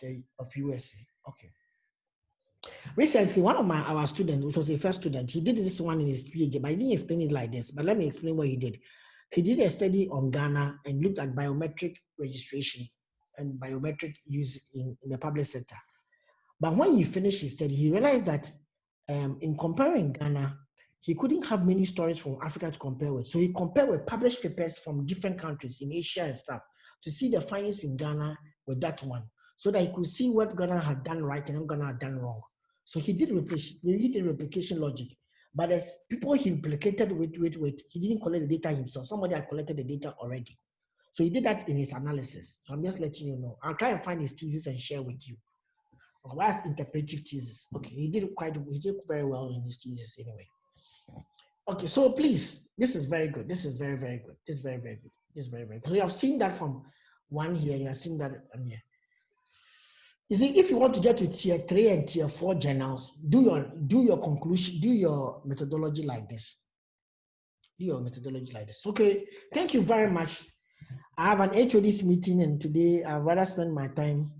USA. Okay. Recently, one of our students, which was a first student, he did this one in his PhD, but I didn't explain it like this, but let me explain what he did. He did a study on Ghana and looked at biometric registration and biometric use in the public sector. But when he finished his study, he realized that in comparing Ghana, he couldn't have many stories from Africa to compare with. So he compared with published papers from different countries in Asia and stuff to see the findings in Ghana with that one, so that he could see what Ghana had done right and what Ghana had done wrong. So he did replication logic. But as people he replicated with, he didn't collect the data himself. Somebody had collected the data already. So he did that in his analysis. So I'm just letting you know. I'll try and find his thesis and share with you. What's interpretive thesis? Okay, he did very well in his thesis anyway. Okay, so please, this is very good. This is very, very good. This is very, very good. This is very, very good. So you have seen that from 1 here, you have seen that here. You see, if you want to get to tier 3 and tier 4 journals, do your conclusion, do your methodology like this. Do your methodology like this. Okay, thank you very much. I have an HOD's meeting, and today I'd rather spend my time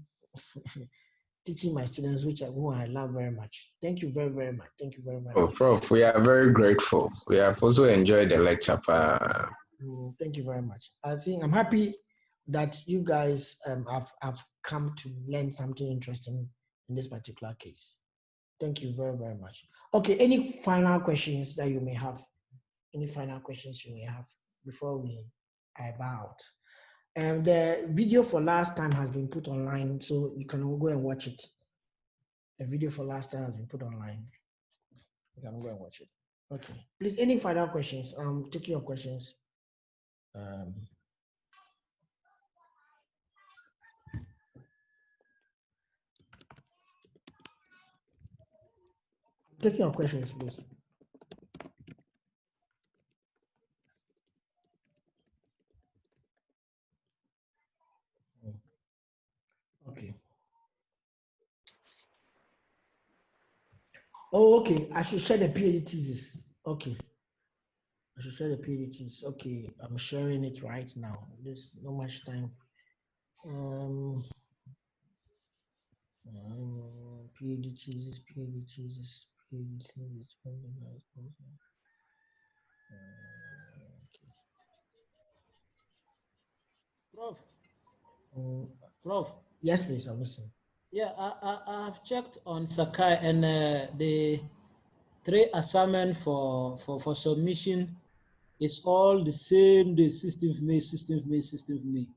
teaching my students, who I love very much. Thank you very, very much. Thank you very much. Oh, Prof, we are very grateful. We have also enjoyed the lecture. Thank you very much. I think I'm happy that you guys have come to learn something interesting in this particular case. Thank you very, very much. Okay, any final questions that you may have? Any final questions you may have before we bow out? And the video for last time has been put online, so you can go and watch it. The video for last time has been put online. You can go and watch it. Okay. Please, any final questions? Taking your questions. Taking your questions, please. Okay. Oh, okay. I should share the PhD thesis. Okay. I should share the PhD thesis. Okay. I'm sharing it right now. There's not much time. PhD thesis, PhD thesis, PhD thesis. Prof. Prof. Yes, please. I'm listening. Yeah, I have checked on Sakai, and the 3 assignment for submission is all the same day, 16th May, 16th May, 16th May.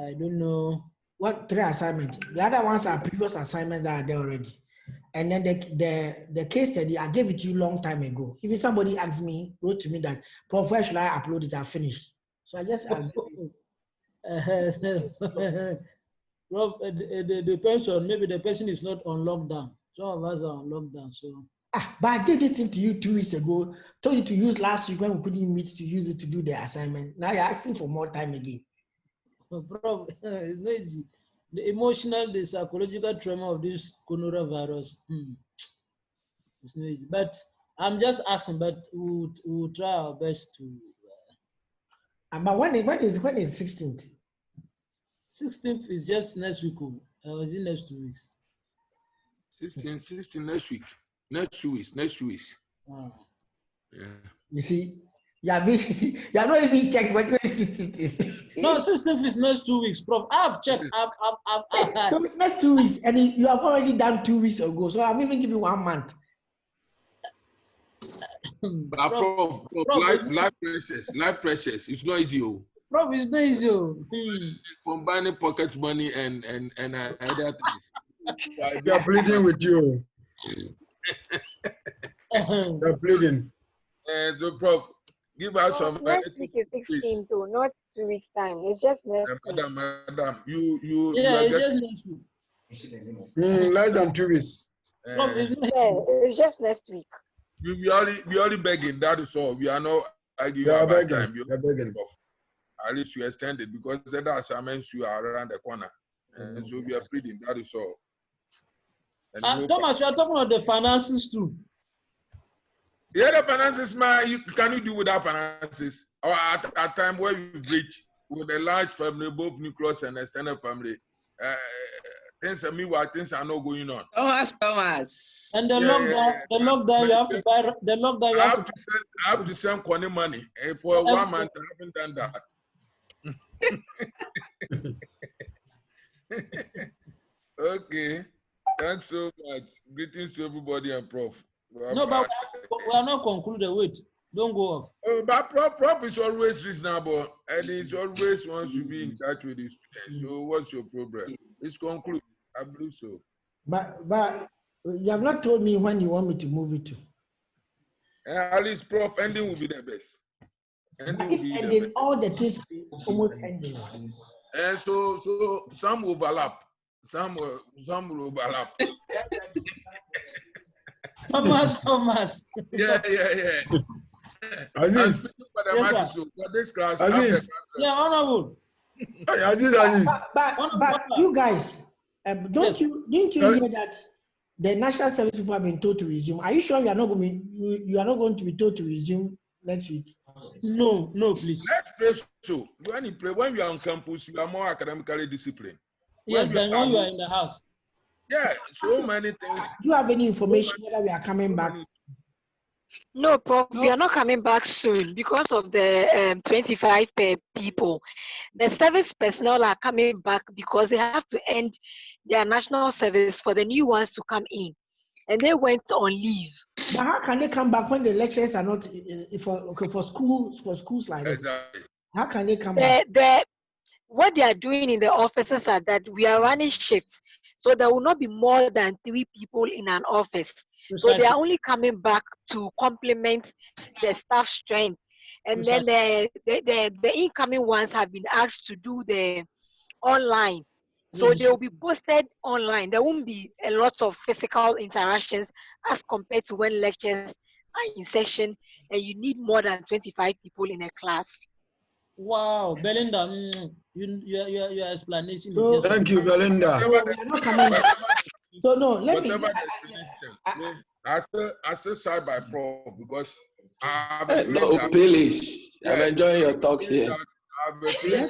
I don't know. What 3 assignments? The other ones are previous assignments that are there already. And then the case study, I gave it to you a long time ago. Even somebody asked me, wrote to me that, Prof, where should I upload it? I finished. So I just Prof, it depends on, maybe the person is not on lockdown. Some of us are on lockdown, so. But I gave this thing to you 2 weeks ago. Told you to use last week when we couldn't meet to use it to do the assignment. Now you're asking for more time again. Prof, it's not easy. The emotional, the psychological trauma of this coronavirus, it's not easy. But I'm just asking, but we'll try our best to. But when is 16th? 16th is just next week. Is it next 2 weeks? 16 next week. Next 2 weeks. Wow. Yeah. You see, you are not even checking what 16th is. No, 16th is next 2 weeks, Prof. I've checked. Yes, so it's next 2 weeks, and you have already done 2 weeks ago. So I'm even giving 1 month. But Prof, life precious. It's not easy. Prof, it's not easy. Combining pocket money and other things. They are pleading with you. They're pleading. So, Prof, give us some. Next week is 16 too, not 2 weeks time. It's just next week. Madam, Yeah, it's just next week. Less than 2 weeks. Prof, It's just next week. We only begging. That is all. We are not arguing They are about begging. time. They're begging. At least you extend it because the other assignments you are around the corner, and so we are pleading. That is all. Thomas, you are talking about the finances too. Yeah, the finances, man. Can you do without finances? Or at a time where you reach with a large family, both nucleus and extended family, things are not going on. Thomas. And the lockdown, you have to buy the lockdown. I have to send Connie money for 1 month. I haven't done that. Okay, thanks so much. Greetings to everybody and Prof. No, but we are not concluded. Wait, don't go off. Oh, but Prof is always reasonable and he's always wants to be in touch with his students. So what's your problem? It's concluded. I believe so. But you have not told me when you want me to move it to. At least Prof ending will be the best. Ending will be the Ending, best. all the things almost ending. And so some overlap. Some will overlap. Thomas. Yeah. Aziz. For this class, Aziz. Yeah, honorable. Aziz. But you guys, didn't you hear that the national service people have been told to resume? Are you sure you are not going to be told to resume next week? No, please. Let's pray so. When you are on campus, you are more academically disciplined. Yes, then when you are in the house. Yeah, so many things. Do you have any information whether we are coming back? No, Prof, we are not coming back soon because of the 25 per people. The service personnel are coming back because they have to end their national service for the new ones to come in. And they went on leave. But how can they come back when the lecturers are not for schools like this? Exactly. How can they come back? What they are doing in the offices are that we are running shifts. So there will not be more than 3 people in an office. So they are only coming back to complement the staff strength. And then the incoming ones have been asked to do the online. So they will be posted online. There won't be a lot of physical interactions as compared to when lectures are in session and you need more than 25 people in a class. Wow, Belinda, your explanation. So, Thank you, Belinda. So we are not coming back. So no, let me. I still side by Prof because no, please. I'm enjoying your talks here. I have a feeling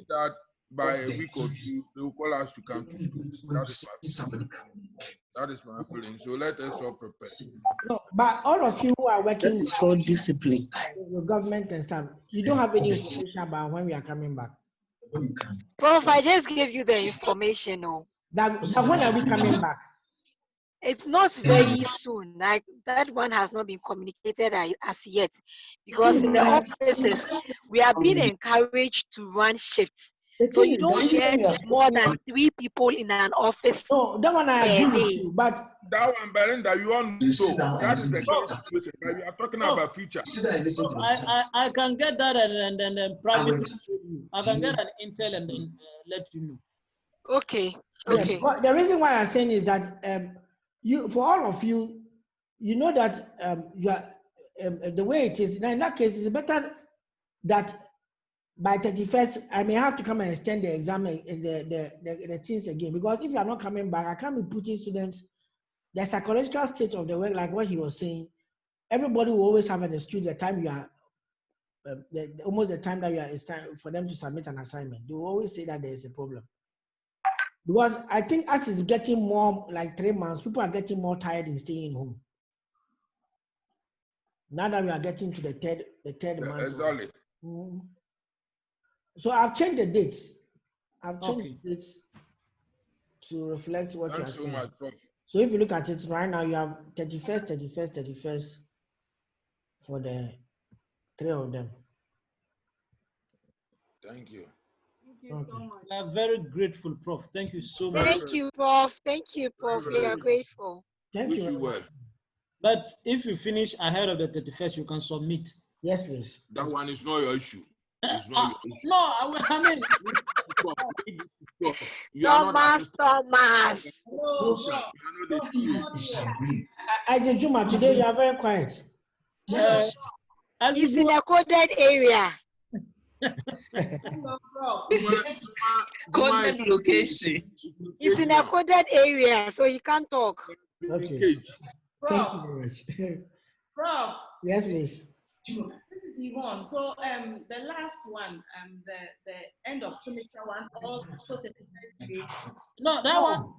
that by a week or two, they will call us to come to school. That is my feeling. So let us all prepare. No, but all of you who are working with discipline, with government and stuff, you don't have any information about when we are coming back. Prof, I just gave you the information. No. That when are we coming back? It's not very soon. Like that one has not been communicated as yet, because in the offices we are being encouraged to run shifts. So you don't get more than 3 people in an office. No, that one I agree with you, but that one, Belinda, you want to know that is the current situation. But we are talking about future. I can get that and then privately. I can get an intel and then let you know. Okay. Okay. Yeah, the reason why I'm saying is that you, for all of you, you know that you are the way it is. Now in that case, it's better that by 31st, I may have to come and extend the exam, the things again, because if you are not coming back, I can't be putting students, the psychological state of the work, like what he was saying, everybody will always have an excuse the time you are, almost the time that you are, it's time for them to submit an assignment. They will always say that there is a problem. Because I think as it's getting more like 3 months, people are getting more tired in staying home. Now that we are getting to the third month. Exactly. So I've changed the dates. I've changed the dates to reflect what you are saying. Much, Prof. So if you look at it right now, you have 31st for the 3 of them. Thank you. Thank you so much. We are very grateful, Prof. Thank you so much. Thank you, Prof. Thank you, Prof. We are grateful. Thank you. Well. But if you finish ahead of the 31st, you can submit. Yes, please. That one is not your issue. It's not your issue. No, I mean, you are not Thomas. Isaac Juma, today you are very quiet. He's in a coded area. coded location. He's in a coded area, so he can't talk. Okay. Prof. Thank you very much. Prof. Yes, please. This is Yvonne. So the last one, the end of semester one, also 31st day. No, that one.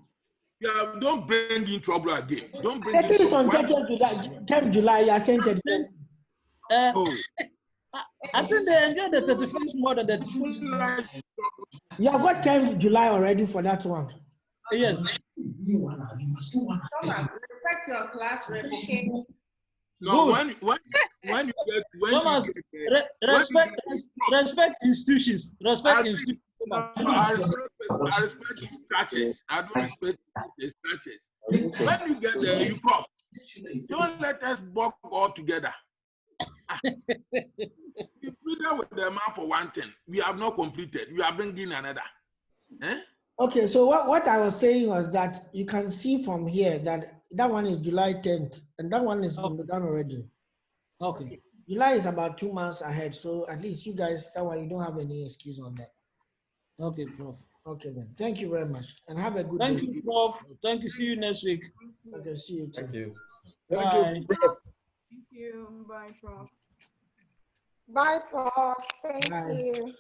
Yeah, don't bring in trouble again. Don't bring in trouble. On 10th July, you are saying 31st. I think they enjoy the 31st more than the 2nd. You have got 10th July already for that one. Yes. Thomas, respect your class rep, okay? No, when you get respect institutions. Respect institutions. I respect structures. I don't respect the structures. When you get there, you cross. Don't let us walk all together. You put that with the man for one thing. We have not completed. We are bringing another. Okay, so what I was saying was that you can see from here that one is July 10th, and that one is done already. Okay. July is about 2 months ahead, so at least you guys, that one, you don't have any excuse on that. Okay, Prof. Okay then. Thank you very much, and have a good day. Thank you, Prof. Thank you. See you next week. Okay, see you too. Thank you. Bye. Thank you, Prof. Thank you. Bye, Prof. Bye, Prof. Thank Bye. you.